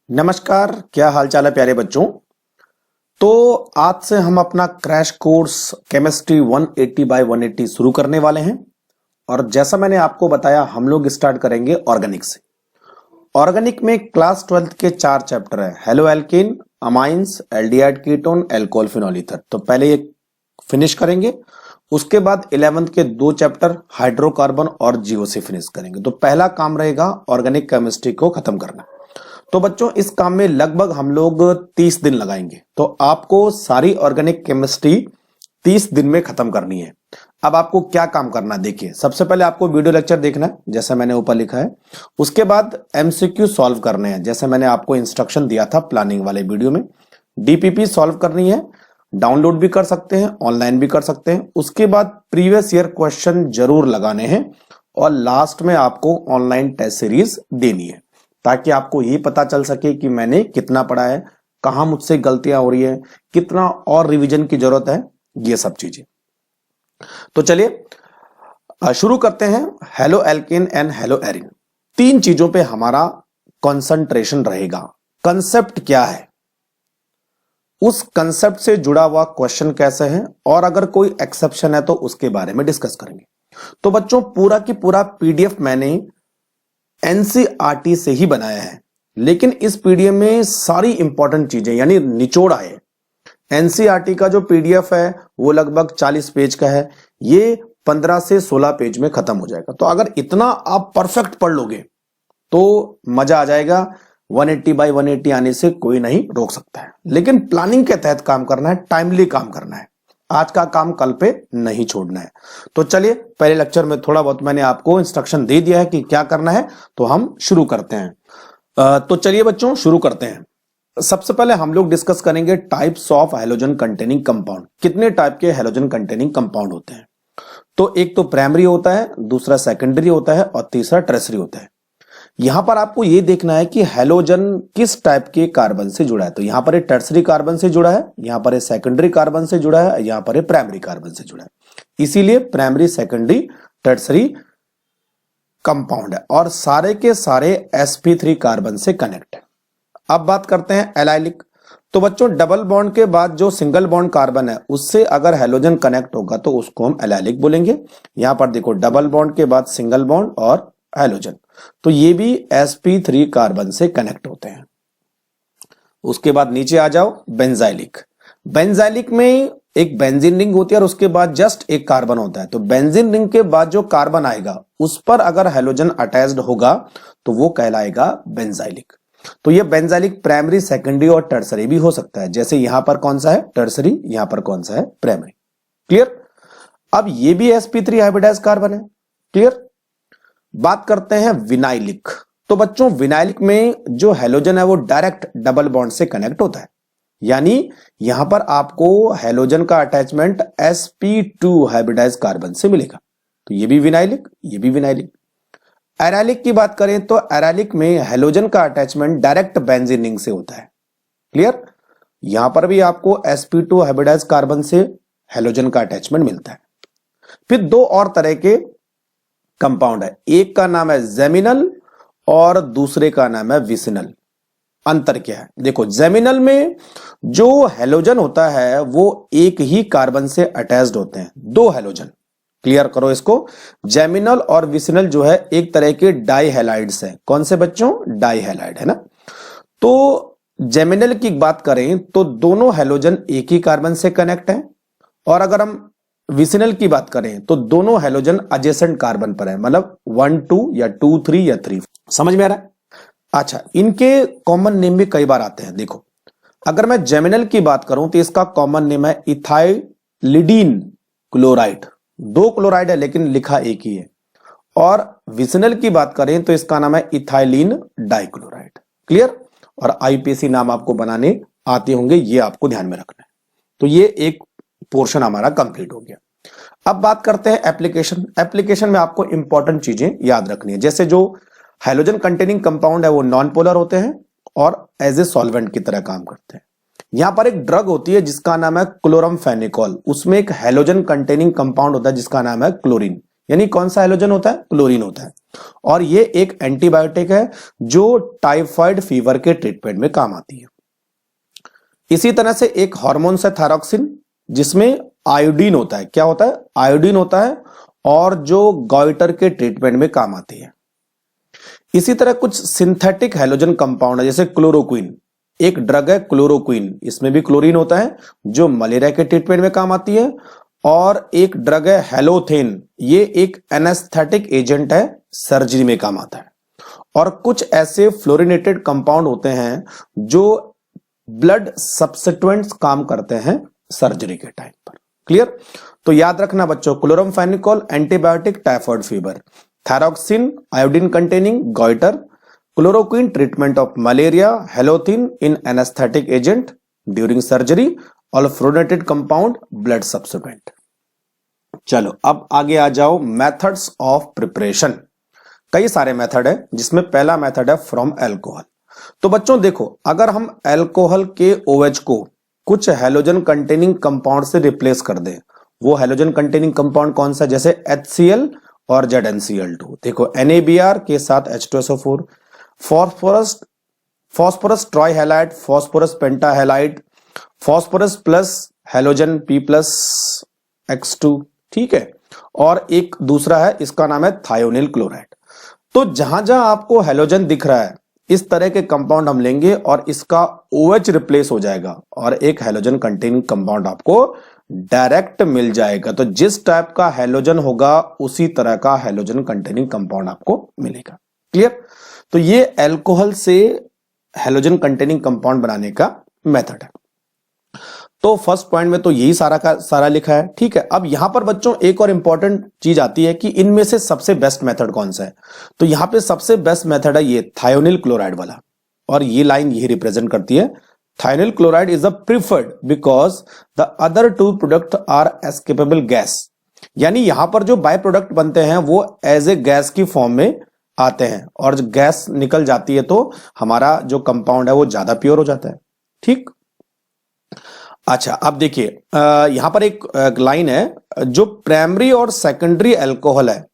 नमस्कार, क्या हाल चाल है प्यारे बच्चों। तो आज से हम अपना क्रैश कोर्स केमिस्ट्री 180 बाय 180 शुरू करने वाले हैं। और जैसा मैंने आपको बताया, हम लोग स्टार्ट करेंगे ऑर्गेनिक से। ऑर्गेनिक में क्लास 12th के 4 चैप्टर है, halo alkane, amines, aldehyde ketone, alcohol, phenol, ether. तो पहले ये फिनिश करेंगे, उसके बाद 11th के 2 चैप्टर हाइड्रोकार्बन और जीओ से फिनिश करेंगे। तो पहला काम रहेगा ऑर्गेनिक केमिस्ट्री को खत्म करना। तो बच्चों, इस काम में लगभग हम लोग 30 दिन लगाएंगे। तो आपको सारी ऑर्गेनिक केमिस्ट्री 30 दिन में खत्म करनी है। अब आपको क्या काम करना है, देखिए। सबसे पहले आपको वीडियो लेक्चर देखना है, जैसा मैंने ऊपर लिखा है। उसके बाद एमसीक्यू सॉल्व करने हैं, जैसे मैंने आपको इंस्ट्रक्शन दिया था प्लानिंग वाले वीडियो में। डीपीपी सॉल्व करनी है, डाउनलोड भी कर सकते हैं, ऑनलाइन भी कर सकते हैं। उसके बाद प्रीवियस ईयर क्वेश्चन जरूर लगाने हैं, और लास्ट में आपको ऑनलाइन टेस्ट सीरीज देनी है, ताकि आपको ये पता चल सके कि मैंने कितना पढ़ा है, कहां मुझसे गलतियां हो रही है, कितना और रिवीजन की जरूरत है, ये सब चीजें। तो चलिए शुरू करते हैं। Halo alkane and hello Erin, 3 चीजों पे हमारा कंसंट्रेशन रहेगा। कंसेप्ट क्या है, उस कंसेप्ट से जुड़ा हुआ क्वेश्चन कैसे है, और अगर कोई एक्सेप्शन है तो उसके बारे में डिस्कस करेंगे। तो बच्चों, पूरा की पूरा पीडीएफ मैंने एनसीईआरटी से ही बनाया है, लेकिन इस पीडीएफ में सारी इंपॉर्टेंट चीजें यानी निचोड़ आए। एनसीईआरटी का जो पीडीएफ है वो लगभग 40 पेज का है, ये 15 से 16 पेज में खत्म हो जाएगा। तो अगर इतना आप परफेक्ट पढ़ लोगे तो मजा आ जाएगा। 180 बाय 180 आने से कोई नहीं रोक सकता है, लेकिन प्लानिंग के तहत काम करना है, टाइमली काम करना है। आज का काम कल पे नहीं छोड़ना है। तो चलिए, पहले लेक्चर में थोड़ा बहुत मैंने आपको इंस्ट्रक्शन दे दिया है कि क्या करना है, तो हम शुरू करते हैं। तो चलिए बच्चों, शुरू करते हैं। सबसे पहले हम लोग डिस्कस करेंगे types of halogen containing compound. कितने टाइप के हैलोजन कंटेनिंग कंपाउंड होते हैं? तो एक तो प्राइमरी होता है, दूसरा सेकेंडरी होता है, और तीसरा टर्सरी होता है। यहां पर आपको यह देखना है कि हैलोजन किस टाइप के कार्बन से जुड़ा है। तो यहां पर टर्सरी कार्बन से जुड़ा है, यहां पर सेकेंडरी कार्बन से जुड़ा है, यहां पर प्राइमरी कार्बन से जुड़ा है। इसीलिए प्राइमरी, सेकेंडरी, टर्सरी कंपाउंड है, और सारे के सारे sp3 कार्बन से कनेक्ट है। अब बात करते हैं एलाइलिक। तो बच्चों, डबल बॉन्ड के बाद जो सिंगल बॉन्ड कार्बन है उससे अगर हैलोजन कनेक्ट होगा तो उसको हम एलाइलिक बोलेंगे। यहां पर देखो, डबल बॉन्ड के बाद सिंगल बॉन्ड और हैलोजन, तो ये भी sp3 कार्बन से कनेक्ट होते हैं। उसके बाद नीचे आ जाओ, बेंजाइलिक। बेंजाइलिक में एक बेंजीन रिंग होती है और उसके बाद जस्ट एक कार्बन होता है। तो बेंजीन रिंग के बाद जो कार्बन आएगा उस पर अगर हैलोजन अटैच्ड होगा तो वो कहलाएगा बेंजाइलिक। तो ये बेंजाइलिक प्राइमरी, सेकेंडरी और टर्सरी भी हो सकता है। जैसे यहां पर कौन सा है टर्सरी, यहां पर कौन सा है प्राइमरी। क्लियर? अब ये भी sp3 हाइब्रिडाइज कार्बन है। क्लियर? बात करते हैं विनाइलिक। तो बच्चों, विनाइलिक में जो हैलोजन है वो डायरेक्ट डबल बॉन्ड से कनेक्ट होता है, यानी यहां पर आपको हैलोजन का अटैचमेंट sp2 हाइब्रिडाइज कार्बन से मिलेगा। तो ये भी विनाइलिक, ये भी विनाइलिक। एराइलिक की बात करें तो एराइलिक में हैलोजन का अटैचमेंट डायरेक्ट बेंजीन रिंग से होता है। क्लियर? यहां पर भी आपको sp2 हाइब्रिडाइज कार्बन से हैलोजन का अटैचमेंट मिलता है। फिर 2 और तरह के कंपाउंड है, एक का नाम है जेमिनल और दूसरे का नाम है विसिनल। अंतर क्या है? देखो, जेमिनल में जो हैलोजन होता है वो एक ही कार्बन से अटैच्ड होते हैं, 2 हैलोजन। क्लियर करो इसको। जेमिनल और विसिनल जो है एक तरह के डाई हैलाइड्स हैं। कौन से बच्चों? डाई हैलाइड, है ना। तो जेमिनल की बात करें तो दोनों हैलोजन एक ही कार्बन से कनेक्ट हैं, और अगर हम विसिनल की बात करें तो दोनों हैलोजन एडजेसेंट कार्बन पर है, मतलब 1 2 या 2 3 या 3। समझ में आ रहा है? अच्छा, इनके कॉमन नेम भी कई बार आते हैं। देखो, अगर मैं जेमिनल की बात करूं तो इसका कॉमन नेम है इथाइलिडीन क्लोराइड। 2 क्लोराइड है लेकिन लिखा एक ही है। और विसिनल की बात करें तो इसका नाम है इथाइलिन डाइक्लोराइड। क्लियर? और आईपीसी नाम आपको बनाने आते होंगे, ये आपको ध्यान में रखना है। तो ये एक पोर्शन हमारा कंप्लीट हो गया। अब बात करते हैं एप्लीकेशन। एप्लीकेशन में आपको इंपॉर्टेंट चीजें याद रखनी है। जैसे जो हैलोजन कंटेनिंग कंपाउंड है वो नॉन पोलर होते हैं और एज ए सॉल्वेंट की तरह काम करते हैं। यहां पर एक ड्रग होती है जिसका नाम है क्लोरमफेनिकोल, उसमें एक हैलोजन कंटेनिंग कंपाउंड होता है जिसका नाम है क्लोरीन। यानी कौन सा हैलोजन होता है? क्लोरीन होता है। और ये एक एंटीबायोटिक है जो टाइफाइड फीवर के ट्रीटमेंट में काम आती है। इसी तरह से एक हार्मोन है थायरॉक्सिन, जिसमें आयोडीन होता है। क्या होता है? आयोडीन होता है, और जो गॉइटर के ट्रीटमेंट में काम आती है। इसी तरह कुछ सिंथेटिक हैलोजन कंपाउंड है, जैसे क्लोरोक्विन। एक ड्रग है क्लोरोक्विन, इसमें भी क्लोरीन होता है, जो मलेरिया के ट्रीटमेंट में काम आती है। और एक ड्रग है हेलोथेन, ये एक एनेस्थेटिक एजेंट है, सर्जरी में काम आता है। और कुछ ऐसे फ्लोरिनेटेड कंपाउंड होते हैं जो ब्लड सब्स्टिट्यूएंट्स काम करते हैं सर्जरी के टाइम पर। क्लियर? तो याद रखना बच्चों, chloramphenicol antibiotic typhoid fever, thyroxine iodine containing goitre, chloroquine treatment of malaria, halothane in anaesthetic agent during surgery, और फ्लोरिनेटेड कंपाउंड ब्लड सब्स्टिट्यूएंट। चलो अब आगे आ जाओ, मेथड्स ऑफ प्रिपरेशन। कई सारे मेथड है, जिसमें पहला मेथड है फ्रॉम एल्कोहल। तो बच्चों देखो, अगर हम एल्कोहल के OH को कुछ हैलोजन कंटेनिंग कंपाउंड से रिप्लेस कर दें, वो हैलोजन कंटेनिंग कंपाउंड कौन सा? जैसे HCl और ZnCl2। देखो NaBr के साथ H2SO4, phosphorus trihalide, phosphorus pentahalide, phosphorus plus halogen P plus X2, ठीक है। और एक दूसरा है, इसका नाम है थायोनिल क्लोराइड। तो जहां जहां आपको हैलोजन दिख रहा है, इस तरह के कंपाउंड हम लेंगे और इसका OH रिप्लेस हो जाएगा और एक हैलोजन कंटेनिंग कंपाउंड आपको डायरेक्ट मिल जाएगा। तो जिस टाइप का हैलोजन होगा, उसी तरह का हैलोजन कंटेनिंग कंपाउंड आपको मिलेगा। क्लियर? तो ये एल्कोहल से हैलोजन कंटेनिंग कंपाउंड बनाने का मेथड है। तो फर्स्ट पॉइंट में तो यही सारा का सारा लिखा है, ठीक है। अब यहां पर बच्चों एक और इंपॉर्टेंट चीज आती है कि इनमें से सबसे बेस्ट मेथड कौन सा है। तो यहां पे सबसे बेस्ट मेथड है ये थायोनिल क्लोराइड वाला, और ये लाइन यही रिप्रेजेंट करती है। Thionyl chloride is the preferred because the other two product are escapable gas. यानी यहां पर जो बाय प्रोडक्ट बनते हैं वो एज ए गैस की फॉर्म में आते हैं, और गैस निकल जाती है तो हमारा जो कंपाउंड है वो ज्यादा प्योर हो जाता है। ठीक, अच्छा अब देखिए, यहां पर एक लाइन है, जो प्राइमरी और सेकेंडरी अल्कोहल है,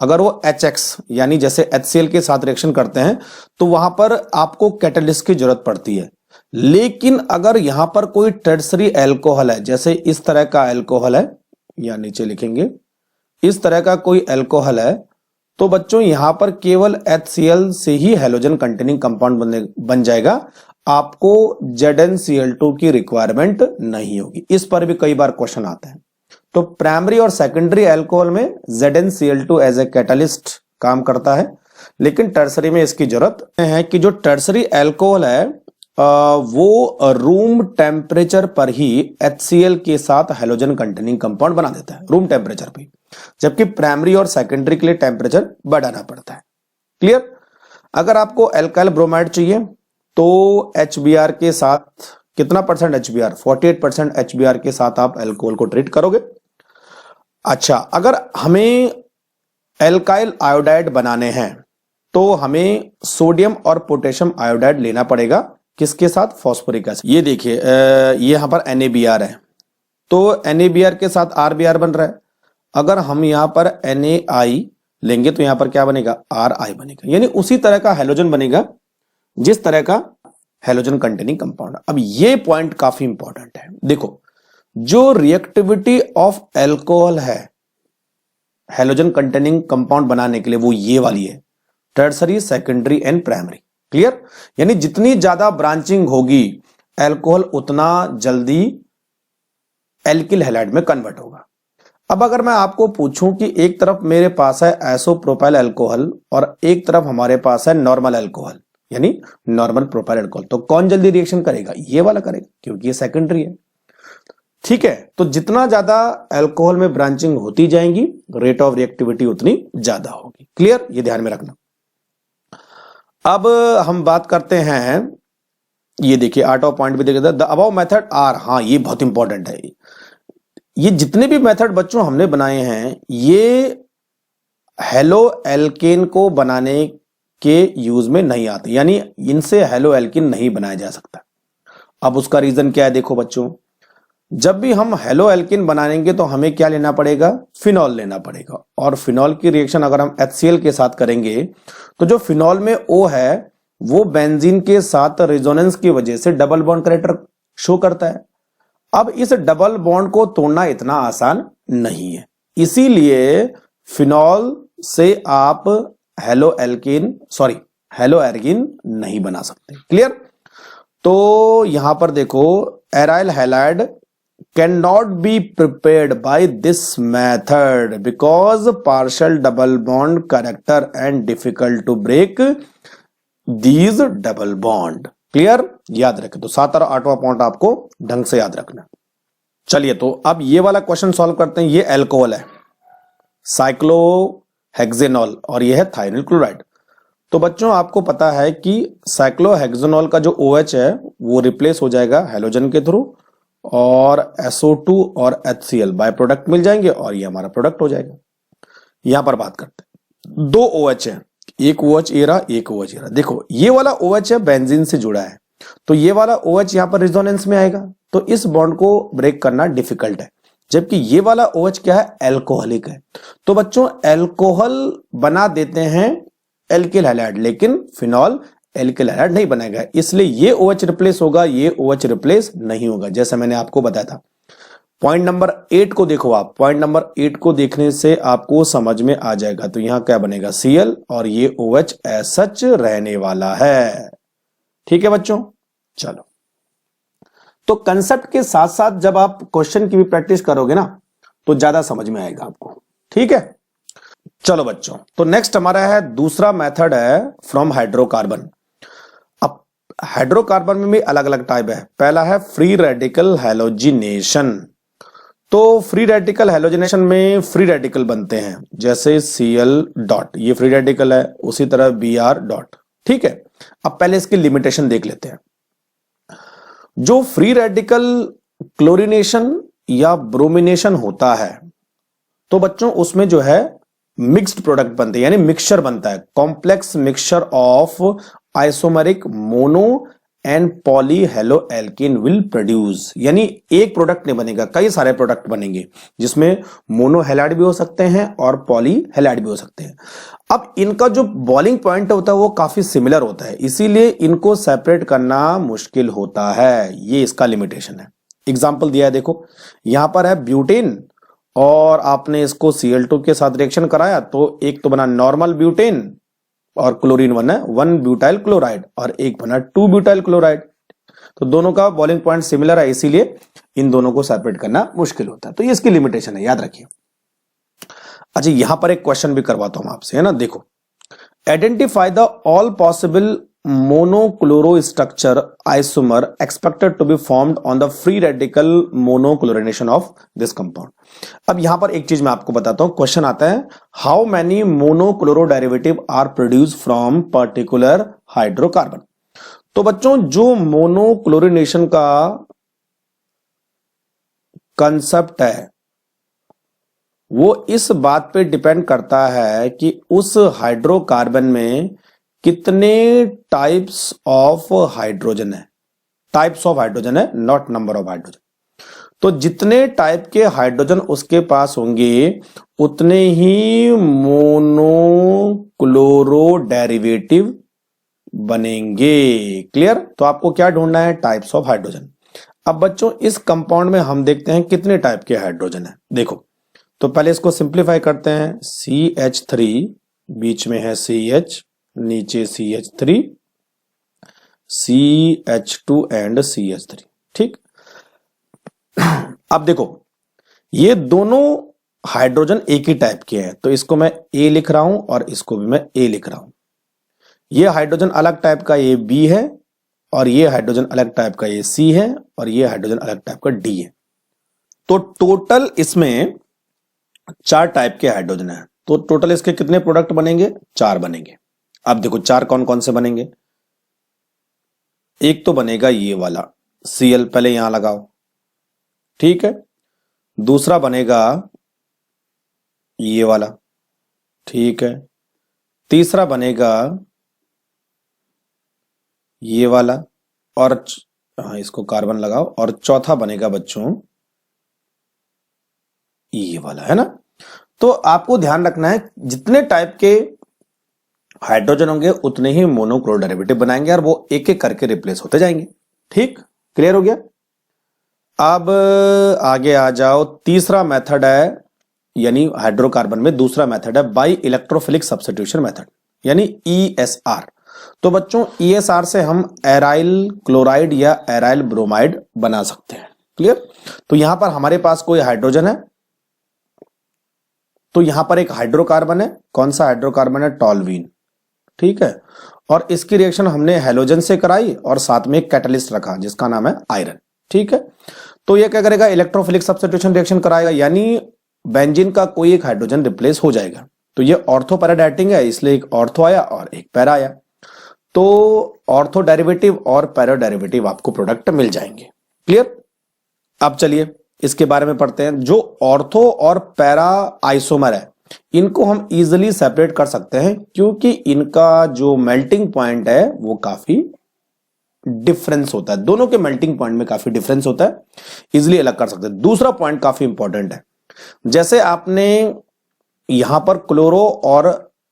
अगर वो HX यानी जैसे HCl के साथ रिएक्शन करते हैं तो वहां पर आपको कैटलिस्ट की जरूरत पड़ती है। लेकिन अगर यहां पर कोई टर्सरी अल्कोहल है, जैसे इस तरह का अल्कोहल है, या नीचे लिखेंगे इस तरह का कोई अल्कोहल है, तो बच्चों यहां पर केवल HCl से ही हैलोजन कंटेनिंग कंपाउंड बन जाएगा, आपको ZnCl2 की रिक्वायरमेंट नहीं होगी। इस पर भी कई बार क्वेश्चन आता है। तो प्राइमरी और सेकेंडरी अल्कोहल में ZnCl2 एज ए कैटलिस्ट काम करता है, लेकिन टर्सरी में इसकी जरूरत है कि जो टर्सरी अल्कोहल है वो रूम टेम्परेचर पर ही HCl के साथ हैलोजन कंटेनिंग कंपाउंड बना देता है, रूम टेम्परेचर पे, जबकि प्राइमरी और सेकेंडरी के लिए टेम्परेचर बढ़ाना पड़ता है। क्लियर? अगर आपको एल्काइल ब्रोमाइड चाहिए तो HBr के साथ कितना परसेंट HBr? 48% HBr के साथ आप अल्कोहल को ट्रीट करोगे। अच्छा, अगर हमें एल्काइल आयोडाइड बनाने हैं तो हमें सोडियम और पोटेशियम आयोडाइड लेना पड़ेगा, किसके साथ? Phosphoric acid. ये देखिए, ये यहां पर NaBr है, तो NaBr के साथ RBr बन रहा है। अगर हम यहां पर NaI लेंगे तो यहां पर क्या बनेगा? Ri बनेगा। यानी उसी तरह का हैलोजन बनेगा जिस तरह का हैलोजन कंटेनिंग कंपाउंड। अब ये पॉइंट काफी इंपॉर्टेंट है। देखो, जो रिएक्टिविटी ऑफ एल्कोहल है हैलोजन कंटेनिंग कंपाउंड बनाने के लिए, वो ये वाली है, tertiary, secondary and primary. Clear? यानी जितनी ज्यादा ब्रांचिंग होगी एल्कोहल, उतना जल्दी एल्किल हैलाइड में कन्वर्ट होगा। अब अगर मैं आपको पूछूं कि एक तरफ मेरे पास है आइसोप्रोपाइल अल्कोहल और एक तरफ हमारे पास है नॉर्मल अल्कोहल, यानी नॉर्मल प्रोपाइल अल्कोहल, तो कौन जल्दी रिएक्शन करेगा? ये वाला करेगा, क्योंकि ये सेकेंडरी है। ठीक है, तो जितना ज्यादा अल्कोहल में ब्रांचिंग होती जाएंगी, रेट ऑफ रिएक्टिविटी उतनी ज्यादा होगी। क्लियर? ये ध्यान में रखना। अब हम बात करते हैं, ये देखिए 8वां पॉइंट भी देखिए, द अबव मेथड आर, हाँ ये बहुत इंपॉर्टेंट है। ये जितने भी मेथड बच्चों हमने बनाए हैं, ये हेलो एल्केन को बनाने के यूज में नहीं आते, यानी इनसे हेलो एल्किन नहीं बनाया जा सकता। अब उसका रीजन क्या है? देखो बच्चों, जब भी हम हेलो एल्किन बनाएंगे तो हमें क्या लेना पड़ेगा, फिनॉल लेना पड़ेगा। और फिनॉल की रिएक्शन अगर हम HCl के साथ करेंगे तो जो फिनॉल में O है वो बेंजीन के साथ रेजोनेंस की वजह से डबल बॉन्ड कैरेक्टर शो करता है। अब इस डबल बॉन्ड को तोड़ना इतना आसान नहीं है, इसीलिए फिनॉल से आप हेलो एर्गिन नहीं बना सकते। क्लियर? तो यहां पर देखो, aryl halide can not be prepared by this method because partial double bond character and difficult to break these double bond. Clear? याद रखें। तो 7 और 8वां पॉइंट आपको ढंग से याद रखना। चलिए, तो अब ये वाला क्वेश्चन सॉल्व करते हैं। ये अल्कोहल है, साइक्लोहेक्सेनॉल, और ये है थायनिल क्लोराइड। तो बच्चों आपको पता है कि साइक्लोहेक्सेनॉल का जो OH है वो रिप्लेस हो जाएगा हैलोजन के थ्रू, और SO2 और HCl बाय प्रोडक्ट मिल जाएंगे और ये हमारा प्रोडक्ट हो जाएगा। यहां पर बात करते हैं, 2 OH है, एक OH ये रहा, एक OH ये रहा। देखो ये वाला OH है बेंजीन से जुड़ा है, तो ये वाला OH यहां पर रिजोनेंस में आएगा, तो इस बॉन्ड को ब्रेक करना डिफिकल्ट है। जबकि ये वाला OH क्या है, एल्कोहलिक है। तो बच्चों एल्कोहल बना देते हैं एल्किल हैलाइड, लेकिन फिनॉल एल्किल हैलाइड नहीं बनेगा, इसलिए ये OH रिप्लेस होगा, ये OH रिप्लेस नहीं होगा, जैसे मैंने आपको बताया था। पॉइंट नंबर 8 को देखो आप, पॉइंट नंबर 8 को देखने से आपको समझ में आ जाएगा। तो यहां क्या बनेगा, Cl, और ये OH एज सच रहने वाला है। ठीक है बच्चों? चलो, तो कंसेप्ट के साथ साथ जब आप क्वेश्चन की भी प्रैक्टिस करोगे ना तो ज्यादा समझ में आएगा आपको। ठीक है? चलो बच्चों, तो नेक्स्ट हमारा है दूसरा मेथड है फ्रॉम हाइड्रोकार्बन। अब हाइड्रोकार्बन में भी अलग अलग टाइप है। पहला है फ्री रेडिकल हैलोजिनेशन। तो फ्री रेडिकल हैलोजिनेशन में फ्री रेडिकल बनते हैं, जैसे Cl डॉट, ये फ्री रेडिकल है, उसी तरह Br डॉट। ठीक है? अब पहले इसकी लिमिटेशन देख लेते हैं। जो फ्री रेडिकल क्लोरीनेशन या ब्रोमिनेशन होता है तो बच्चों उसमें जो है मिक्स्ड प्रोडक्ट बनते हैं, यानी मिक्सचर बनता है, complex mixture of isomeric mono and poly halo alkane will produce. यानी एक प्रोडक्ट नहीं बनेगा, कई सारे प्रोडक्ट बनेंगे, जिसमें मोनो हैलाइड भी हो सकते हैं और पॉली हैलाइड भी हो सकते हैं। अब इनका जो बॉइलिंग पॉइंट होता है वो काफी सिमिलर होता है, इसीलिए इनको सेपरेट करना मुश्किल होता है। ये इसका लिमिटेशन है। एग्जाम्पल दिया है, देखो यहां पर है ब्यूटेन, और आपने इसको Cl2 के साथ रिएक्शन कराया तो एक तो बना नॉर्मल ब्यूटेन और क्लोरीन बना 1 ब्यूटाइल क्लोराइड, और एक बना 2 ब्यूटाइल क्लोराइड। तो दोनों का बॉइलिंग पॉइंट सिमिलर है, इसीलिए इन दोनों को सेपरेट करना मुश्किल होता है। तो ये इसकी लिमिटेशन है, याद रखिए। अच्छा, यहां पर एक क्वेश्चन भी करवाता हूं आपसे, है ना। देखो, identify the all possible monochloro structure isomer expected to be formed on the free radical monochlorination of this compound। अब यहां पर एक चीज मैं आपको बताता हूं, क्वेश्चन आता है how many monochloro derivative are produce from particular hydrocarbon. तो बच्चों जो मोनोक्लोरिनेशन का कंसेप्ट है वो इस बात पे डिपेंड करता है कि उस हाइड्रोकार्बन में कितने टाइप्स ऑफ हाइड्रोजन है। टाइप्स ऑफ हाइड्रोजन है, नॉट नंबर ऑफ हाइड्रोजन। तो जितने टाइप के हाइड्रोजन उसके पास होंगे उतने ही मोनोक्लोरो डेरिवेटिव बनेंगे। क्लियर? तो आपको क्या ढूंढना है, टाइप्स ऑफ हाइड्रोजन। अब बच्चों इस कंपाउंड में हम देखते हैं कितने टाइप के हाइड्रोजन है। देखो, तो पहले इसको सिंप्लीफाई करते हैं। CH3, बीच में है CH, नीचे CH3, CH2 एंड CH3। ठीक। अब देखो ये दोनों हाइड्रोजन एक ही टाइप के हैं, तो इसको मैं A लिख रहा हूं और इसको भी मैं A लिख रहा हूं। ये हाइड्रोजन अलग टाइप का ये B है, और ये हाइड्रोजन अलग टाइप का ये C है, और ये हाइड्रोजन अलग टाइप का D है। तो टोटल इसमें 4 टाइप के हाइड्रोजन है। तो टोटल इसके कितने प्रोडक्ट बनेंगे, 4 बनेंगे। अब देखो 4 कौन कौन से बनेंगे। एक तो बनेगा ये वाला Cl, पहले यहां लगाओ, ठीक है। दूसरा बनेगा ये वाला, ठीक है। तीसरा बनेगा ये वाला, और इसको कार्बन लगाओ। और चौथा बनेगा बच्चों ये वाला है ना। तो आपको ध्यान रखना है जितने टाइप के हाइड्रोजन होंगे उतने ही मोनोक्लोरो डेरिवेटिव बनाएंगे और वो एक एक करके रिप्लेस होते जाएंगे। ठीक, क्लियर हो गया। अब आगे आ जाओ, तीसरा मेथड है यानी हाइड्रोकार्बन में दूसरा मेथड है बाई इलेक्ट्रोफिलिक सब्स्टिट्यूशन मेथड यानी ESR। तो बच्चों ESR से हम एराइल क्लोराइड या एराइल ब्रोमाइड बना सकते हैं। क्लियर। तो यहां पर हमारे पास कोई हाइड्रोजन है, तो यहां पर एक हाइड्रोकार्बन है। कौन सा हाइड्रोकार्बन है? टॉल्यूइन। ठीक है, और इसकी रिएक्शन हमने हेलोजन से कराई और साथ में एक कैटलिस्ट रखा जिसका नाम है आयरन। ठीक है, तो ये क्या करेगा? इलेक्ट्रोफिलिक सब्स्टिट्यूशन रिएक्शन कराएगा, यानी बेंजीन का कोई एक हाइड्रोजन रिप्लेस हो जाएगा। तो ये ऑर्थो पैरा डेटिंग है, इसलिए एक ऑर्थो आया और एक पैरा आया। तो ऑर्थो डेरिवेटिव और पैरा डेरिवेटिव आपको प्रोडक्ट मिल जाएंगे। क्लियर। अब चलिए इसके बारे में पढ़ते हैं। जो ऑर्थो और पैरा आइसोमर है इनको हम इजीली सेपरेट कर सकते हैं क्योंकि इनका जो मेल्टिंग पॉइंट है वो काफी डिफरेंस होता है। दोनों के मेल्टिंग पॉइंट में काफी डिफरेंस होता है, इजीली अलग कर सकते हैं। दूसरा पॉइंट काफी इंपॉर्टेंट है, जैसे आपने यहां पर क्लोरो और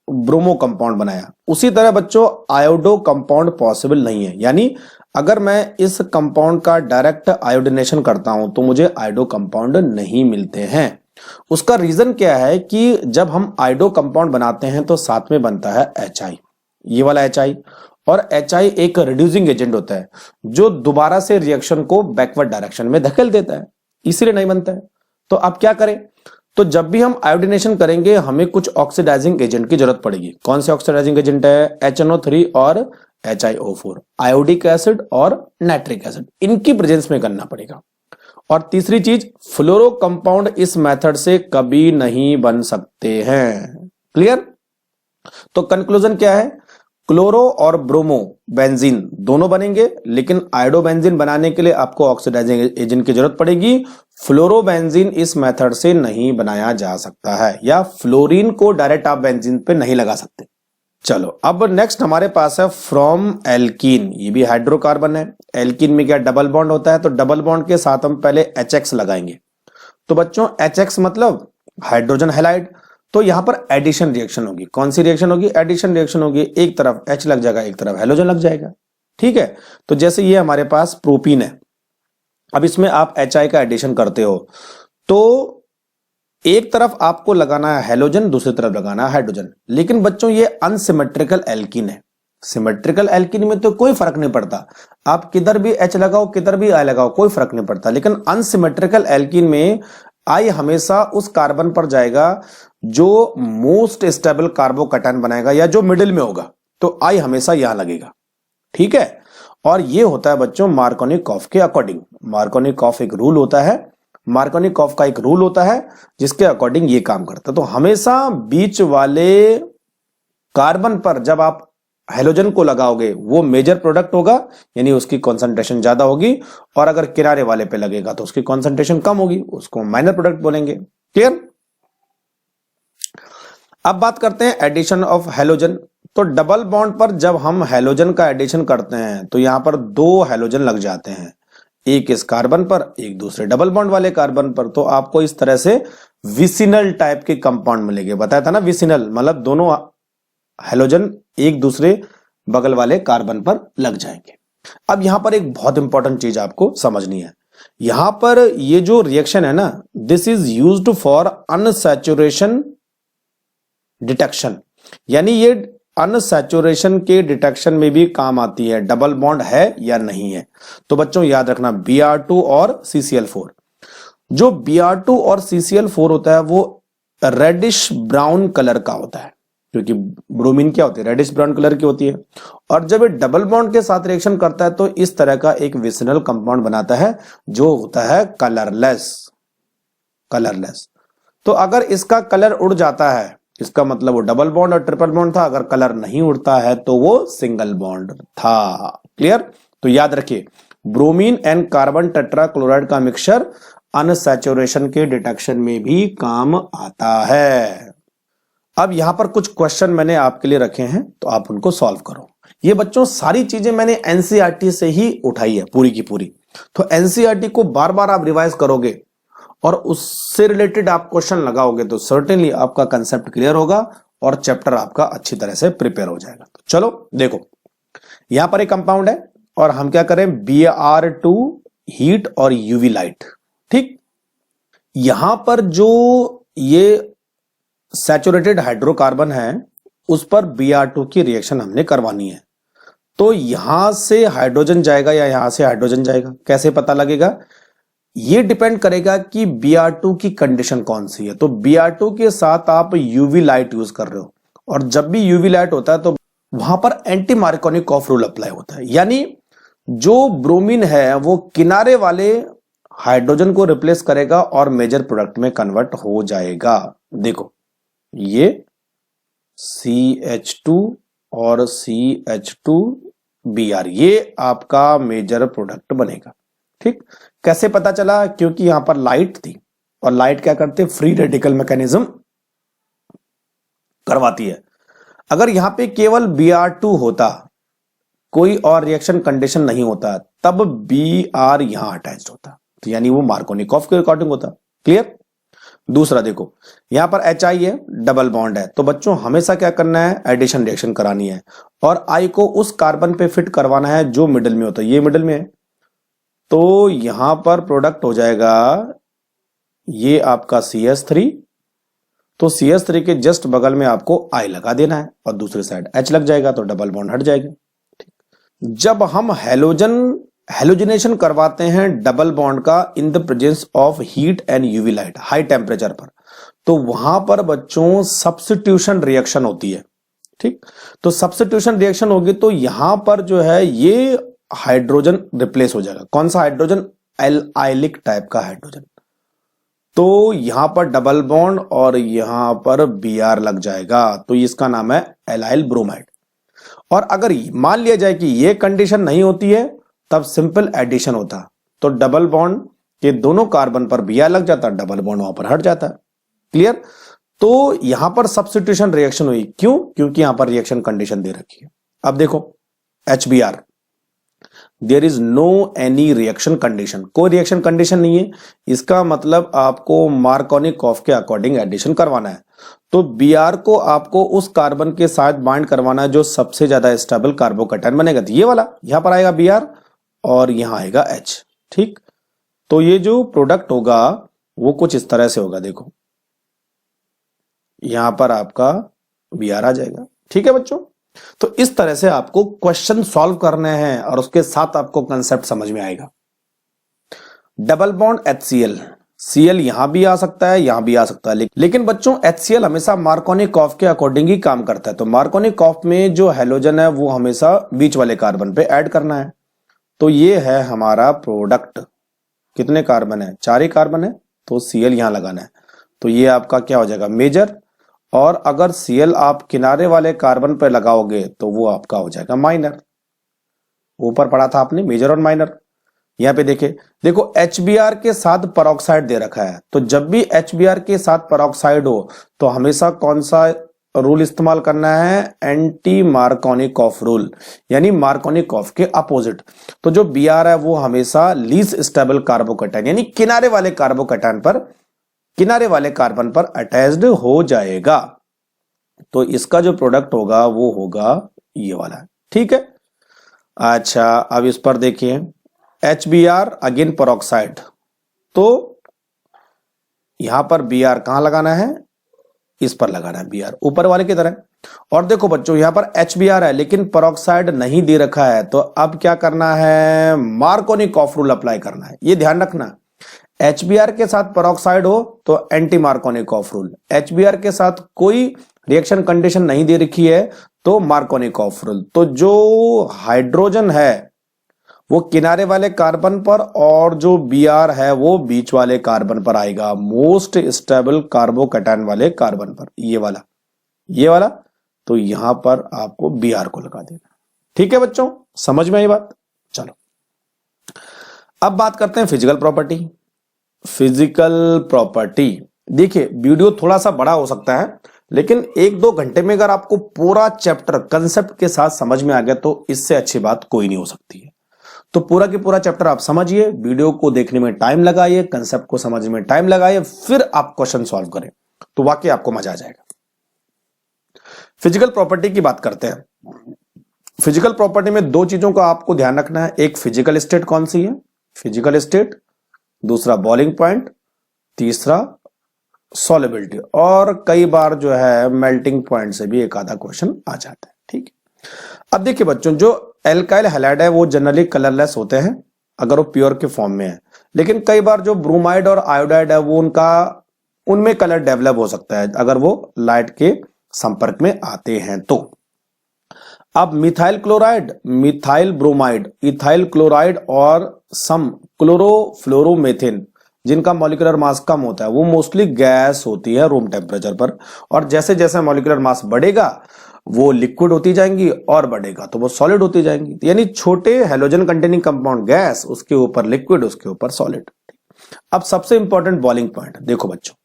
ब्रोमो कंपाउंड बनाया, उसी तरह बच्चों आयोडो कंपाउंड पॉसिबल नहीं है। यानी अगर मैं इस कंपाउंड का डायरेक्ट आयोडिनेशन करता हूं तो मुझे आयोडो कंपाउंड नहीं मिलते हैं। उसका रीजन क्या है कि जब हम आयोडो कंपाउंड बनाते हैं तो साथ में बनता है HI, ये वाला HI, और HI एक रिड्यूसिंग एजेंट होता है जो दोबारा से रिएक्शन को बैकवर्ड डायरेक्शन में धकेल देता है, इसीलिए नहीं बनता है। तो अब क्या करें? तो जब भी हम आयोडिनेशन करेंगे हमें कुछ ऑक्सीडाइजिंग एजेंट की जरूरत पड़ेगी। कौन से ऑक्सीडाइजिंग एजेंट है? HNO3 और HiO4, आयोडिक एसिड और नाइट्रिक एसिड, इनकी प्रेजेंस में करना पड़ेगा। और तीसरी चीज, फ्लोरो कंपाउंड इस मेथड से कभी नहीं बन सकते हैं। क्लियर। तो कंक्लूजन क्या है? क्लोरो और ब्रोमो बेंजीन दोनों बनेंगे, लेकिन आयोडो बेंजीन बनाने के लिए आपको ऑक्सीडाइजिंग एजेंट की जरूरत पड़ेगी। फ्लोरो बेंजीन इस मेथड से नहीं बनाया जा सकता है, या फ्लोरीन को डायरेक्ट आप बेंजीन पे नहीं लगा सकते। चलो अब नेक्स्ट हमारे पास है फ्रॉम एल्कीन। ये भी हाइड्रोकार्बन है। एल्कीन में क्या डबल बॉन्ड होता है, तो डबल बॉन्ड के साथ हम पहले HX लगाएंगे। तो बच्चों HX मतलब हाइड्रोजन हैलाइड। तो यहां पर एडिशन रिएक्शन होगी। कौन सी रिएक्शन होगी? एडिशन रिएक्शन होगी। एक तरफ H लग जाएगा, एक तरफ हेलोजन लग जाएगा। ठीक है, तो जैसे ये हमारे पास प्रोपीन है, अब इसमें आप HI का एडिशन करते हो तो एक तरफ आपको लगाना है हेलोजन, दूसरी तरफ लगाना है हाइड्रोजन। लेकिन बच्चों ये अनसिमेट्रिकल एल्कीन है। सिमेट्रिकल एल्कीन में तो कोई फर्क नहीं पड़ता, आप किधर भी H लगाओ किधर भी I लगाओ कोई फर्क नहीं पड़ता। लेकिन अनसिमेट्रिकल एल्कीन में I हमेशा उस कार्बन पर जाएगा जो मोस्ट स्टेबल कार्बोकैटायन बनाएगा या जो मिडिल में होगा, तो I हमेशा यहां लगेगा। ठीक है, और ये होता है बच्चों मार्कोनिकॉफ के अकॉर्डिंग। मार्कोनिकॉफ एक रूल होता है, मार्कोनिकॉफ का एक रूल होता है जिसके अकॉर्डिंग ये काम करता है। तो हमेशा बीच वाले कार्बन पर जब आप हेलोजन को लगाओगे वो मेजर प्रोडक्ट होगा, यानी उसकी कॉन्सेंट्रेशन ज्यादा होगी, और अगर किनारे वाले पे लगेगा तो उसकी कॉन्सेंट्रेशन कम होगी, उसको माइनर प्रोडक्ट बोलेंगे। क्लियर। अब बात करते हैं एडिशन ऑफ हेलोजन। तो डबल बॉन्ड पर जब हम हेलोजन का एडिशन करते हैं तो यहां पर 2 हेलोजन लग जाते हैं, एक इस कार्बन पर एक दूसरे डबल बॉन्ड वाले कार्बन पर। तो आपको इस तरह से विसिनल टाइप के कंपाउंड मिलेंगे। बताया था ना विसिनल मतलब दोनों हेलोजन एक दूसरे बगल वाले कार्बन पर लग जाएंगे। अब यहां पर एक बहुत इंपॉर्टेंट चीज आपको समझनी है। यहां पर ये जो रिएक्शन है ना, this is used for unsaturation detection, यानी ये अनसैचुरेशन के डिटेक्शन में भी काम आती है, डबल बॉन्ड है या नहीं है। तो बच्चों याद रखना Br2 और CCl4, जो Br2 और CCl4 होता है वो रेडिश ब्राउन कलर का होता है, क्योंकि ब्रोमीन क्या होती है? रेडिश ब्राउन कलर की होती है। और जब ये डबल बॉन्ड के साथ रिएक्शन करता है तो इस तरह का एक विसिनल कंपाउंड बनाता है जो होता है कलरलेस। तो अगर इसका कलर उड़ जाता है इसका मतलब वो डबल बॉन्ड और ट्रिपल बॉन्ड था, अगर कलर नहीं उड़ता है तो वो सिंगल बॉन्ड था। क्लियर। तो याद रखिए bromine and carbon tetra chloride का मिक्सचर अनसैचुरेशन के डिटेक्शन में भी काम आता है। अब यहां पर कुछ क्वेश्चन मैंने आपके लिए रखे हैं तो आप उनको सॉल्व करो। ये बच्चों सारी चीजें मैंने एनसीईआरटी से ही उठाई है पूरी की पूरी, तो एनसीईआरटी को बार बार आप रिवाइज करोगे और उससे रिलेटेड आप क्वेश्चन लगाओगे तो सर्टेनली आपका कंसेप्ट क्लियर होगा और चैप्टर आपका अच्छी तरह से प्रिपेयर हो जाएगा। तो चलो देखो, यहां पर एक कंपाउंड है और हम क्या करें, Br2 हीट और यूवी लाइट। ठीक, यहां पर जो ये सैचुरेटेड हाइड्रोकार्बन है उस पर Br2 की रिएक्शन हमने करवानी है। तो यहां से हाइड्रोजन जाएगा या यहां से हाइड्रोजन जाएगा, कैसे पता लगेगा? ये डिपेंड करेगा कि Br2 की कंडीशन कौन सी है। तो Br2 के साथ आप यूवी लाइट यूज कर रहे हो और जब भी यूवी लाइट होता है तो वहां पर एंटी मार्कोनिकॉफ रूल अप्लाई होता है, यानी जो ब्रोमीन है वो किनारे वाले हाइड्रोजन को रिप्लेस करेगा और मेजर प्रोडक्ट में कन्वर्ट हो जाएगा। देखो ये CH2 और CH2Br ये आपका मेजर प्रोडक्ट बनेगा। ठीक, कैसे पता चला? क्योंकि यहां पर लाइट थी और लाइट क्या करते, फ्री रेडिकल मैकेनिज्म करवाती है। अगर यहां पे केवल Br2 होता, कोई और रिएक्शन कंडीशन नहीं होता, तब Br यहां अटैच्ड होता, तो यानी वो मार्कोनिकॉफ के अकॉर्डिंग होता। क्लियर? दूसरा देखो, यहां पर HI है, डबल बॉन्ड है, तो बच्चों हमेशा क्या करना है, एडिशन रिएक्शन करानी है और I को उस कार्बन पे फिट करवाना है जो मिडिल में होता है। ये मिडिल में है तो यहां पर प्रोडक्ट हो जाएगा ये आपका CH3, तो CH3 के जस्ट बगल में आपको I लगा देना है और दूसरी साइड H लग जाएगा तो डबल बॉन्ड हट जाएगा। जब हम हेलोजिनेशन करवाते हैं डबल बॉन्ड का in the presence of heat and UV light high temperature पर, तो वहां पर बच्चों सब्स्टिट्यूशन रिएक्शन होती है। ठीक, तो सब्स्टिट्यूशन रिएक्शन होगी तो यहां पर जो है ये हाइड्रोजन रिप्लेस हो जाएगा। कौन सा हाइड्रोजन? एल्काइलिक टाइप का हाइड्रोजन। तो यहां पर डबल बॉन्ड और यहां पर Br लग जाएगा, तो इसका नाम है एलाइल ब्रोमाइड। और अगर मान लिया जाए कि ये कंडीशन नहीं होती है तब सिंपल एडिशन होता, तो डबल बॉन्ड के दोनों कार्बन पर Br लग जाता, डबल बॉन्ड वहां पर हट जाता। क्लियर? तो यहां पर सब्स्टिट्यूशन रिएक्शन हुई, क्यों? क्योंकि यहां पर रिएक्शन कंडीशन दे रखी है। अब देखो HBr, there is no any reaction condition, कोई रिएक्शन कंडीशन नहीं है, इसका मतलब आपको मार्कोनिकॉफ के अकॉर्डिंग एडिशन करवाना है। तो Br को आपको उस कार्बन के साथ बाइंड करवाना है जो सबसे ज्यादा स्टेबल कार्बोकैटायन बनेगा, तो ये वाला यहां पर आएगा Br और यहां आएगा H। ठीक, तो ये जो प्रोडक्ट होगा वो कुछ इस तरह से होगा। देखो यहां पर आपका Br आ जाएगा। ठीक है बच्चों, तो इस तरह से आपको क्वेश्चन सॉल्व करने हैं और उसके साथ आपको कंसेप्ट समझ में आएगा। डबल बॉन्ड HCl, Cl यहां भी आ सकता है, यहां भी आ सकता है, लेकिन बच्चों HCl हमेशा मार्कोनिकॉफ के अकॉर्डिंग ही काम करता है। तो मार्कोनिकॉफ में जो हैलोजन है वो हमेशा बीच वाले कार्बन पे ऐड करना है। तो ये है हमारा प्रोडक्ट। कितने कार्बन है? 4 ही कार्बन है, तो Cl यहां लगाना है। तो ये आपका क्या हो जाएगा? मेजर। और अगर Cl आप किनारे वाले कार्बन पर लगाओगे तो वो आपका हो जाएगा माइनर। ऊपर पढ़ा था आपने मेजर और माइनर। यहां पे देखो HBr के साथ पेरोक्साइड दे रखा है, तो जब भी HBr के साथ पेरोक्साइड हो तो हमेशा कौन सा रूल इस्तेमाल करना है? एंटी मार्कोनिकॉफ रूल, यानी मार्कोनिकॉफ के अपोजिट। तो जो Br है वो हमेशा लीस्ट स्टेबल कार्बोकैटायन यानी किनारे वाले कार्बन पर अटैच्ड हो जाएगा। तो इसका जो प्रोडक्ट होगा वो होगा ये वाला। ठीक है, अच्छा अब इस पर देखिए HBr अगेन पेरोक्साइड, तो यहां पर Br कहां लगाना है? इस पर लगाना है Br, ऊपर वाले की तरह। और देखो बच्चों यहां पर HBr है लेकिन पेरोक्साइड नहीं दे रखा है, तो अब क्या करना है? मार्कोनिकॉफ रूल अप्लाई करना है। ये ध्यान रखना, HBr के साथ पेरोक्साइड हो तो एंटी मार्कोनिकॉफ रूल, HBr के साथ कोई रिएक्शन कंडीशन नहीं दे रखी है तो मार्कोनिकॉफ रूल। तो जो हाइड्रोजन है वो किनारे वाले कार्बन पर और जो Br है वो बीच वाले कार्बन पर आएगा, मोस्ट स्टेबल कार्बोकैटायन वाले कार्बन पर, ये वाला। तो यहां पर आपको Br को लगा देना। ठीक है बच्चों, समझ में आई बात? चलो अब बात करते हैं फिजिकल प्रॉपर्टी। देखिए वीडियो थोड़ा सा बड़ा हो सकता है, लेकिन 1-2 घंटे में अगर आपको पूरा चैप्टर कंसेप्ट के साथ समझ में आ गया तो इससे अच्छी बात कोई नहीं हो सकती है। तो पूरा की पूरा चैप्टर आप समझिए, वीडियो को देखने में टाइम लगाइए, कंसेप्ट को समझने में टाइम लगाइए, फिर आप क्वेश्चन सॉल्व करें तो वाकई आपको मजा आ जाएगा। फिजिकल प्रॉपर्टी की बात करते हैं। फिजिकल प्रॉपर्टी में दो चीजों का आपको ध्यान रखना है, एक फिजिकल स्टेट कौन सी है, फिजिकल स्टेट, दूसरा बॉइलिंग पॉइंट, तीसरा सॉल्युबिलिटी, और कई बार जो है मेल्टिंग पॉइंट से भी एक आधा क्वेश्चन आ जाता है। ठीक है, अब देखिए बच्चों, जो एल्काइल हैलाइड है वो जनरली कलरलेस होते हैं अगर वो प्योर के फॉर्म में है, लेकिन कई बार जो ब्रोमाइड और आयोडाइड है वो उनमें कलर डेवलप हो सकता है अगर वो लाइट के संपर्क में आते हैं तो। अब methyl chloride, methyl bromide, ethyl chloride और सम क्लोरोफ्लोरोमेथिन जिनका मॉलिक्यूलर मास कम होता है वो मोस्टली गैस होती है रूम टेम्परेचर पर, और जैसे जैसे मॉलिक्यूलर मास बढ़ेगा वो लिक्विड होती जाएंगी और बढ़ेगा तो वो सॉलिड होती जाएंगी। यानी छोटे हेलोजन कंटेनिंग कंपाउंड गैस, उसके ऊपर लिक्विड, उसके ऊपर सॉलिड। अब सबसे इंपॉर्टेंट बॉइलिंग पॉइंट देखो बच्चों,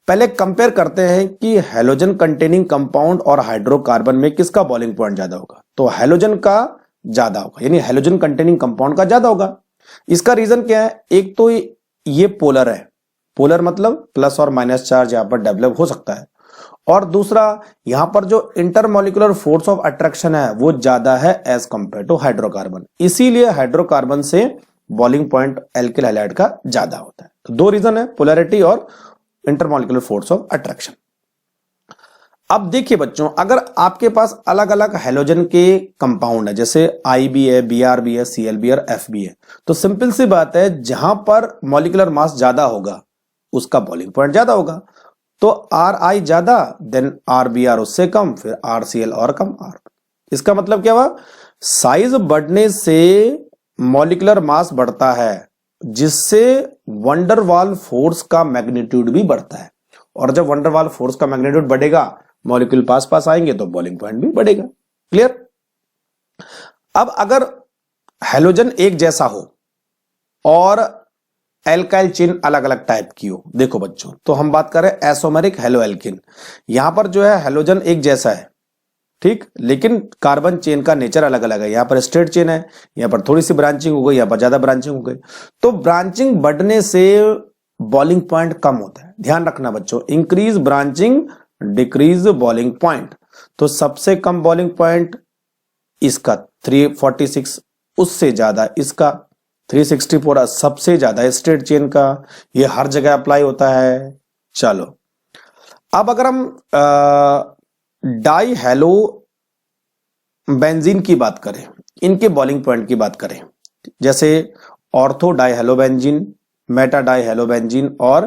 पहले कंपेयर करते हैं कि हेलोजन कंटेनिंग कंपाउंड और हाइड्रोकार्बन में किसका बॉइलिंग पॉइंट ज्यादा होगा। तो हेलोजन का ज्यादा होगा, यानी हेलोजन कंटेनिंग कंपाउंड का ज्यादा होगा। इसका रीजन क्या है, एक तो ये पोलर है, पोलर मतलब प्लस और माइनस चार्ज यहां पर डेवलप हो सकता है, और दूसरा यहां पर जो इंटरमॉलिक्यूलर फोर्स ऑफ अट्रैक्शन है वो ज्यादा है एज कंपेयर टू हाइड्रोकार्बन, इसीलिए हाइड्रोकार्बन से बॉइलिंग पॉइंट एल्किल हैलाइड का ज्यादा होता है। तो दो रीजन है, पोलैरिटी और इंटरमॉलिक्यूलर फोर्स ऑफ अट्रैक्शन। अब देखिए बच्चों, अगर आपके पास अलग अलग हेलोजन के कंपाउंड है, जैसे आई भी है, बीआर भी है, सीएल भी है और एफ भी है, तो सिंपल सी बात है जहां पर मॉलिक्यूलर मास ज्यादा होगा उसका बॉइलिंग पॉइंट ज्यादा होगा। तो आर आई ज्यादा देन आर बी आर उससे कम, फिर आर सी एल और कम आर। इसका मतलब क्या हुआ, साइज बढ़ने से मॉलिक्यूलर मास बढ़ता है जिससे वंडरवाल फोर्स का मैग्नीट्यूड भी बढ़ता है, और जब वंडरवाल फोर्स का मैग्नीट्यूड बढ़ेगा मॉलिक्यूल पास पास आएंगे तो बॉइलिंग पॉइंट भी बढ़ेगा। क्लियर। अब अगर हेलोजन एक जैसा हो और एल्काइल चेन अलग अलग टाइप की हो, देखो बच्चों, तो हम बात कर रहे हैं एसोमेरिक हेलो एल्किन। यहां पर जो है हेलोजन एक जैसा है, ठीक, लेकिन कार्बन चेन का नेचर अलग अलग है। यहां पर स्ट्रेट चेन है, यहां पर थोड़ी सी ब्रांचिंग हो गई, यहां पर ज्यादा ब्रांचिंग हो गई, तो ब्रांचिंग बढ़ने से बॉइलिंग पॉइंट कम होता है। ध्यान रखना बच्चों, increase branching decrease boiling point. तो सबसे कम बॉइलिंग पॉइंट इसका 346, उससे ज्यादा इसका 364, सबसे ज्यादा स्ट्रेट चेन का। ये हर जगह अप्लाई होता है। चलो अब अगर हम डाई हेलो बेंजीन की बात करें, इनके बॉइलिंग पॉइंट की बात करें, जैसे ortho di hello benzene, Meta die hello benzene और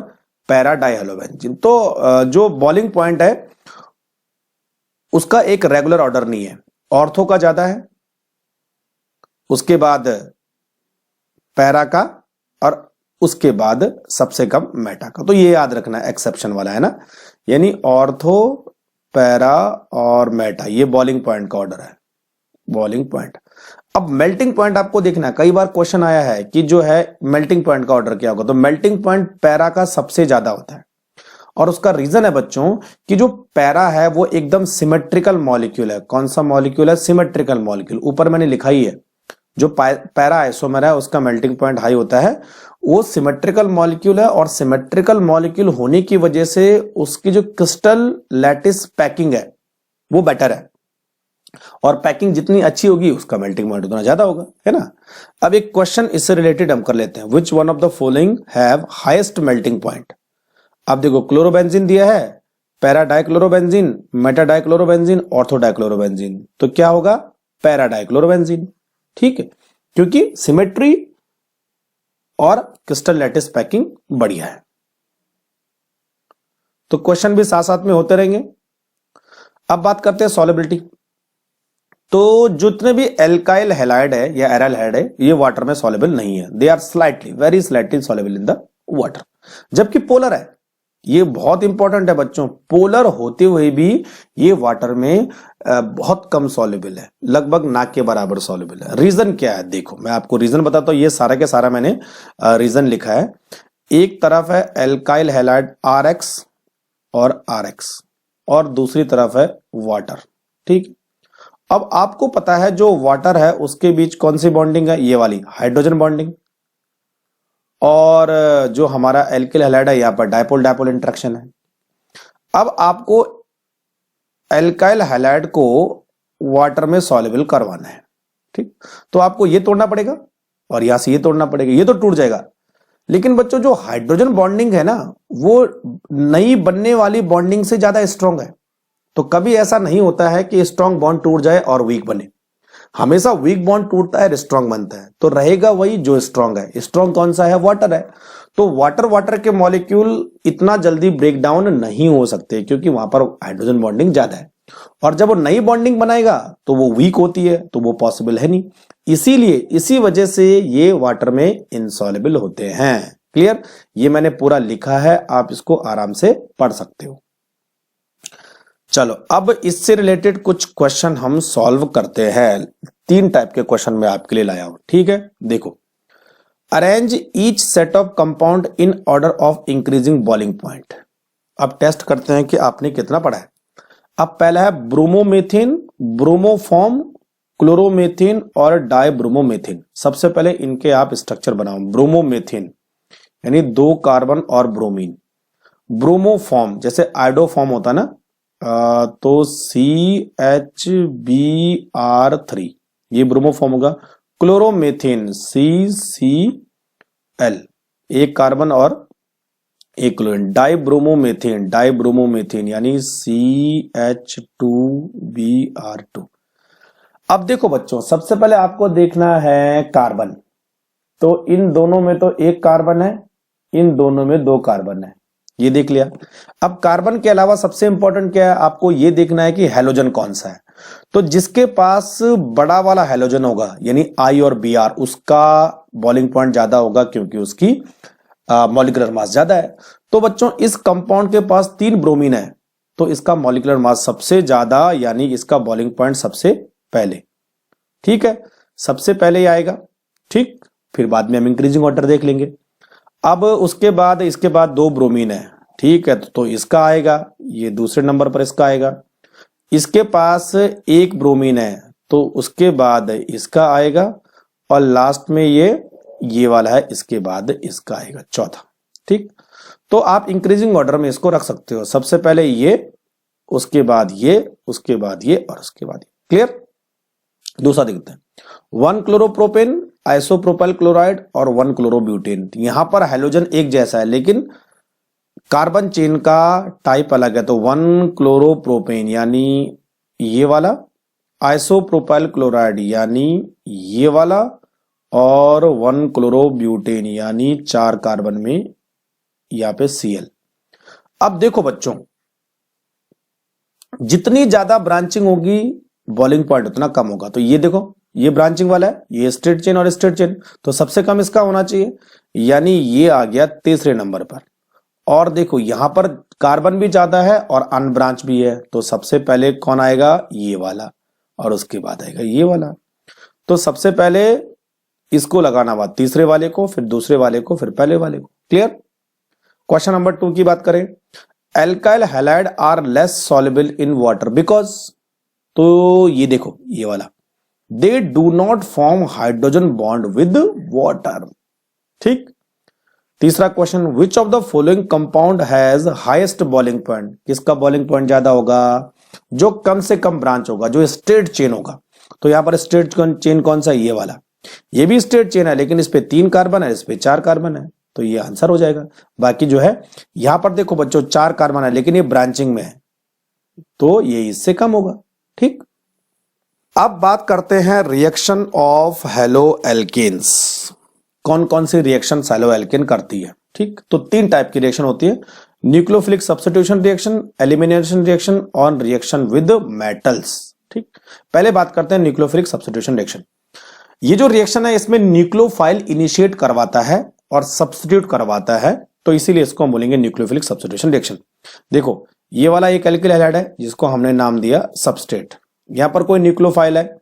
पैरा डाई हेलो बेंजीन, तो जो बॉइलिंग पॉइंट है उसका एक रेगुलर ऑर्डर नहीं है। ऑर्थो का ज्यादा है, उसके बाद पैरा का, और उसके बाद सबसे कम मेटा का। तो ये याद रखना, एक्सेप्शन वाला है ना, यानी ऑर्थो, पैरा और मेटा, ये बॉइलिंग पॉइंट का ऑर्डर है, बॉइलिंग पॉइंट। अब मेल्टिंग पॉइंट आपको देखना है, कई बार क्वेश्चन आया है कि जो है मेल्टिंग पॉइंट का ऑर्डर क्या होगा, तो मेल्टिंग पॉइंट पैरा का सबसे ज्यादा होता है, और उसका रीजन है बच्चों कि जो पैरा है वो एकदम सिमेट्रिकल मॉलिक्यूल है। कौन सा मॉलिक्यूल है, सिमेट्रिकल मॉलिक्यूल। ऊपर मैंने लिखा ही है, जो पैरा आइसोमर है उसका मेल्टिंग पॉइंट हाई होता है, वो सिमेट्रिकल मॉलिक्यूल है, और सिमेट्रिकल मॉलिक्यूल होने की वजह से उसकी जो क्रिस्टल लैटिस पैकिंग है वो बेटर है, और पैकिंग जितनी अच्छी होगी उसका मेल्टिंग पॉइंट उतना ज्यादा होगा, है ना। अब एक क्वेश्चन इससे रिलेटेड हम कर लेते हैं, which one of the following have highest melting point. अब देखो क्लोरोबेंजीन दिया है, para dichlorobenzene, Meta dichlorobenzene, ortho dichlorobenzene, तो क्या होगा, पैरा डाइक्लोरोबेंजीन। ठीक है, क्योंकि सिमेट्री और क्रिस्टल लैटिस पैकिंग बढ़िया है। तो क्वेश्चन भी साथ साथ में होते रहेंगे। अब बात करते हैं सॉल्युबिलिटी। तो जितने भी एल्काइल हैलाइड है या एराइल हैलाइड है ये वाटर में सॉल्युबल नहीं है, they are slightly, very slightly soluble in the water. जबकि पोलर है, ये बहुत इंपॉर्टेंट है बच्चों, पोलर होते हुए भी ये वाटर में बहुत कम सॉल्युबल है, लगभग ना के बराबर सॉल्युबल है। रीजन क्या है, देखो मैं आपको रीजन बताता हूं, ये सारा के सारा मैंने रीजन लिखा है। एक तरफ है एल्काइल हैलाइड RX और RX, और दूसरी तरफ है वाटर, ठीक। अब आपको पता है जो वाटर है उसके बीच कौन सी बॉन्डिंग है, ये वाली हाइड्रोजन बॉन्डिंग, और जो हमारा एल्किल हैलाइड है यहाँ पर डायपोल डायपोल इंटरेक्शन है। अब आपको एल्काइल हैलाइड को वाटर में सॉल्युबल करवाना है, ठीक, तो आपको ये तोड़ना पड़ेगा और यहां से ये तोड़ना पड़ेगा, ये तो टूट जाएगा। लेकिन बच्चों जो हाइड्रोजन बॉन्डिंग है ना वो नई बनने वाली बॉन्डिंग से ज्यादा स्ट्रांग है। तो कभी ऐसा नहीं होता है कि स्ट्रांग बॉन्ड टूट जाए और वीक बने, हमेशा वीक बॉन्ड टूटता है स्ट्रांग बनता है, तो रहेगा वही जो स्ट्रांग है। स्ट्रांग कौन सा है, वाटर है। तो वाटर के मॉलिक्यूल इतना जल्दी ब्रेक डाउन नहीं हो सकते क्योंकि वहां पर हाइड्रोजन बॉन्डिंग ज्यादा है, और जब वो नई बॉन्डिंग बनाएगा तो वो वीक होती है, तो वो पॉसिबल है नहीं। इसीलिए इसी वजह से ये वाटर में इनसॉल्युबल होते हैं। क्लियर, ये मैंने पूरा लिखा है, आप इसको आराम से पढ़ सकते हो। चलो अब इससे रिलेटेड कुछ क्वेश्चन हम सॉल्व करते हैं। 3 टाइप के क्वेश्चन मैं आपके लिए लाया हूं, ठीक है। देखो, arrange each set of compound in order of increasing boiling point. अब टेस्ट करते हैं कि आपने कितना पढ़ा है। अब पहला है ब्रोमोमेथिन, ब्रोमोफॉर्म, क्लोरोमेथिन और डाइब्रोमोमेथिन। सबसे पहले इनके आप स्ट्रक्चर बनाओ। ब्रोमोमेथिन यानी 2 कार्बन और ब्रोमीन। ब्रोमोफॉर्म जैसे आइडोफॉर्म होता ना, तो CHBr3 ये ब्रोमोफॉर्म होगा। क्लोरोमेथिन CCl, 1 कार्बन और 1 क्लोरीन। डाइब्रोमोमेथिन यानी CH2Br2। अब देखो बच्चों, सबसे पहले आपको देखना है कार्बन, तो इन दोनों में तो 1 कार्बन है, इन दोनों में 2 कार्बन है, ये देख लिया। अब कार्बन के अलावा सबसे इंपॉर्टेंट क्या है, आपको ये देखना है कि हैलोजन कौन सा है। तो जिसके पास बड़ा वाला हैलोजन होगा यानी I और Br, उसका बॉइलिंग पॉइंट ज्यादा होगा क्योंकि उसकी मॉलिक्यूलर मास ज्यादा है। तो बच्चों इस कंपाउंड के पास 3 ब्रोमीन है, तो इसका मॉलिक्यूलर मास सबसे ज्यादा, यानी इसका बॉइलिंग पॉइंट सबसे पहले, ठीक है, सबसे पहले ही आएगा, ठीक। फिर बाद में हम इंक्रीजिंग ऑर्डर देख लेंगे। अब उसके बाद इसके बाद 2 ब्रोमीन है, ठीक है, तो इसका आएगा, ये दूसरे नंबर पर इसका आएगा। इसके पास 1 ब्रोमीन है, तो उसके बाद इसका आएगा, और लास्ट में ये वाला है, इसके बाद इसका आएगा चौथा, ठीक। तो आप इंक्रीजिंग ऑर्डर में इसको रख सकते हो, सबसे पहले ये, उसके बाद ये, उसके बाद ये, और उसके बाद ये। क्लियर। दूसरा देखते हैं, 1 क्लोरोप्रोपेन, आइसोप्रोपाइल क्लोराइड और 1 क्लोरोब्यूटेन। यहां पर हैलोजन एक जैसा है लेकिन कार्बन चेन का टाइप अलग है, तो 1 क्लोरोप्रोपेन यानी ये वाला, आइसोप्रोपाइल क्लोराइड यानी ये वाला, और 1 क्लोरोब्यूटेन यानी 4 कार्बन में यहां पे Cl। अब देखो बच्चों, जितनी ज्यादा ब्रांचिंग होगी बॉइलिंग पॉइंट उतना कम होगा। तो ये देखो, ये ब्रांचिंग वाला है, ये स्ट्रेट चेन और स्ट्रेट चेन, तो सबसे कम इसका होना चाहिए, यानी ये आ गया तीसरे नंबर पर। और देखो यहां पर कार्बन भी ज्यादा है और अनब्रांच भी है, तो सबसे पहले कौन आएगा, ये वाला, और उसके बाद आएगा ये वाला। तो सबसे पहले इसको लगाना, बाद तीसरे वाले को, फिर दूसरे वाले को, फिर पहले वाले को। क्लियर। क्वेश्चन नंबर 2 की बात करें, alkyl halide are less soluble in water because, तो ये देखो ये वाला, they do not form hydrogen bond with water, ठीक। तीसरा question, which of the following compound has highest boiling point. किसका बॉइलिंग पॉइंट ज्यादा होगा, जो कम से कम ब्रांच होगा, जो स्ट्रेट चेन होगा। तो यहां पर स्ट्रेट चेन कौन सा, ये वाला। ये भी स्ट्रेट चेन है लेकिन इस पे 3 कार्बन है, इस पे 4 कार्बन है, तो ये आंसर हो जाएगा। बाकी जो है यहां पर देखो बच्चों 4 कार्बन है लेकिन ये ब्रांचिंग में है, तो ये इससे कम होगा, ठीक। अब बात करते हैं रिएक्शन ऑफ हेलो एल्केन्स। कौन कौन सी रिएक्शन हेलो एल्केन करती है, ठीक। तो 3 टाइप की रिएक्शन होती है, nucleophilic substitution reaction, elimination reaction और रिएक्शन विद मेटल्स, ठीक। पहले बात करते हैं न्यूक्लियोफिलिक सब्स्टिट्यूशन रिएक्शन। ये जो रिएक्शन है इसमें न्यूक्लियोफाइल इनिशिएट करवाता है और सब्स्टिट्यूट करवाता है, तो इसीलिए इसको हम बोलेंगे न्यूक्लियोफिलिक सब्स्टिट्यूशन रिएक्शन। देखो ये वाला एक एल्किल हैलाइड है जिसको हमने नाम दिया सबस्ट्रेट। यहां पर कोई न्यूक्लियोफाइल है,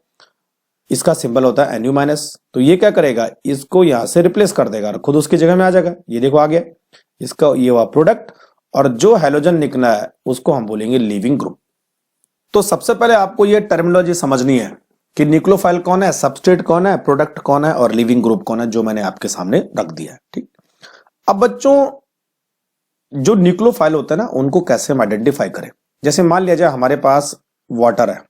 इसका सिंबल होता है Nu-, तो ये क्या करेगा, इसको यहां से रिप्लेस कर देगा और खुद उसकी जगह में आ जाएगा। ये देखो आ गया, इसका ये हुआ प्रोडक्ट, और जो हैलोजन निकला है उसको हम बोलेंगे लीविंग ग्रुप। तो सबसे पहले आपको ये टर्मिनोलॉजी समझनी है कि न्यूक्लियोफाइल कौन है, सबस्ट्रेट कौन है, प्रोडक्ट कौन है और लिविंग ग्रुप कौन है, जो मैंने आपके सामने रख दिया है। ठीक, अब बच्चों जो न्यूक्लियोफाइल होते हैं ना, उनको कैसे हम आइडेंटिफाई करें। जैसे मान लिया जाए हमारे पास वाटर है,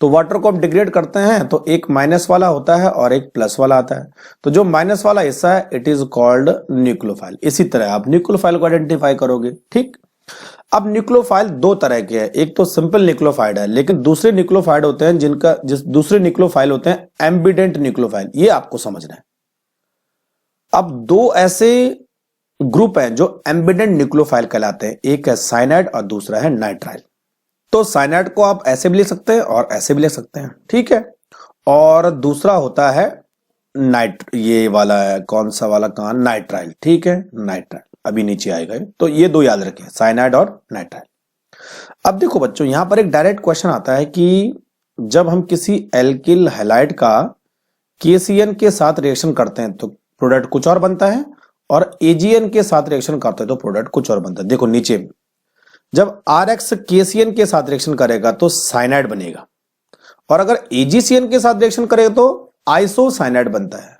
तो वाटर को हम डिग्रेड करते हैं तो एक माइनस वाला होता है और एक प्लस वाला आता है। तो जो माइनस वाला हिस्सा है इट इज कॉल्ड न्यूक्लियोफाइल। इसी तरह आप न्यूक्लियोफाइल को आइडेंटिफाई करोगे। ठीक, अब न्यूक्लियोफाइल दो तरह के हैं, एक तो सिंपल न्यूक्लियोफाइड है, लेकिन दूसरे न्यूक्लियोफाइड होते हैं दूसरे न्यूक्लियोफाइल होते हैं एम्बिडेंट न्यूक्लियोफाइल। ये आपको समझना है। अब दो ऐसे ग्रुप हैं जो एम्बिडेंट न्यूक्लियोफाइल कहलाते हैं, एक है साइनाइड और दूसरा है नाइट्राइल। तो साइनाइड को आप ऐसे भी लिख सकते हैं और ऐसे भी लिख सकते हैं, ठीक है। और दूसरा होता है ये वाला है, कौन सा वाला, कहां, नाइट्राइल, ठीक है, नाइट्राइल अभी नीचे आएगा। तो ये दो याद रखें, साइनाइड और नाइट्राइल। अब देखो बच्चों, यहां पर एक डायरेक्ट क्वेश्चन आता है कि जब हम किसी एल्किल हैलाइड का KCN के साथ रिएक्शन करते हैं तो प्रोडक्ट कुछ और बनता है, और AgN के साथ रिएक्शन करते हैं तो प्रोडक्ट कुछ और बनता है। देखो नीचे, जब RX KCN के साथ रिएक्शन करेगा तो साइनाइड बनेगा, और अगर AgCN के साथ रिएक्शन करेगा तो आइसोसाइनाइड बनता है।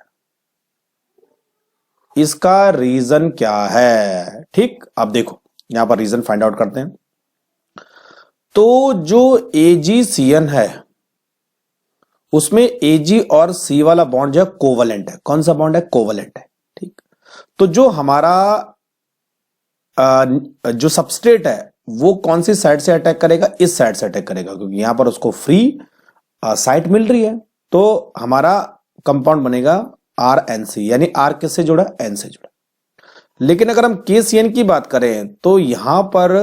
इसका रीजन क्या है? ठीक, अब देखो यहां पर रीजन फाइंड आउट करते हैं। तो जो AgCN है उसमें Ag और C वाला बॉन्ड जो है कोवलेंट है। कौन सा बॉन्ड है? कोवलेंट है। ठीक, तो जो हमारा जो सबस्ट्रेट है वो कौन सी साइड से अटैक करेगा? इस साइड से अटैक करेगा, क्योंकि यहां पर उसको फ्री साइट मिल रही है। तो हमारा कंपाउंड बनेगा RNC, यानी R किससे जुड़ा? N से जुड़ा। लेकिन अगर हम KCN की बात करें तो यहां पर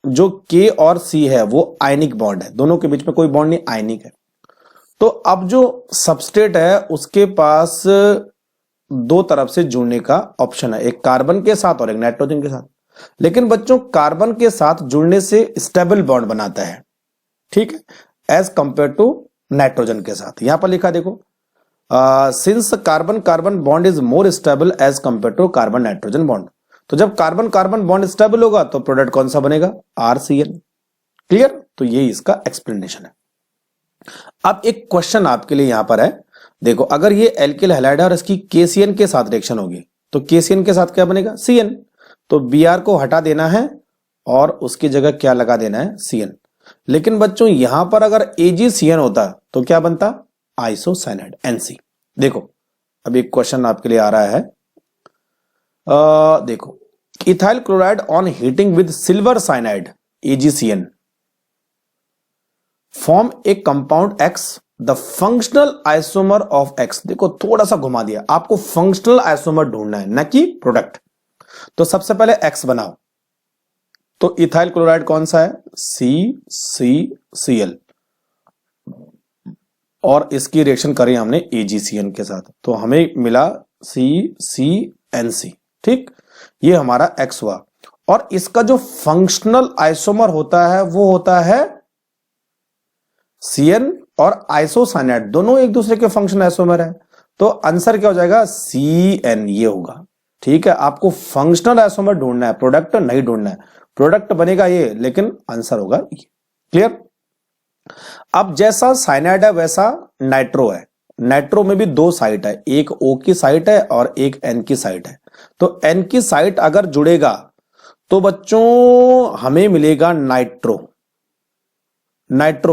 जो K और C है वो आयनिक बॉन्ड है, दोनों के बीच में कोई बॉन्ड नहीं, आयनिक है। तो अब जो सबस्ट्रेट है उसके पास दो तरफ से जुड़ने का ऑप्शन है, एक कार्बन के साथ और एक नाइट्रोजन के साथ। लेकिन बच्चों कार्बन के साथ जुड़ने से स्टेबल बॉन्ड बनाता है, ठीक है, एज कंपेयर टू नाइट्रोजन के साथ। यहां पर लिखा देखो, since carbon carbon bond is more stable as compare to carbon nitrogen bond. तो जब कार्बन कार्बन बॉन्ड स्टेबल होगा तो प्रोडक्ट कौन सा बनेगा? RCN। क्लियर? तो ये इसका एक्सप्लेनेशन है। अब एक क्वेश्चन आपके लिए यहां पर है, देखो अगर ये एल्किल हैलाइड है और इसकी KCN के साथ रिएक्शन होगी तो KCN के साथ क्या बनेगा? CN। तो Br को हटा देना है और उसकी जगह क्या लगा देना है? CN। लेकिन बच्चों यहां पर अगर AgCN होता तो क्या बनता? Isocyanide, NC। देखो अब एक क्वेश्चन आपके लिए आ रहा है, देखो ethyl chloride on heating with silver cyanide AgCN form A compound X, the functional isomer of X। देखो थोड़ा सा घुमा दिया, आपको फंक्शनल आइसोमर ढूंढना है, न कि प्रोडक्ट। तो सबसे पहले X बनाओ, तो इथाइल क्लोराइड कौन सा है? CCCl, और इसकी रिएक्शन करी हमने AgCN के साथ तो हमें मिला CCNC। ठीक, ये हमारा X हुआ। और इसका जो फंक्शनल आइसोमर होता है वो होता है CN और आइसोसाइनाइड, दोनों एक दूसरे के फंक्शनल आइसोमर है। तो आंसर क्या हो जाएगा? CN, ये होगा। ठीक है, आपको फंक्शनल आइसोमर ढूंढना है, प्रोडक्ट नहीं ढूंढना है। प्रोडक्ट बनेगा ये, लेकिन आंसर होगा ये। क्लियर? अब जैसा साइनाइड है वैसा नाइट्रो है। नाइट्रो में भी दो साइट है, एक O की साइट है और एक N की साइट है। तो N की साइट अगर जुड़ेगा तो बच्चों हमें मिलेगा नाइट्रो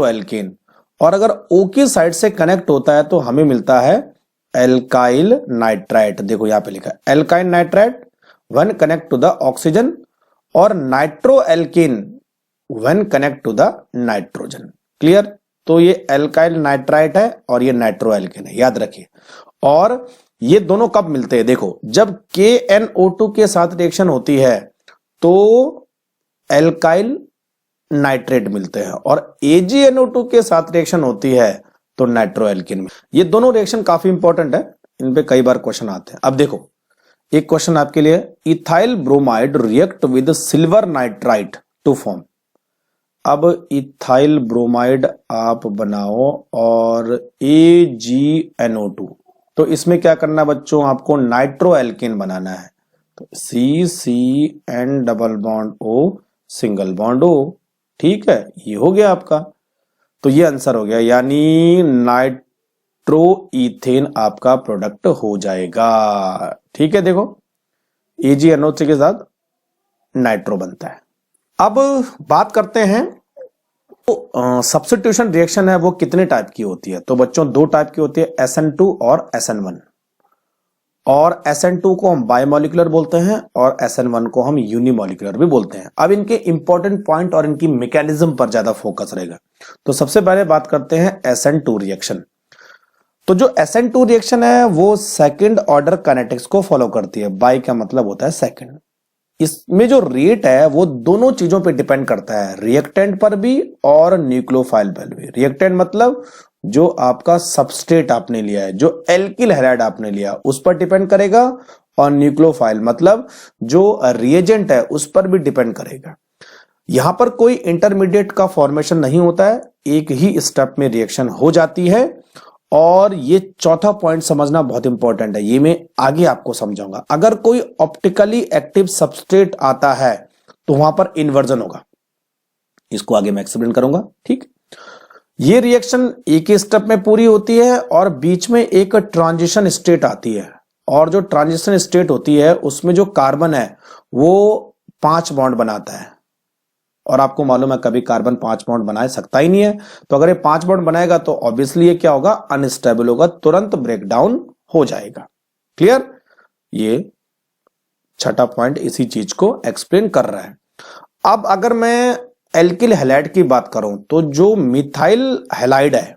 एल्केन, और अगर O की साइड से कनेक्ट होता है तो हमें मिलता है एल्काइल नाइट्राइट। देखो यहां पे लिखा है alkyl nitrite when connect to the oxygen, और nitro alkane when connect to the nitrogen. Clear? तो ये एल्काइल नाइट्राइट है और ये नाइट्रो एल्केन है, याद रखिए। और ये दोनों कब मिलते हैं? देखो जब KNO2 के साथ रिएक्शन होती है तो एल्काइल नाइट्रेट मिलते हैं, और AgNO2 के साथ रिएक्शन होती है तो नाइट्रो एल्केन। ये दोनों रिएक्शन काफी इंपॉर्टेंट है, इन पे कई बार क्वेश्चन आते हैं। अब देखो एक क्वेश्चन आपके लिए, ethyl bromide react with silver nitrite to form. अब इथाइल ब्रोमाइड आप बनाओ और AgNO2, तो इसमें क्या करना बच्चों? आपको नाइट्रो एल्केन बनाना है। तो CCN double bond O single bond O। ठीक है, ये हो गया आपका। तो ये आंसर हो गया, यानी नाइट्रोइथेन आपका प्रोडक्ट हो जाएगा। ठीक है, देखो AgNO3 के साथ नाइट्रो बनता है। अब बात करते हैं तो सब्स्टिट्यूशन रिएक्शन है वो कितने टाइप की होती है। तो बच्चों दो टाइप की होती है, SN2 और SN1। और SN2 को हम बायोमोलिकुलर बोलते हैं और SN1 को हम यूनिमोलिकुलर भी बोलते हैं। अब इनके इंपॉर्टेंट पॉइंट और इनकी मैकेनिज्म पर ज्यादा फोकस रहेगा। तो सबसे पहले बात करते हैं SN2 रिएक्शन। तो जो SN2 रिएक्शन है वो सेकंड ऑर्डर काइनेटिक्स को फॉलो करती है। बाय का मतलब होता है सेकंड। इसमें जो रेट है वो दोनों चीजों पे डिपेंड करता है, रिएक्टेंट पर भी और न्यूक्लियोफाइल पर भी। रिएक्टेंट मतलब जो आपका सबस्ट्रेट आपने लिया है, जो एल्किल हैलाइड आपने लिया उस पर डिपेंड करेगा, और न्यूक्लियोफाइल मतलब जो रिएजेंट है उस पर भी डिपेंड करेगा। यहां पर कोई इंटरमीडिएट का फॉर्मेशन नहीं होता है, एक ही स्टेप में रिएक्शन हो जाती है। और ये चौथा पॉइंट समझना बहुत इंपॉर्टेंट है, ये मैं आगे आपको समझाऊंगा। अगर कोई ऑप्टिकली एक्टिव सबस्ट्रेट आता है तो वहां पर इन्वर्जन होगा, इसको आगे मैं एक्सप्लेन करूंगा। ठीक, ये रिएक्शन एक ही स्टेप में पूरी होती है और बीच में एक ट्रांजिशन स्टेट आती है। और जो ट्रांजिशन स्टेट होती है उसमें जो कार्बन है वो 5 बॉन्ड बनाता है। और आपको मालूम है कभी कार्बन 5 बॉन्ड बना सकता ही नहीं है। तो अगर ये 5 बॉन्ड बनाएगा तो ऑब्वियसली ये क्या होगा, अनस्टेबल होगा, तुरंत ब्रेकडाउन हो जाएगा। क्लियर, ये छठा पॉइंट इसी चीज को एक्सप्लेन कर रहा है। अब अगर मैं एल्किल हैलाइड की बात करूं तो जो मिथाइल हैलाइड है,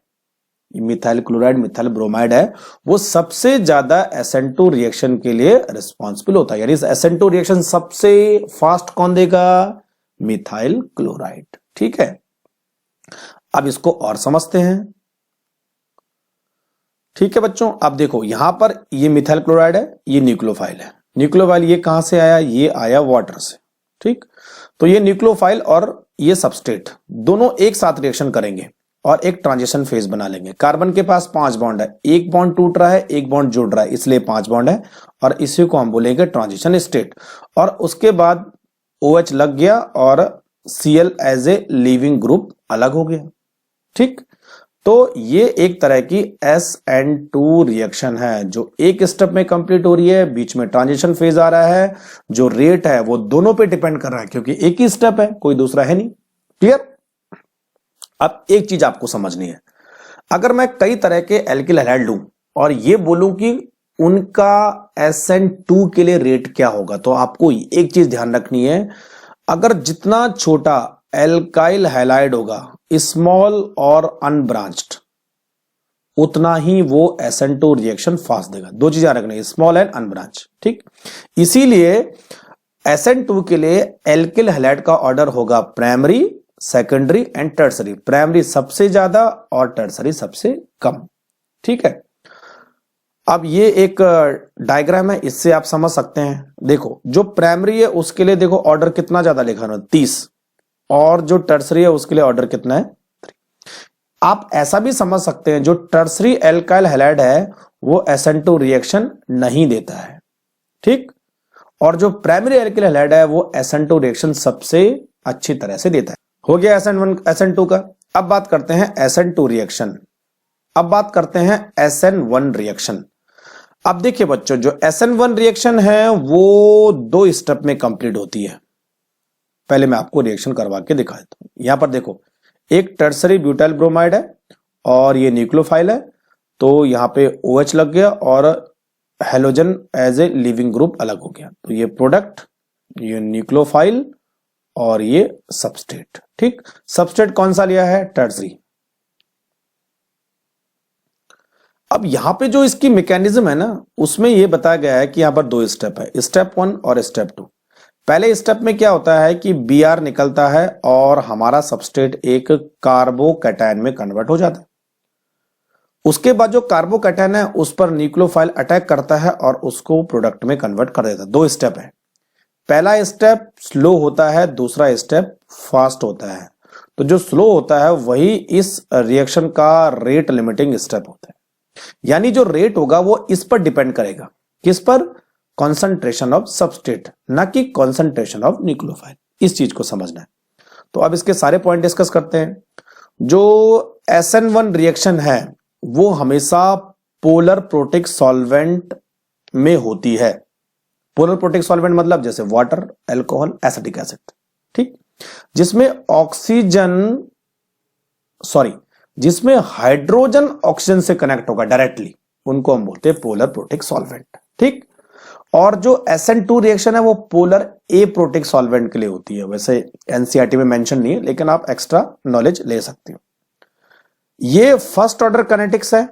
मिथाइल क्लोराइड, मिथाइल ब्रोमाइड है, वो सबसे ज्यादा SN2 रिएक्शन के लिए रिस्पॉन्सिबल होता है। यानी SN2 रिएक्शन सबसे फास्ट कौन देगा, मिथाइल क्लोराइड। ठीक है, अब इसको और समझते हैं। ठीक है बच्चों, अब देखो यहां पर ये मिथाइल क्लोराइड है, ये न्यूक्लियोफाइल है। न्यूक्लियोफाइल ये कहां से आया, ये आया वाटर से। ठीक, तो ये न्यूक्लियोफाइल और ये सबस्ट्रेट दोनों एक साथ रिएक्शन करेंगे और एक ट्रांजिशन फेज बना लेंगे। कार्बन के पास 5 बॉन्ड है, एक बॉन्ड टूट रहा है, एक बॉन्ड जुड़ रहा है, इसलिए 5 बॉन्ड है और इसी को हम बोलेंगे ट्रांजिशन स्टेट। और उसके बाद OH लग गया और Cl as a leaving group अलग हो गया। ठीक, तो ये एक तरह की SN2 रिएक्शन है जो एक स्टेप में कंप्लीट हो रही है, बीच में ट्रांजिशन फेज आ रहा है। जो रेट है वो दोनों पे डिपेंड कर रहा है क्योंकि एक ही स्टेप है, कोई दूसरा है नहीं। क्लियर, अब एक चीज आपको समझनी है, अगर मैं कई तरह के एल्किल हैलाइड लूं और ये बोलूं कि उनका SN2 के लिए रेट क्या होगा, तो आपको एक चीज ध्यान रखनी है, अगर जितना छोटा एल्काइल हैलाइड होगा, स्मॉल और अनब्रांच्ड, उतना ही वो SN2 रिएक्शन फास्ट देगा। दो चीजें रखनी है, स्मॉल एंड अनब्रांच। ठीक, इसीलिए SN2 के लिए एल्किल हैलाइड का ऑर्डर होगा primary, secondary and tertiary. Primary सबसे ज्यादा और टर्सरी सबसे कम। ठीक है, अब ये एक डायग्राम है, इससे आप समझ सकते हैं। देखो जो प्राइमरी है उसके लिए देखो ऑर्डर कितना ज्यादा लिखा है, 30, और जो टर्सरी है उसके लिए ऑर्डर कितना है, 3। आप ऐसा भी समझ सकते हैं जो टर्सरी एल्काइल हैलाइड है वो SN2 रिएक्शन नहीं देता है। ठीक, और जो प्राइमरी एल्काइल हैलाइड है वो SN2 रिएक्शन सबसे अच्छी तरह से देता है। हो गया SN2 का। अब बात करते हैं SN2 रिएक्शन। अब बात करते हैं SN1 रिएक्शन। अब देखिए बच्चों, जो SN1 रिएक्शन है वो 2 स्टेप में कंप्लीट होती है। पहले मैं आपको रिएक्शन करवा के दिखा देता हूं। यहां पर देखो एक टर्सरी ब्यूटाइल ब्रोमाइड है और ये न्यूक्लियोफाइल है, तो यहां पे OH लग गया और halogen as a leaving group अलग हो गया। तो ये प्रोडक्ट, ये न्यूक्लियोफाइल और ये सबस्ट्रेट। ठीक, सबस्ट्रेट कौन सा लिया है, टर्सरी। अब यहां पे जो इसकी मैकेनिज्म है ना, उसमें यह बताया गया है कि यहां पर 2 स्टेप है, स्टेप 1 और स्टेप 2। पहले स्टेप में क्या होता है कि Br निकलता है और हमारा सबस्ट्रेट एक कार्बोकैटायन में कन्वर्ट हो जाता है। उसके बाद जो कार्बोकैटायन है उस पर न्यूक्लियोफाइल अटैक करता है और उसको प्रोडक्ट में कन्वर्ट कर देता है। 2 स्टेप है, पहला स्टेप स्लो होता है, दूसरा स्टेप फास्ट होता है। तो जो स्लो होता है वही इस रिएक्शन का रेट लिमिटिंग स्टेप होता है। यानी जो रेट होगा वो इस पर डिपेंड करेगा, किस पर, कॉन्सेंट्रेशन ऑफ सबस्ट्रेट, ना कि कॉन्सेंट्रेशन ऑफ न्यूक्लियोफाइल। इस चीज को समझना है। तो अब इसके सारे पॉइंट डिस्कस करते हैं। जो SN1 रिएक्शन है वो हमेशा पोलर प्रोटिक सॉल्वेंट में होती है। पोलर प्रोटिक सॉल्वेंट मतलब जैसे वाटर, अल्कोहल, एसिटिक एसिड, ठीक, जिसमें हाइड्रोजन ऑक्सीजन से कनेक्ट होगा डायरेक्टली, उनको हम बोलते हैं पोलर प्रोटिक सॉल्वेंट, ठीक। और जो SN2 रिएक्शन है वो पोलर ए प्रोटिक सॉल्वेंट के लिए होती है। वैसे एनसीईआरटी में मेंशन नहीं है, लेकिन आप एक्स्ट्रा नॉलेज ले सकते हो। ये फर्स्ट ऑर्डर काइनेटिक्स है।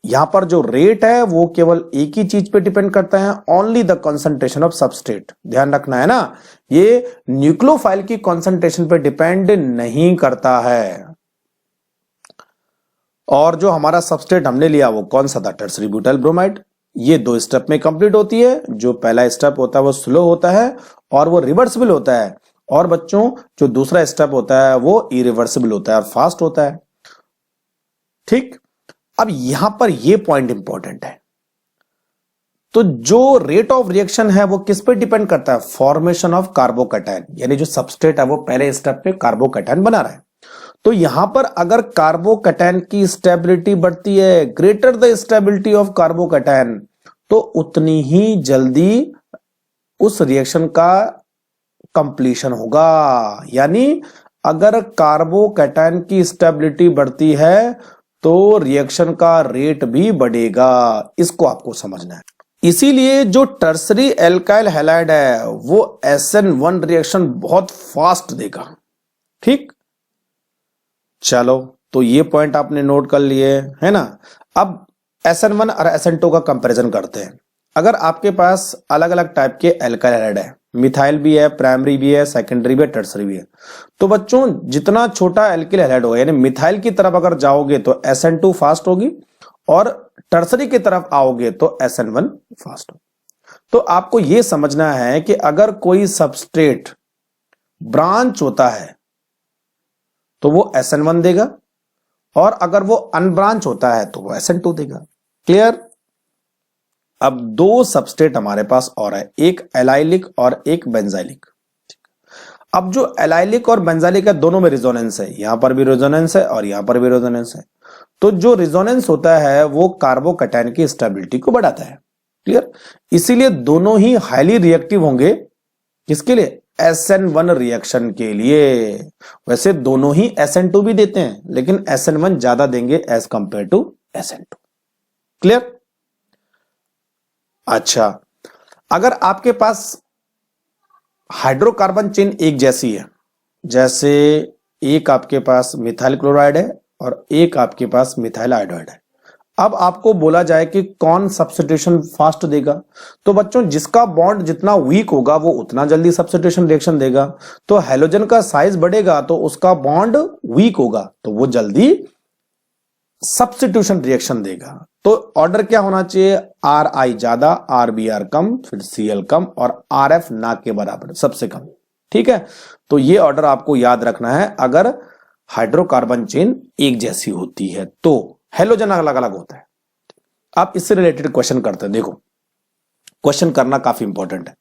यहां पर जो रेट है वो केवल एक ही चीज पे डिपेंड करता है, only the concentration of substrate. ध्यान रखना है ना, ये न्यूक्लियोफाइल की कंसंट्रेशन पे डिपेंड नहीं करता है। और जो हमारा सबस्ट्रेट हमने लिया वो कौन सा था, टर्सरी ब्यूटाइल ब्रोमाइड। ये 2 स्टेप में कंप्लीट होती है। जो पहला स्टेप होता है वो स्लो होता है और वो रिवर्सिबल होता है, और बच्चों जो दूसरा स्टेप होता है वो इरिवर्सिबल होता है और फास्ट होता है, ठीक। अब यहां पर ये पॉइंट इंपॉर्टेंट है। तो जो रेट ऑफ रिएक्शन है वो किस पे डिपेंड करता है, फॉर्मेशन ऑफ कार्बोकैटायन, यानी जो सबस्ट्रेट है वो पहले स्टेप पे कार्बोकैटायन बना रहा है। तो यहां पर अगर कार्बोकैटायन की स्टेबिलिटी बढ़ती है, greater the stability of carbocation, तो उतनी ही जल्दी उस रिएक्शन का कंप्लीशन होगा। यानी अगर कार्बोकैटायन की स्टेबिलिटी बढ़ती है तो रिएक्शन का रेट भी बढ़ेगा। इसको आपको समझना है। इसीलिए जो टर्सरी एल्काइल हैलाइड है वो SN1 रिएक्शन बहुत फास्ट देगा, ठीक। चलो, तो ये पॉइंट आपने नोट कर लिए है ना। अब SN1 और SN2 का कंपैरिजन करते हैं। अगर आपके पास अलग अलग टाइप के एल्काइल हैलाइड है, मिथाइल भी है, प्राइमरी भी है, सेकेंडरी भी है, टर्सरी भी है, तो बच्चों जितना छोटा एल्किल हैलाइड होगा, यानी मिथाइल की तरफ अगर जाओगे तो SN2 फास्ट होगी, और टर्सरी की तरफ आओगे तो SN1 फास्ट होगी। तो आपको यह समझना है कि अगर कोई सबस्ट्रेट ब्रांच होता है तो वो SN1 देगा, और अगर वो अनब्रांच होता है तो वो SN2 देगा। क्लियर। अब 2 सबस्ट्रेट हमारे पास और है, एक एलाइलिक और एक बेंजाइलिक। अब जो एलाइलिक और बेंजाइलिक है दोनों में रेजोनेंस है, यहां पर भी रेजोनेंस है और यहां पर भी रेजोनेंस है। तो जो रेजोनेंस होता है वो कार्बोकैटायन की स्टेबिलिटी को बढ़ाता है। क्लियर। इसीलिए दोनों ही हाईली रिएक्टिव होंगे, किसके लिए, SN1 रिएक्शन के लिए। वैसे दोनों ही SN2 भी देते हैं, लेकिन SN1 ज्यादा देंगे as compare to SN2। Clear. अच्छा, अगर आपके पास हाइड्रोकार्बन चेन एक जैसी है, जैसे एक आपके पास मिथाइल क्लोराइड है और एक आपके पास मिथाइल आयोडाइड है, अब आपको बोला जाए कि कौन सब्स्टिट्यूशन फास्ट देगा, तो बच्चों जिसका बॉन्ड जितना वीक होगा वो उतना जल्दी सब्स्टिट्यूशन रिएक्शन देगा। तो हैलोजन का साइज बढ़ेगा तो उसका बॉन्ड वीक होगा तो वो जल्दी सब्स्टिट्यूशन रिएक्शन देगा। तो ऑर्डर क्या होना चाहिए, RI ज्यादा, RBr कम, फिर Cl कम और RF ना के बराबर, सबसे कम। ठीक है, तो ये ऑर्डर आपको याद रखना है अगर हाइड्रोकार्बन चेन एक जैसी होती है तो। हैलोजन अलग अलग होता है। आप इससे रिलेटेड क्वेश्चन करते हैं, देखो क्वेश्चन करना काफी इंपॉर्टेंट है।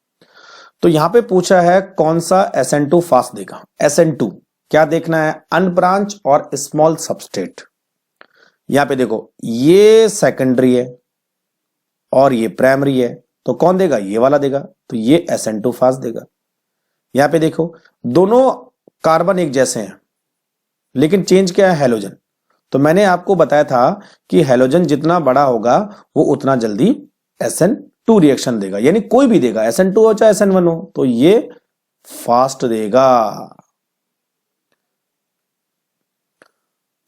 तो यहां पे पूछा है कौन सा SN2 फास्ट देगा। SN2 क्या देखना है, अनब्रांच और स्मॉल सबस्ट्रेट। यहां पे देखो ये सेकेंडरी है और ये प्राइमरी है, तो कौन देगा, ये वाला देगा, तो ये SN2 फास्ट देगा। यहां पे देखो दोनों कार्बन एक जैसे हैं लेकिन चेंज क्या है, हैलोजन। तो मैंने आपको बताया था कि हैलोजन जितना बड़ा होगा वो उतना जल्दी SN2 रिएक्शन देगा, यानी कोई भी देगा, SN2 हो चाहे SN1 हो, तो ये फास्ट देगा।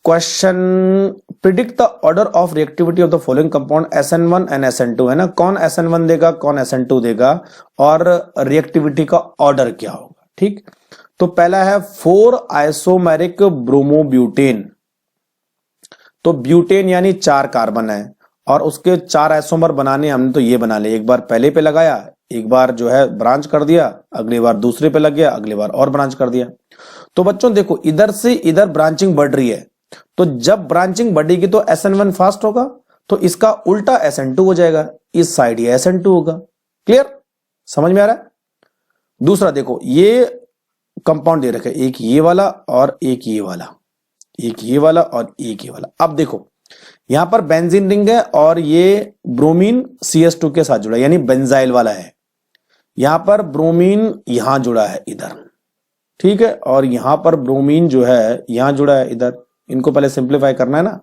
Question, predict the order of reactivity of the following compound SN1 and SN2, है ना, कौन SN1 देगा कौन SN2 देगा और रिएक्टिविटी का ऑर्डर क्या होगा। ठीक, तो पहला है 4 आइसोमेरिक ब्रोमोब्यूटेन। तो ब्यूटेन यानी 4 कार्बन है और उसके 4 आइसोमर बनाने, हमने तो ये बना ले, एक बार पहले पे लगाया, एक बार जो है ब्रांच कर दिया, अगली बार दूसरे पे लग गया, अगली बार और ब्रांच कर दिया। तो बच्चों देखो इधर से इधर ब्रांचिंग बढ़ रही है, तो जब ब्रांचिंग बढ़ेगी तो SN1 फास्ट होगा, तो इसका उल्टा SN2 हो जाएगा, इस साइड ये SN2 होगा। क्लियर, समझ में आ रहा है। दूसरा देखो ये कंपाउंड दे रखे, एक ये वाला और एक ये वाला, एक ये वाला और एक ये वाला। अब देखो यहां पर बेंजीन रिंग है और ये ब्रोमीन CH2 के साथ जुड़ा है, यानी बेंजाइल वाला है। यहां पर ब्रोमीन यहां जुड़ा है इधर, ठीक है, और यहां पर ब्रोमीन जो है यहां जुड़ा है इधर। इनको पहले सिंप्लीफाई करना है ना,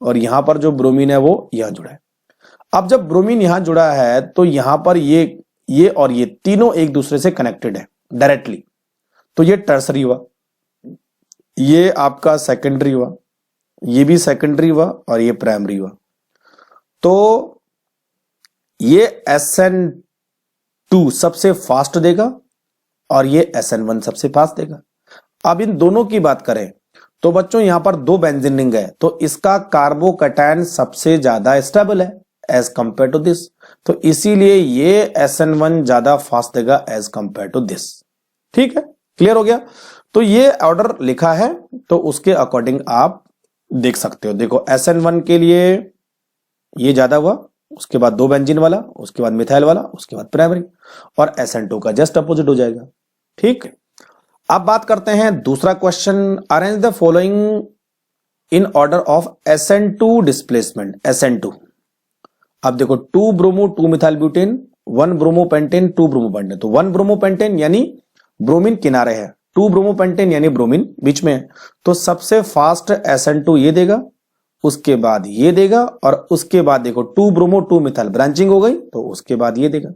और यहां पर जो ब्रोमीन है वो यहां जुड़ा है। अब जब ब्रोमीन यहां जुड़ा है तो यहां पर ये और ये तीनों एक दूसरे से कनेक्टेड है डायरेक्टली, तो ये टर्सरी हुआ, ये आपका सेकेंडरी हुआ, ये भी सेकेंडरी हुआ और ये प्राइमरी हुआ। तो ये SN2 सबसे फास्ट देगा और ये SN1 सबसे फास्ट देगा। अब इन दोनों की बात करें तो बच्चों यहां पर दो बेंजीन रिंग है, तो इसका कार्बोकैटायन सबसे ज्यादा स्टेबल है एज कंपेयर टू दिस, तो इसीलिए ये SN1 ज्यादा फास्ट देगा एज कंपेयर टू दिस। ठीक है, क्लियर हो गया। तो ये ऑर्डर लिखा है, तो उसके अकॉर्डिंग आप देख सकते हो। देखो SN1 के लिए ये ज्यादा हुआ, उसके बाद दो बेंजीन वाला, उसके बाद मिथाइल वाला, उसके बाद प्राइमरी, और SN2 का जस्ट अपोजिट हो जाएगा। ठीक है, अब बात करते हैं दूसरा question. Arrange the following in order of SN2 displacement. SN2, अब देखो 2 bromo 2 methyl butane, 1 bromo pentane 2 bromo pentane, तो 1 ब्रोमो पेंटेन यानी ब्रोमीन किनारे है, 2 ब्रोमो पेंटेन यानी ब्रोमीन बीच में है, तो सबसे फास्ट SN2 ये देगा, उसके बाद ये देगा, और उसके बाद देखो 2 ब्रोमो 2 मिथाइल ब्रांचिंग हो गई, तो उसके बाद ये देगा।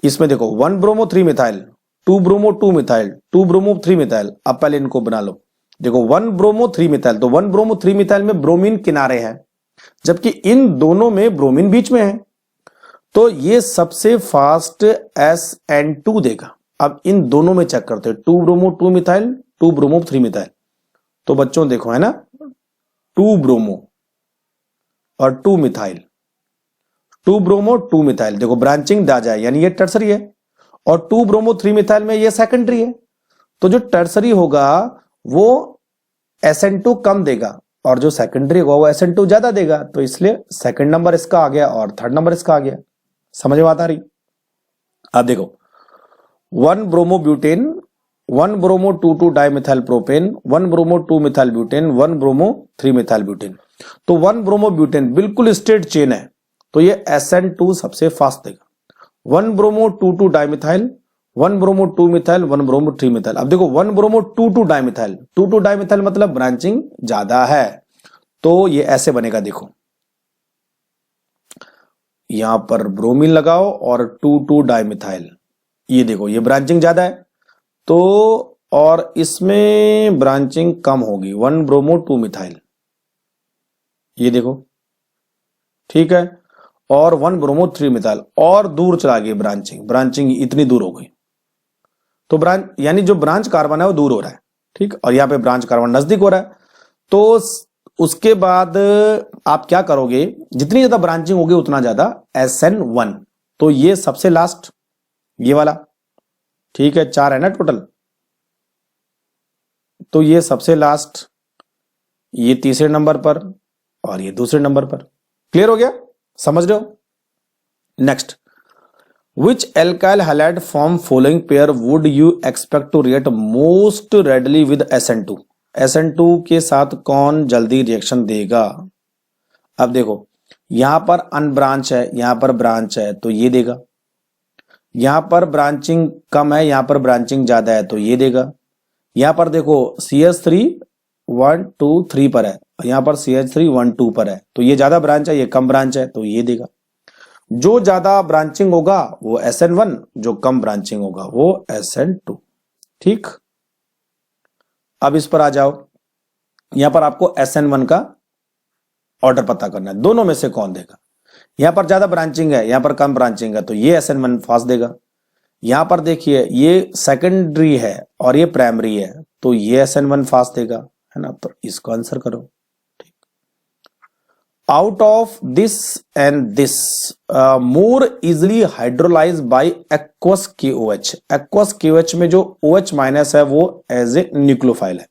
इसमें देखो 1 bromo 3 methyl, 2 bromo 2 methyl, 2 bromo 3 methyl. अब पहले इनको बना लो, देखो 1 ब्रोमो 3 मिथाइल, तो 1 ब्रोमो 3 मिथाइल में ब्रोमीन किनारे है, जबकि इन दोनों में ब्रोमीन बीच में है, तो ये सबसे फास्ट SN2 देगा। अब इन दोनों में चेक करते हैं, 2 ब्रोमो 2 मिथाइल, 2 ब्रोमो 3 मिथाइल, तो बच्चों देखो है ना 2 ब्रोमो और 2 मिथाइल, 2 ब्रोमो 2 मिथाइल, देखो ब्रांचिंग दा जाए यानी ये टर्सरी है, और 2 ब्रोमो 3 मिथाइल में ये सेकेंडरी है, तो जो टर्सरी होगा वो SN2 कम देगा और जो सेकेंडरी होगा वो SN2 ज्यादा देगा, तो इसलिए सेकंड नंबर इसका आ गया और थर्ड नंबर इसका आ गया। समझ में बात आ रही। अब देखो 1 bromo butane, 1 bromo 2 dimethyl propane, 1 bromo 2 methyl butane, 1 bromo 3 methyl butane, तो 1 ब्रोमो ब्यूटेन बिल्कुल स्ट्रेट चेन है, तो ये SN2 सबसे फास्ट देगा। 1 bromo 2 dimethyl, 1 bromo 2 methyl, 1 bromo 3 methyl. अब देखो 1 ब्रोमो 2 डाइमिथाइल, 2 डाइमिथाइल मतलब ब्रांचिंग ज्यादा है, तो ये ऐसे बनेगा। देखो यहां पर ब्रोमीन लगाओ और 2 डाइमिथाइल, ये देखो ये ब्रांचिंग ज्यादा है, तो और इसमें ब्रांचिंग कम होगी, 1 ब्रोमो 2 मिथाइल, ये देखो ठीक है, और 1 ब्रोमो 3 मिथाइल, और दूर चला गई ब्रांचिंग इतनी दूर हो गई, तो ब्रांच यानी जो ब्रांच कार्बन है वो दूर हो रहा है, ठीक, और यहां पे ब्रांच कार्बन नजदीक हो रहा है। तो उसके बाद आप क्या करोगे, जितनी ज्यादा ब्रांचिंग होगी उतना ज्यादा SN1, तो ये सबसे लास्ट ये वाला, ठीक है, 4 है ना टोटल, तो ये सबसे लास्ट, ये तीसरे नंबर पर और ये दूसरे नंबर पर। क्लियर हो गया, समझ रहे हो। Next, which alkyl halide form following pair would you expect to react most readily with SN2? SN2 के साथ कौन जल्दी रिएक्शन देगा। अब देखो यहां पर अनब्रांच है, यहां पर ब्रांच है, तो ये देगा, यहां पर ब्रांचिंग कम है, यहां पर ब्रांचिंग ज्यादा है, तो ये देगा। यहां पर देखो CH3 1 2 3 पर है, यहां पर CH3 1 2 पर है, तो ये ज्यादा ब्रांच है, ये कम ब्रांच है, तो ये देगा। जो ज्यादा ब्रांचिंग होगा वो SN1, जो कम ब्रांचिंग होगा वो SN2। ठीक, अब इस पर आ जाओ, यहां पर आपको SN1 का ऑर्डर पता करना है, दोनों में से कौन देगा। यहां पर ज्यादा ब्रांचिंग है, यहां पर कम ब्रांचिंग है, तो ये SN1 फास्ट देगा। यहां पर देखिए ये सेकेंडरी है और ये प्राइमरी है, तो ये SN1 फास्ट देगा, है ना, तो इसको आंसर करो। Out of this and this, more easily hydrolyzed by aqueous KOH। aqueous KOH में जो OH माइनस है वो एज ए न्यूक्लियोफाइल है,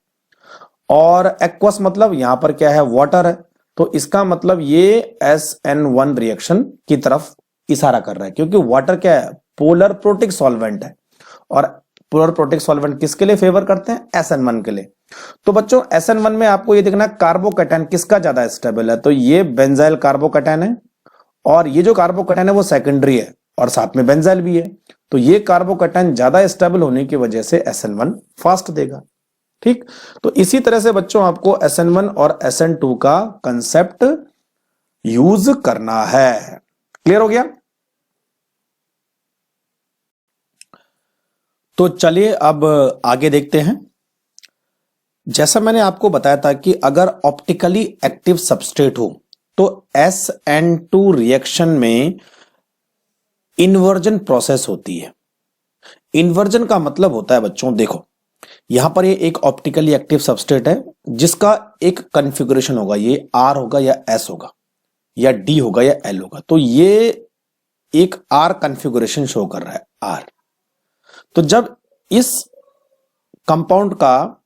और aqueous मतलब यहां पर क्या है, वाटर है, तो इसका मतलब ये SN1 रिएक्शन की तरफ इशारा कर रहा है, क्योंकि वाटर क्या है, पोलर प्रोटिक सॉल्वेंट है, और पोलर प्रोटिक सॉल्वेंट किसके लिए फेवर करते हैं? SN1 के लिए। तो बच्चों SN1 में आपको ये देखना कार्बोकैटायन किसका ज्यादा स्टेबल है, तो ये बेंजाइल कार्बोकैटायन है, और ये जो कार्बोकैटायन है वो सेकेंडरी है और साथ में बेंजाइल भी है, तो ये कार्बोकैटायन ज्यादा स्टेबल होने की वजह से SN1 फास्ट देगा। ठीक, तो इसी तरह से बच्चों आपको SN1 और SN2 का कंसेप्ट यूज करना है। क्लियर हो गया? तो चलिए अब आगे देखते हैं। जैसा मैंने आपको बताया था कि अगर ऑप्टिकली एक्टिव सबस्ट्रेट हो तो SN2 रिएक्शन में इन्वर्जन प्रोसेस होती है। इन्वर्जन का मतलब होता है बच्चों, देखो यहां पर ये एक ऑप्टिकली एक्टिव सबस्ट्रेट है जिसका एक कॉन्फ़िगरेशन होगा, ये R होगा या S होगा या D होगा या L होगा, तो ये एक R कॉन्फ़िगरेशन शो कर रहा है, R। तो जब इस कंपाउंड का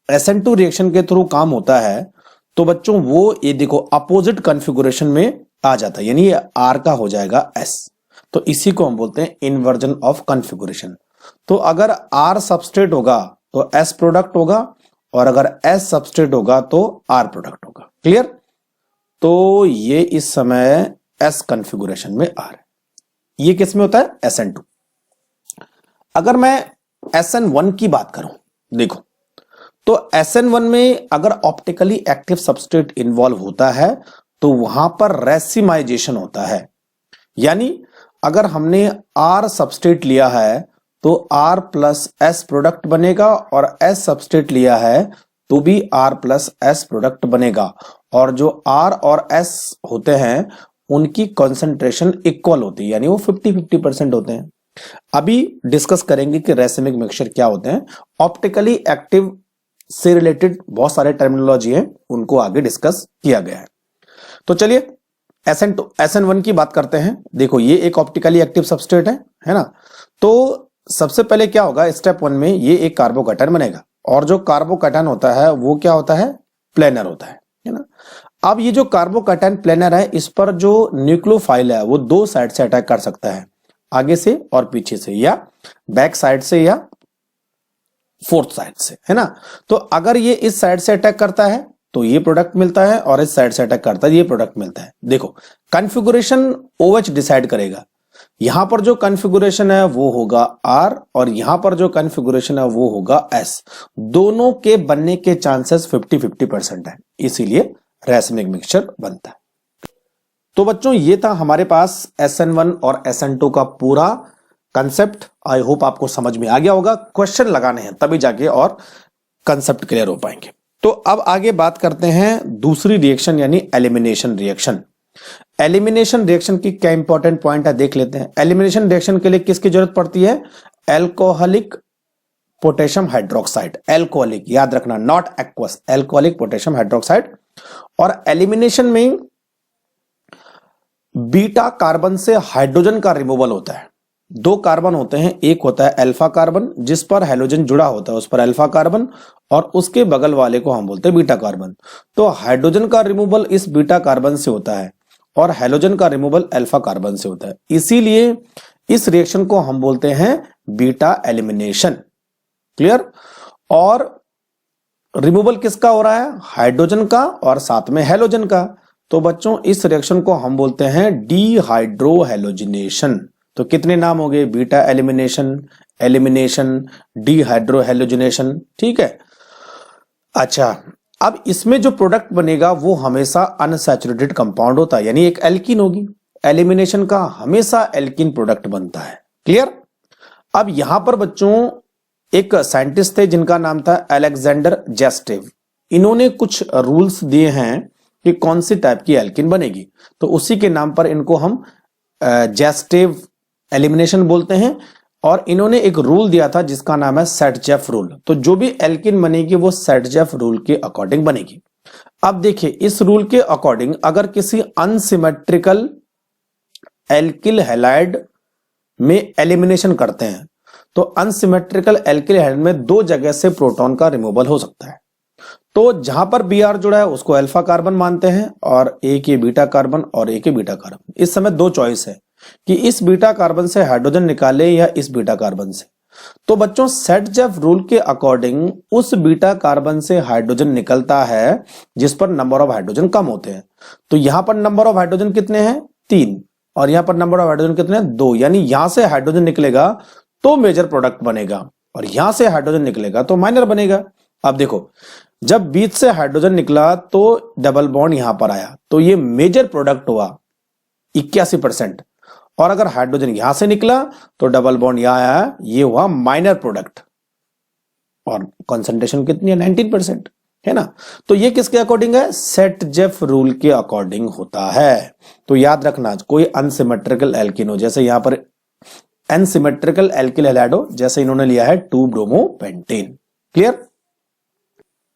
SN2 रिएक्शन के थ्रू काम होता है तो बच्चों वो ये देखो अपोजिट कॉन्फ़िगरेशन में आ जाता है, यानी ये R का हो जाएगा S। तो इसी को हम बोलते हैं इन्वर्जन ऑफ कॉन्फ़िगरेशन। तो अगर R सबस्ट्रेट होगा तो S प्रोडक्ट होगा, और अगर S सबस्ट्रेट होगा तो R प्रोडक्ट होगा। क्लियर? तो ये इस समय S कॉन्फ़िगरेशन में आ रहा है। ये किस में होता है? SN2। अगर मैं SN1 की बात करूं, देखो तो SN1 में अगर ऑप्टिकली एक्टिव सबस्ट्रेट इन्वॉल्व होता है तो वहां पर रेसिमाइजेशन होता है, यानी अगर हमने R सबस्ट्रेट लिया है तो R प्लस S प्रोडक्ट बनेगा, और S सबस्ट्रेट लिया है तो भी R प्लस S प्रोडक्ट बनेगा, और जो R और S होते हैं उनकी कॉन्सेंट्रेशन इक्वल होती है, यानी वो 50-50% होते हैं। अभी डिस्कस करेंगे कि रेसिमिक मिक्सचर क्या होते हैं। ऑप्टिकली एक्टिव से रिलेटेड बहुत सारे टर्मिनोलॉजी हैं, उनको आगे डिस्कस किया गया है। तो चलिए SN1 की बात करते हैं। देखो ये एक ऑप्टिकली एक्टिव सबस्ट्रेट है ना। तो सबसे पहले क्या होगा, स्टेप 1 में ये एक कार्बोकैटायन बनेगा, और जो कार्बोकैटायन होता है वो क्या होता है? प्लेनर होता है ना। अब ये जो कार्बोकैटायन प्लेनर है, इस पर जो न्यूक्लियोफाइल है वो दो साइड से अटैक कर सकता है, आगे से और पीछे से, या बैक साइड से या फोर्थ साइड से, है ना। तो अगर ये इस साइड से अटैक करता है तो ये प्रोडक्ट मिलता है, और इस साइड से अटैक करता है ये प्रोडक्ट मिलता है। देखो कॉन्फ़िगरेशन OH डिसाइड करेगा। यहां पर जो कॉन्फ़िगरेशन है वो होगा R, और यहां पर जो कॉन्फ़िगरेशन है वो होगा S। दोनों के बनने के चांसेस 50-50% है, इसीलिए रेसिमिक मिक्सचर बनता है। तो बच्चों ये था हमारे पास SN1 और SN2 का पूरा कंसेप्ट। आई होप आपको समझ में आ गया होगा। क्वेश्चन लगाने हैं तभी जाके और कंसेप्ट क्लियर हो पाएंगे। तो अब आगे बात करते हैं दूसरी रिएक्शन यानी एलिमिनेशन रिएक्शन। एलिमिनेशन रिएक्शन की क्या इंपॉर्टेंट पॉइंट है देख लेते हैं। एलिमिनेशन रिएक्शन के लिए किसकी जरूरत पड़ती है? Alcoholic potassium hydroxide. एल्कोहलिक याद रखना, not aqueous, alcoholic potassium hydroxide. और एलिमिनेशन में बीटा कार्बन से हाइड्रोजन का रिमूवल होता है। दो कार्बन होते हैं, एक होता है अल्फा कार्बन जिस पर हेलोजन जुड़ा होता है, उस पर अल्फा कार्बन, और उसके बगल वाले को हम बोलते हैं बीटा कार्बन। तो हाइड्रोजन का रिमूवल इस बीटा कार्बन से होता है और हेलोजन का रिमूवल अल्फा कार्बन से होता है, इसीलिए इस रिएक्शन को हम बोलते हैं बीटा एलिमिनेशन। क्लियर? और रिमूवल किसका हो रहा है? हाइड्रोजन का और साथ में हेलोजन का। तो बच्चों इस रिएक्शन को हम बोलते हैं डीहाइड्रोहेलोजिनेशन। तो कितने नाम हो गए? Beta elimination, elimination, dehydrohalogenation. ठीक है। अच्छा, अब इसमें जो प्रोडक्ट बनेगा वो हमेशा अनसैचुरेटेड कंपाउंड होता है, यानी एक एल्कीन होगी। एलिमिनेशन का हमेशा एल्कीन प्रोडक्ट बनता है। क्लियर? अब यहां पर बच्चों एक साइंटिस्ट थे जिनका नाम था अलेक्जेंडर जेस्टेव। इन्होंने कुछ रूल्स दिए हैं कि कौन सी टाइप की एल्कीन बनेगी, तो उसी के नाम पर इनको हम जेस्टेव एलिमिनेशन बोलते हैं। और इन्होंने एक रूल दिया था जिसका नाम है सेट-जेफ रूल। तो जो भी एल्कीन बनेगी वो सेट-जेफ रूल के अकॉर्डिंग बनेगी। अब देखिए इस रूल के अकॉर्डिंग अगर किसी अनसिमेट्रिकल एल्किल हैलाइड में एलिमिनेशन करते हैं तो अनसिमेट्रिकल एल्किल हैलाइड में दो जगह से प्रोटॉन का रिमूवल हो सकता है। तो जहां पर Br जुड़ा है उसको अल्फा कार्बन मानते हैं, और एक ये बीटा कार्बन और एक ये बीटा कार्बन। इस समय दो चॉइस है कि इस बीटा कार्बन से हाइड्रोजन निकाले या इस बीटा कार्बन से। तो बच्चों सेट-जेफ रूल के अकॉर्डिंग उस बीटा कार्बन से हाइड्रोजन निकलता है जिस पर नंबर ऑफ हाइड्रोजन कम होते हैं। तो यहां पर नंबर ऑफ हाइड्रोजन कितने हैं? 3, और यहां पर नंबर ऑफ हाइड्रोजन कितने हैं? 2। यानी यहां से हाइड्रोजन निकलेगा तो मेजर प्रोडक्ट बनेगा और यहां से हाइड्रोजन निकलेगा तो माइनर बनेगा। अब देखो, जब बीच से हाइड्रोजन निकला तो डबल बॉन्ड यहां पर आया, तो ये मेजर प्रोडक्ट हुआ 81%, और अगर हाइड्रोजन यहां से निकला तो डबल बॉन्ड यहां आया, ये हुआ माइनर प्रोडक्ट, और कंसंट्रेशन कितनी है? 19%, है ना। तो ये किसके अकॉर्डिंग है? सेट-जेफ रूल के अकॉर्डिंग होता है। तो याद रखना, कोई अनसिमेट्रिकल एल्कीन हो, जैसे यहां पर अनसिमेट्रिकल एल्किल हैलाइड हो, जैसे इन्होंने लिया है 2-ब्रोमोपेंटेन। क्लियर?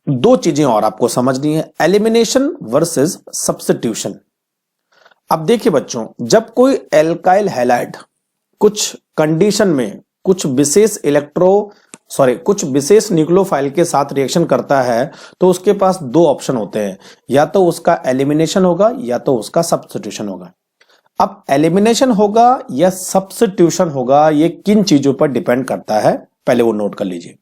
दो चीजें और आपको समझनी है, एलिमिनेशन वर्सेस सब्स्टिट्यूशन। अब देखिए बच्चों, जब कोई एल्काइल हैलाइड कुछ कंडीशन में कुछ विशेष न्यूक्लियोफाइल के साथ रिएक्शन करता है तो उसके पास दो ऑप्शन होते हैं, या तो उसका एलिमिनेशन होगा या तो उसका सब्स्टिट्यूशन होगा। अब एलिमिनेशन होगा या सब्स्टिट्यूशन होगा, ये किन चीजों पर डिपेंड करता है, पहले वो नोट कर लीजिए।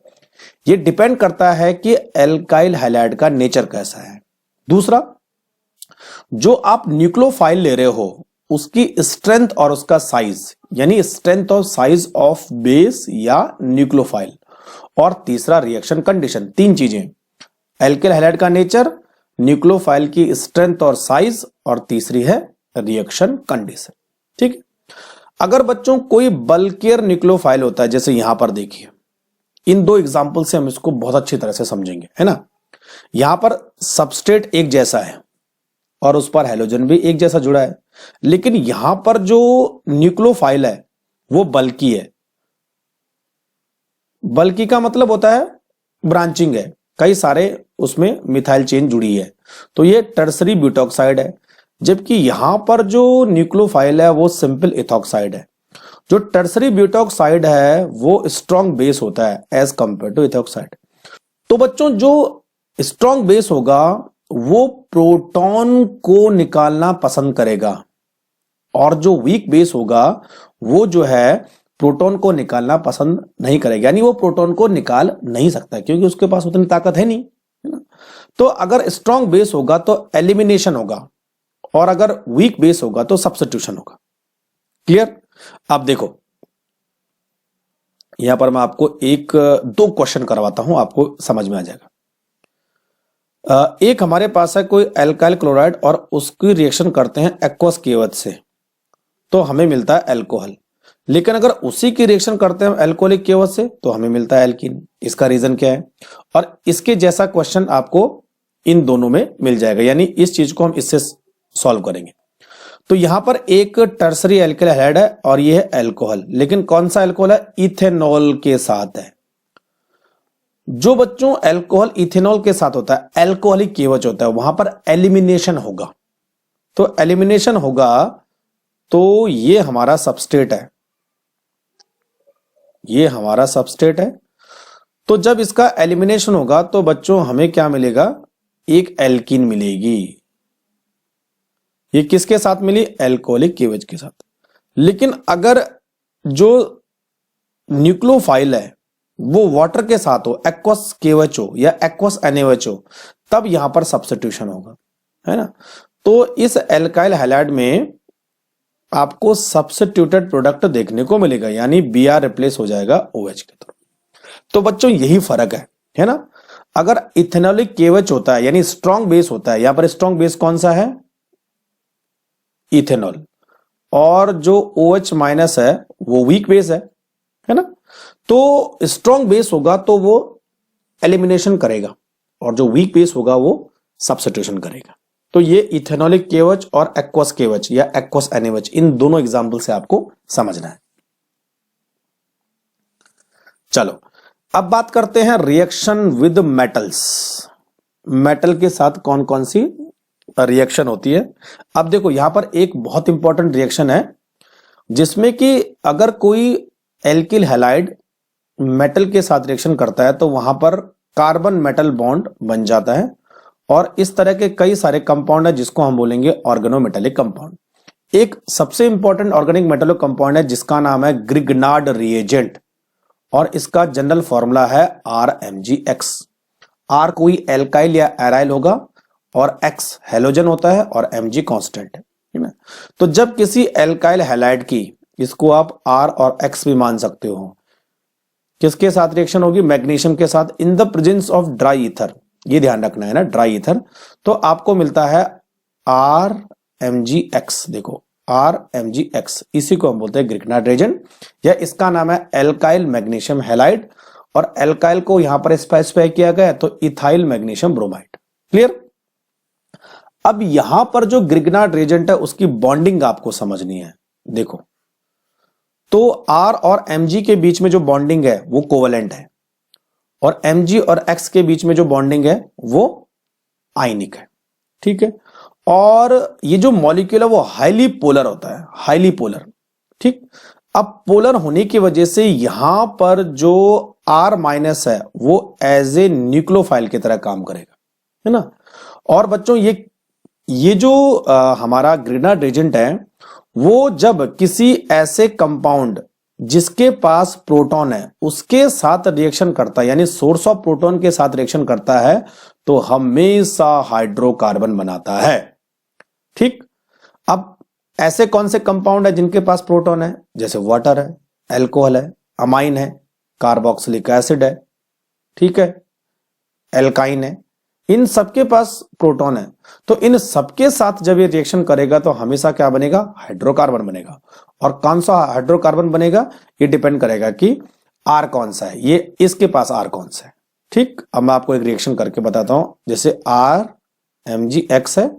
ये डिपेंड करता है कि एल्काइल हैलाइड का नेचर कैसा है। दूसरा, जो आप न्यूक्लियोफाइल ले रहे हो उसकी स्ट्रेंथ और उसका साइज, यानी स्ट्रेंथ और साइज ऑफ बेस या न्यूक्लियोफाइल। और तीसरा, रिएक्शन कंडीशन। तीन चीजें, एल्काइल हैलाइड का नेचर, न्यूक्लियोफाइल की स्ट्रेंथ और साइज, और तीसरी है रिएक्शन कंडीशन। ठीक है। अगर बच्चों कोई बल्कियर न्यूक्लियोफाइल होता है, जैसे यहां पर देखिए, इन दो एग्जाम्पल से हम इसको बहुत अच्छी तरह से समझेंगे, है ना। यहां पर सबस्ट्रेट एक जैसा है और उस पर हैलोजन भी एक जैसा जुड़ा है, लेकिन यहां पर जो न्यूक्लियोफाइल है वो बल्की है। बल्की का मतलब होता है ब्रांचिंग है, कई सारे उसमें मिथाइल चेन जुड़ी है, तो ये टर्सरी ब्यूटॉक्साइड है। जबकि यहां पर जो न्यूक्लियोफाइल है वो सिंपल इथॉक्साइड है। जो टर्सरी ब्यूटॉक्साइड है वो स्ट्रॉन्ग बेस होता है एज कंपेयर टू इथॉक्साइड। तो बच्चों, जो स्ट्रॉन्ग बेस होगा वो प्रोटॉन को निकालना पसंद करेगा, और जो वीक बेस होगा वो जो है प्रोटॉन को निकालना पसंद नहीं करेगा, यानी वो प्रोटॉन को निकाल नहीं सकता क्योंकि उसके पास उतनी ताकत है नहीं, है ना। तो अगर स्ट्रॉन्ग बेस होगा तो एलिमिनेशन होगा, और अगर वीक बेस होगा तो सब्स्टिट्यूशन होगा। क्लियर? अब देखो, यहां पर मैं आपको दो क्वेश्चन करवाता हूं, आपको समझ में आ जाएगा। एक हमारे पास है कोई एल्काइल क्लोराइड और उसकी रिएक्शन करते हैं एक्वस केवच से, तो हमें मिलता है अल्कोहल। लेकिन अगर उसी की रिएक्शन करते हैं अल्कोहलिक केवच से तो हमें मिलता है एल्कीन। इसका रीजन क्या है? और इसके जैसा क्वेश्चन आपको इन दोनों में मिल जाएगा, यानी इस चीज को हम इससे सॉल्व करेंगे। तो यहां पर एक टर्सरी एल्काइल हैलाइड है और ये है अल्कोहल, लेकिन कौन सा अल्कोहल है? इथेनॉल के साथ है। जो बच्चों अल्कोहल इथेनॉल के साथ होता है, अल्कोहलिक केवच होता है, वहां पर एलिमिनेशन होगा। तो एलिमिनेशन होगा तो ये हमारा सबस्ट्रेट है, ये हमारा सबस्ट्रेट है। तो जब इसका एलिमिनेशन होगा तो बच्चों हमें क्या मिलेगा? एक एल्कीन मिलेगी। ये किसके साथ मिली? अल्कोहलिक केवच के साथ। लेकिन अगर जो न्यूक्लियोफाइल है वो वाटर के साथ हो, एक्वस केवच हो या एक्वस NaOH हो, तब यहां पर सब्स्टिट्यूशन होगा, है ना। तो इस एल्काइल हैलाइड में आपको सब्स्टिट्यूटेड प्रोडक्ट देखने को मिलेगा, यानी Br रिप्लेस हो जाएगा OH के थ्रू। तो बच्चों यही फर्क है ना। अगर इथेनॉलिक केवच होता है यानी स्ट्रॉन्ग बेस होता है, यहां पर स्ट्रॉन्ग बेस कौन सा है? इथेनॉल। और जो OH माइनस है वो वीक बेस है ना। तो स्ट्रॉन्ग बेस होगा तो वो एलिमिनेशन करेगा, और जो वीक बेस होगा वो सब्स्टिट्यूशन करेगा। तो ये इथेनॉलिक केवच और एक्वस केवच या एक्वस NaOH, इन दोनों एग्जाम्पल से आपको समझना है। चलो अब बात करते हैं रिएक्शन विद मेटल्स। मेटल के साथ कौन कौन सी रिएक्शन होती है। अब देखो यहां पर एक बहुत इंपॉर्टेंट रिएक्शन है जिसमें कि अगर कोई एल्किल हैलाइड मेटल के साथ रिएक्शन करता है तो वहां पर कार्बन मेटल बॉन्ड बन जाता है, और इस तरह के कई सारे कंपाउंड है जिसको हम बोलेंगे ऑर्गेनोमेटेलिक कंपाउंड। एक सबसे इंपॉर्टेंट ऑर्गेनिक मेटल कंपाउंड है जिसका नाम है ग्रिग्नार्ड रिएजेंट, और इसका जनरल फॉर्मूला है RMgX। R कोई एल्काइल या एराइल होगा और X हेलोजन होता है और Mg कांस्टेंट है ना। तो जब किसी एल्काइल हैलाइड की, इसको आप R और X भी मान सकते हो, किसके साथ रिएक्शन होगी? मैग्नीशियम के साथ, in the presence of dry ether, ये ध्यान रखना है ना, ड्राई ईथर, तो आपको मिलता है RMgX। देखो RMgX, इसी को हम बोलते हैं ग्रिग्नार्ड रेजेंट, या इसका नाम है एल्काइल मैग्नीशियम हैलाइड, और एल्काइल को यहां पर स्पेसिफाई किया गया है तो इथाइल मैग्नीशियम ब्रोमाइड। क्लियर? अब यहां पर जो ग्रिग्नार्ड रेजेंट है उसकी बॉन्डिंग आपको समझनी है। देखो, तो R और Mg के बीच में जो बॉन्डिंग है वो कोवेलेंट है, और Mg और X के बीच में जो बॉन्डिंग है वो आयनिक है। ठीक है, और ये जो मॉलिक्यूल है वो हाईली पोलर होता है, हाईली पोलर। ठीक, अब पोलर होने की वजह से यहां पर जो R माइनस है वो एज ए न्यूक्लियोफाइल की तरह काम करेगा, है ना। और बच्चों ये जो हमारा ग्रिग्नार्ड रेजेंट है वो जब किसी ऐसे कंपाउंड जिसके पास प्रोटॉन है उसके साथ रिएक्शन करता है, यानी सोर्स ऑफ प्रोटॉन के साथ रिएक्शन करता है, तो हमेशा हाइड्रोकार्बन बनाता है। ठीक, अब ऐसे कौन से कंपाउंड है जिनके पास प्रोटॉन है? जैसे वाटर है, अल्कोहल है, अमाइन है, कार्बोक्सिलिक एसिड है, ठीक है, एल्काइन है, इन सबके पास प्रोटॉन है। तो इन सबके साथ जब ये रिएक्शन करेगा तो हमेशा क्या बनेगा? हाइड्रोकार्बन बनेगा। और कौन सा हाइड्रोकार्बन बनेगा ये डिपेंड करेगा कि R कौन सा है, ये इसके पास R कौन सा है। ठीक, अब मैं आपको एक रिएक्शन करके बताता हूं। जैसे RMgX है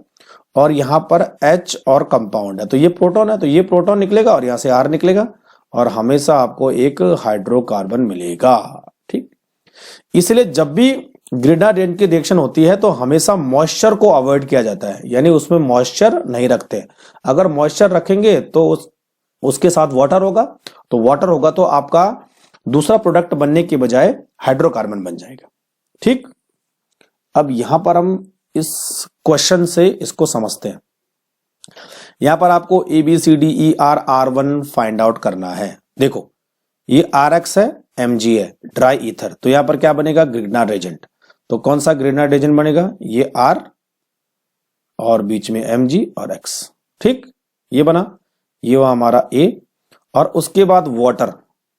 और यहां पर H और कंपाउंड है, तो ये प्रोटॉन है, तो ये प्रोटॉन निकलेगा और यहां से R निकलेगा, और हमेशा आपको एक हाइड्रोकार्बन मिलेगा। ठीक, इसलिए जब भी ग्रिग्नार्ड रेजेंट की रिएक्शन होती है तो हमेशा मॉइस्चर को अवॉइड किया जाता है, यानी उसमें मॉइस्चर नहीं रखते। अगर मॉइस्चर रखेंगे तो उसके साथ वाटर होगा, तो वाटर होगा तो आपका दूसरा प्रोडक्ट बनने के बजाय हाइड्रोकार्बन बन जाएगा। ठीक, अब यहां पर हम इस क्वेश्चन से इसको समझते हैं। यहां पर आपको ABCDER R1 फाइंड आउट करना है। देखो, ये RX है, Mg है, ड्राई ईथर, तो यहां पर क्या बनेगा? Grignard Regent. तो कौन सा ग्रिग्नार्ड रेजेंट बनेगा? ये R और बीच में Mg और X। ठीक, ये बना, ये हुआ हमारा A, और उसके बाद वाटर।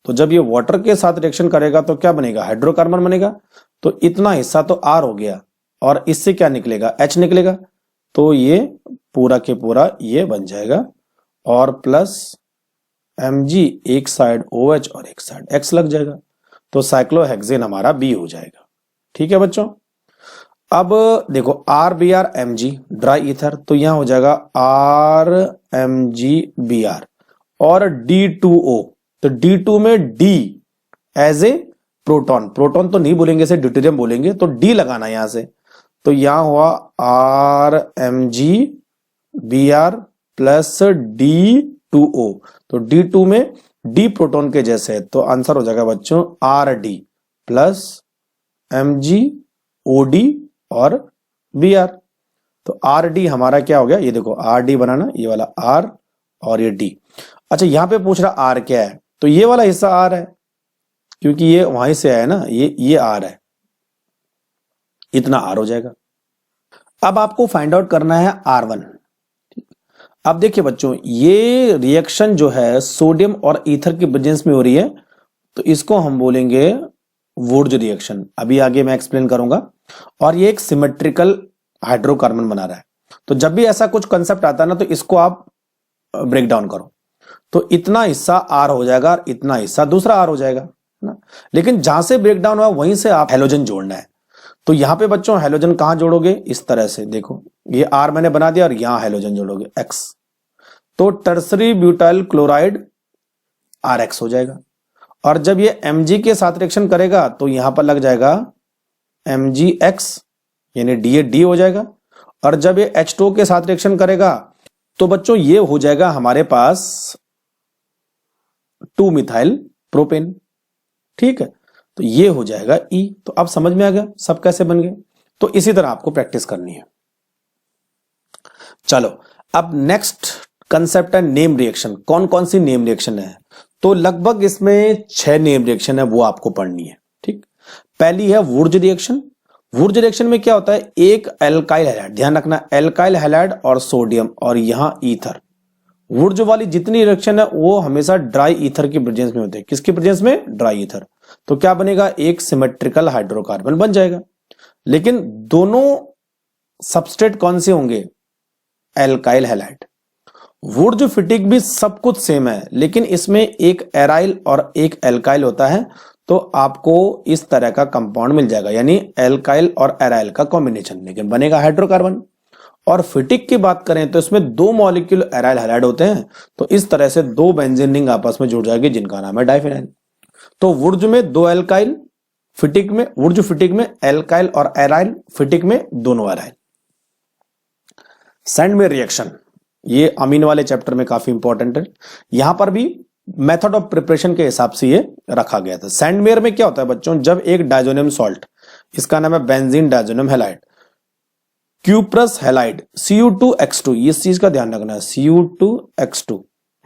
तो जब ये वाटर के साथ रिएक्शन करेगा तो क्या बनेगा? हाइड्रोकार्बन बनेगा। तो इतना हिस्सा तो R हो गया, और इससे क्या निकलेगा? H निकलेगा। तो ये पूरा के पूरा ये बन जाएगा, और प्लस Mg एक साइड OH और एक साइड X लग जाएगा, तो साइक्लोहेक्सेन हमारा B हो जाएगा। ठीक है बच्चों, अब देखो RBr Mg ड्राई ईथर, तो यहां हो जाएगा RMgBr, और D2O, तो D2 में D as a proton, proton तो नहीं बोलेंगे, इसे ड्यूटेरियम बोलेंगे, तो D लगाना यहां से, तो यहां हुआ RMgBr प्लस D2O, तो D2 में D प्रोटॉन के जैसे है, तो आंसर हो जाएगा बच्चों RD प्लस MgOD और Br। तो RD हमारा क्या हो गया? ये देखो RD बनाना, ये वाला R और ये D। अच्छा, यहां पे पूछ रहा R क्या है, तो ये वाला हिस्सा R है, क्योंकि ये वहीं से आया ना, ये R है, इतना R हो जाएगा। अब आपको फाइंड आउट करना है R1। अब देखिए बच्चों, ये रिएक्शन जो है सोडियम और ईथर के प्रेजेंस में हो रही है, तो इसको हम बोलेंगे वुर्ज रिएक्शन। अभी आगे मैं एक्सप्लेन करूंगा। और ये एक सिमेट्रिकल हाइड्रोकार्बन बना रहा है, तो जब भी ऐसा कुछ कंसेप्ट आता है ना, तो इसको आप ब्रेक डाउन करो, तो इतना हिस्सा R हो जाएगा और इतना हिस्सा दूसरा R हो जाएगा ना। लेकिन जहां से ब्रेक डाउन हुआ वहीं से आप हेलोजन जोड़ना है। तो यहां पे बच्चों हेलोजन कहां जोड़ोगे? इस तरह से, देखो ये R मैंने बना दिया और यहां हेलोजन जोड़ोगे X, तो टर्सरी ब्यूटाइल क्लोराइड RX हो जाएगा। और जब ये Mg के साथ रिएक्शन करेगा तो यहां पर लग जाएगा MgX, यानी D हो जाएगा। और जब ये H2O के साथ रिएक्शन करेगा तो बच्चों ये हो जाएगा हमारे पास 2 मिथाइल प्रोपेन। ठीक है, तो ये हो जाएगा E। तो अब समझ में आ गया सब कैसे बन गए। तो इसी तरह आपको प्रैक्टिस करनी है। चलो, अब नेक्स्ट कंसेप्ट है नेम रिएक्शन। कौन कौन सी नेम रिएक्शन है? तो लगभग इसमें 6 नेम रिएक्शन है, वो आपको पढ़नी है। ठीक, पहली है वुर्ज रिएक्शन। वुर्ज रिएक्शन में क्या होता है, एक एल्काइल हैलाइड, ध्यान रखना एल्काइल हैलाइड और सोडियम और यहां ईथर। वुर्ज वाली जितनी रिएक्शन है वो हमेशा ड्राई ईथर की प्रेजेंस में होते हैं। किसकी प्रेजेंस में, ड्राई ईथर। तो क्या बनेगा, एक सिमेट्रिकल हाइड्रोकार्बन बन जाएगा। लेकिन दोनों सबस्ट्रेट कौन से होंगे, एल्काइल हैलाइड। वुर्ज फिटिक भी सब कुछ सेम है, लेकिन इसमें एक एराइल और एक एल्काइल होता है। तो आपको इस तरह का कंपाउंड मिल जाएगा, यानी एल्काइल और एराइल का कॉम्बिनेशन, लेकिन बनेगा हाइड्रोकार्बन। और फिटिक की बात करें तो इसमें 2 मॉलिक्यूल एराइल हैलाइड होते हैं। तो इस तरह से 2 बेंजीन रिंग आपस में जुड़ जाएगी, जिनका नाम है डाइफेनाइल। तो वुर्ज में 2 एल्काइल, फिटिक में, वुर्ज फिटिक में एल्काइल और एराइल, फिटिक में दोनों एराइल। सैंडमेयर रिएक्शन, ये अमीन वाले चैप्टर में काफी इंपॉर्टेंट है। यहां पर भी मेथड ऑफ प्रिपरेशन के हिसाब से ये रखा गया था। सैंडमेयर में क्या होता है बच्चों, जब एक डायजोनियम सॉल्ट, इसका नाम है benzene diazonium halide, cuprous halide, Cu2X2, इस चीज का ध्यान रखना है, Cu2X2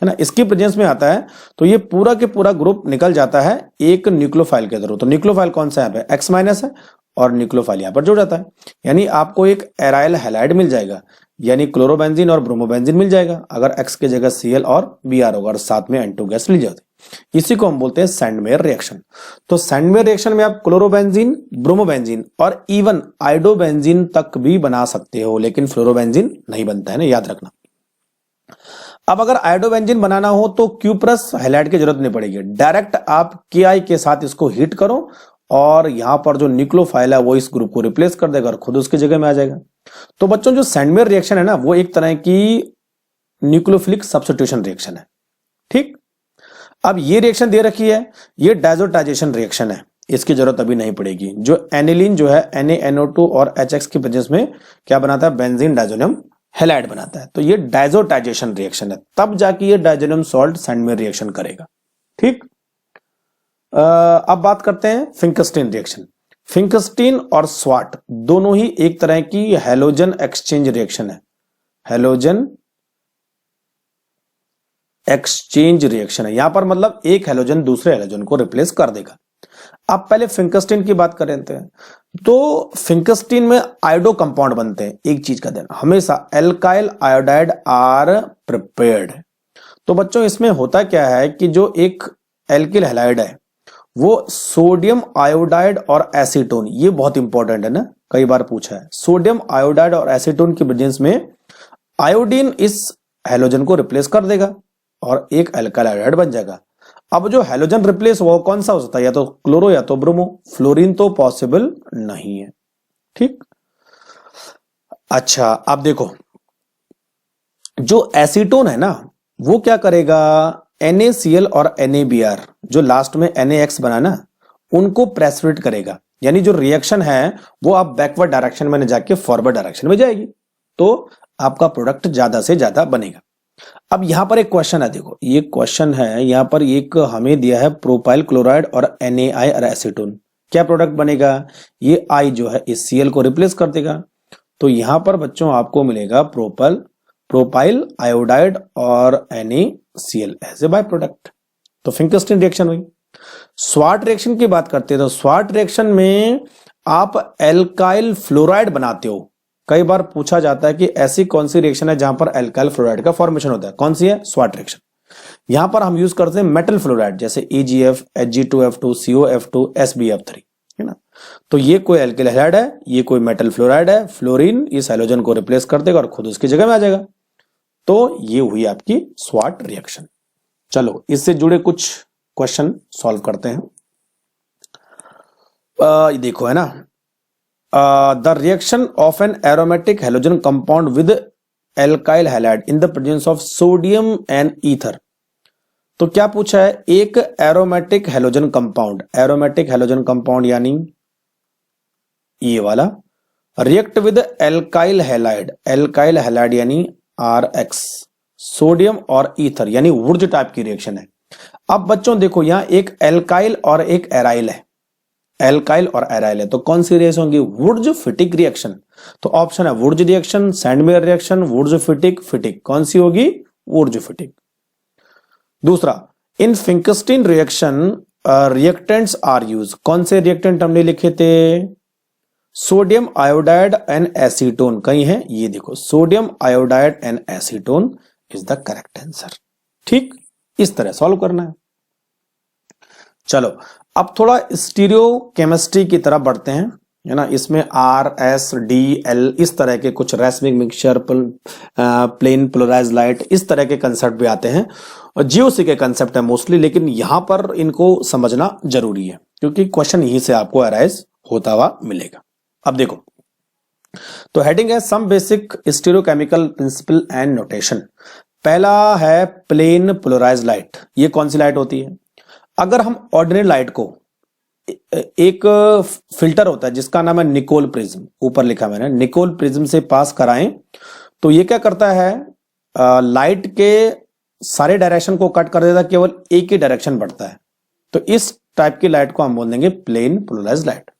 है ना, इसकी प्रेजेंस में आता है तो ये पूरा के पूरा ग्रुप निकल जाता है एक न्यूक्लियोफाइल के थ्रू। तो न्यूक्लियोफाइल कौन सा है, X माइनस है, और न्यूक्लियोफाइल यहां पर जुड़ जाता है। यानी आपको एक एराइल हैलाइड मिल जाएगा, यानी क्लोरोबेंजीन और ब्रोमोबेंजीन मिल जाएगा, अगर X की जगह Cl और Br होगा और साथ में N2 गैस मिल जाती। इसी को हम बोलते हैं सैंडमेयर रिएक्शन। तो सैंडमेयर रिएक्शन में आप क्लोरोबेंजीन, ब्रोमोबेंजीन और इवन आइडोबेंजीन तक भी बना सकते हो, लेकिन फ्लोरोबेंजीन नहीं बनता है ना, याद रखना। अब अगर आइडोबेंजीन बनाना हो तो क्यूप्रस हैलाइड की जरूरत नहीं पड़ेगी, डायरेक्ट आप Ki के साथ इसको हीट करो और यहां पर जो न्यूक्लियोफाइल है वो इस ग्रुप को रिप्लेस कर देगा और खुद उसकी जगह में आ जाएगा। तो बच्चों जो सैंडमेयर रिएक्शन है ना, वो एक तरह की न्यूक्लियोफिलिक सब्स्टिट्यूशन रिएक्शन है। ठीक, अब ये रिएक्शन दे रखी है, ये डायजोटाइजेशन रिएक्शन है, इसकी जरूरत अभी नहीं पड़ेगी। जो एनिलीन जो है NaNO2 और HX की प्रेजेंस में क्या बनाता है, बेंजीन डायजोनियम हैलाइड बनाता है। तो ये डायजोटाइजेशन रिएक्शन है, तब जाके ये डायजोनियम सॉल्ट सैंडमेयर रिएक्शन करेगा। ठीक, अब बात करते हैं फिंकस्टीन रिएक्शन। फिंकस्टीन और स्वाट दोनों ही एक तरह की हैलोजन एक्सचेंज रिएक्शन है, हैलोजन एक्सचेंज रिएक्शन है। यहां पर मतलब एक हैलोजन दूसरे हैलोजन को रिप्लेस कर देगा। अब पहले फिंकस्टीन की बात करें तो फिंकस्टीन में आयोडो कंपाउंड बनते हैं। एक चीज का ध्यान, हमेशा एल्काइल आयोडाइड आर प्रिपेयर्ड। तो बच्चों इसमें होता क्या है कि जो एक एल्किल हैलाइड है वो सोडियम आयोडाइड और एसीटोन, ये बहुत इंपॉर्टेंट है ना, कई बार पूछा है। सोडियम आयोडाइड और एसीटोन की प्रेजेंस में आयोडीन इस हैलोजन को रिप्लेस कर देगा और एक एल्काइल आयोडाइड बन जाएगा। अब जो हैलोजन रिप्लेस वो कौन सा हो सकता है, या तो क्लोरो या तो ब्रोमो, फ्लोरीन तो पॉसिबल नहीं है। ठीक, अच्छा अब देखो जो एसीटोन है ना वो क्या करेगा, NaCl और NaBr जो लास्ट में NaX बना ना, उनको प्रेसिपिटेट करेगा। यानी जो रिएक्शन है वो आप बैकवर्ड डायरेक्शन में न जाके फॉरवर्ड डायरेक्शन में जाएगी, तो आपका प्रोडक्ट ज्यादा से ज्यादा बनेगा। अब यहां पर एक क्वेश्चन है, देखो ये क्वेश्चन है, यहां पर एक हमें दिया है प्रोपाइल क्लोराइड और NaI और एसीटोन, क्या प्रोडक्ट बनेगा, ये I जो है इस Cl को रिप्लेस कर देगा। तो यहां पर बच्चों आपको मिलेगा प्रोपाइल आयोडाइड और NaCl as a by product. तो फिंकस्टीन रिएक्शन हुई। स्वाट रिएक्शन की बात करते हैं तो स्वाट रिएक्शन में आप एल्काइल फ्लोराइड बनाते हो। कई बार पूछा जाता है कि ऐसी कौन सी रिएक्शन है जहां पर एल्काइल फ्लोराइड का फॉर्मेशन होता है, कौन सी है, स्वाट रिएक्शन। यहां पर हम यूज करते हैं मेटल फ्लोराइड, जैसे EgF, Hg2F2, COF2, SbF3, है ना। तो ये कोई एल्काइल हैलाइड है, ये कोई मेटल फ्लोराइड है, फ्लोरीन इस हैलोजन को रिप्लेस कर देगा और खुद उसकी जगह में आ जाएगा। तो ये हुई आपकी स्वाट रिएक्शन। चलो इससे जुड़े कुछ क्वेश्चन सॉल्व करते हैं। देखो है ना, the reaction of an aromatic halogen compound with alkyl halide in the presence of sodium and ether. तो क्या पूछा है, एक एरोमेटिक हैलोजन कंपाउंड यानी ये वाला रिएक्ट विद एल्काइल हैलाइड यानी RX, सोडियम और ईथर यानी वुर्ज टाइप की रिएक्शन है। अब बच्चों देखो यहां एक एल्काइल और एक एराइल है, तो कौन सी रिएक्शन होगी, वुर्ज फिटिक रिएक्शन। तो ऑप्शन है वुर्ज रिएक्शन, सैंडमेयर रिएक्शन, वुर्ज फिटिक, कौन सी होगी, वुर्ज फिटिक। दूसरा, इन फिंकस्टीन रिएक्शन रिएक्टेंट्स आर यूज, कौन से रिएक्टेंट हमने लिखे थे? सोडियम आयोडाइड एंड एसीटोन, कहीं है ये देखो, sodium iodide and acetone is the correct answer. ठीक, इस तरह सॉल्व करना है। चलो अब थोड़ा स्टीरियो केमिस्ट्री की तरफ बढ़ते हैं, है ना। इसमें आर एस डी एल इस तरह के कुछ रैस्मिक मिक्सचर, प्लेन पोलराइज लाइट, इस तरह के कंसेप्ट भी आते हैं और जीओसी के कंसेप्ट है मोस्टली, लेकिन यहां पर इनको समझना जरूरी है क्योंकि क्वेश्चन यहीं से आपको अराइज होता हुआ मिलेगा। अब देखो, तो हेडिंग है some basic stereochemical principle and notation. पहला है प्लेन पोलराइज लाइट। ये कौन सी लाइट होती है? अगर हम ऑर्डिनरी लाइट को, एक फिल्टर होता है जिसका नाम है निकोल प्रिज्म, ऊपर लिखा मैंने, निकोल प्रिज्म से पास कराएं तो ये क्या करता है, लाइट के सारे डायरेक्शन को कट कर देता, केवल एक ही डायरेक्शन बढ़ता है। तो इस टाइप की लाइट को हम बोल देंगे plane polarise light.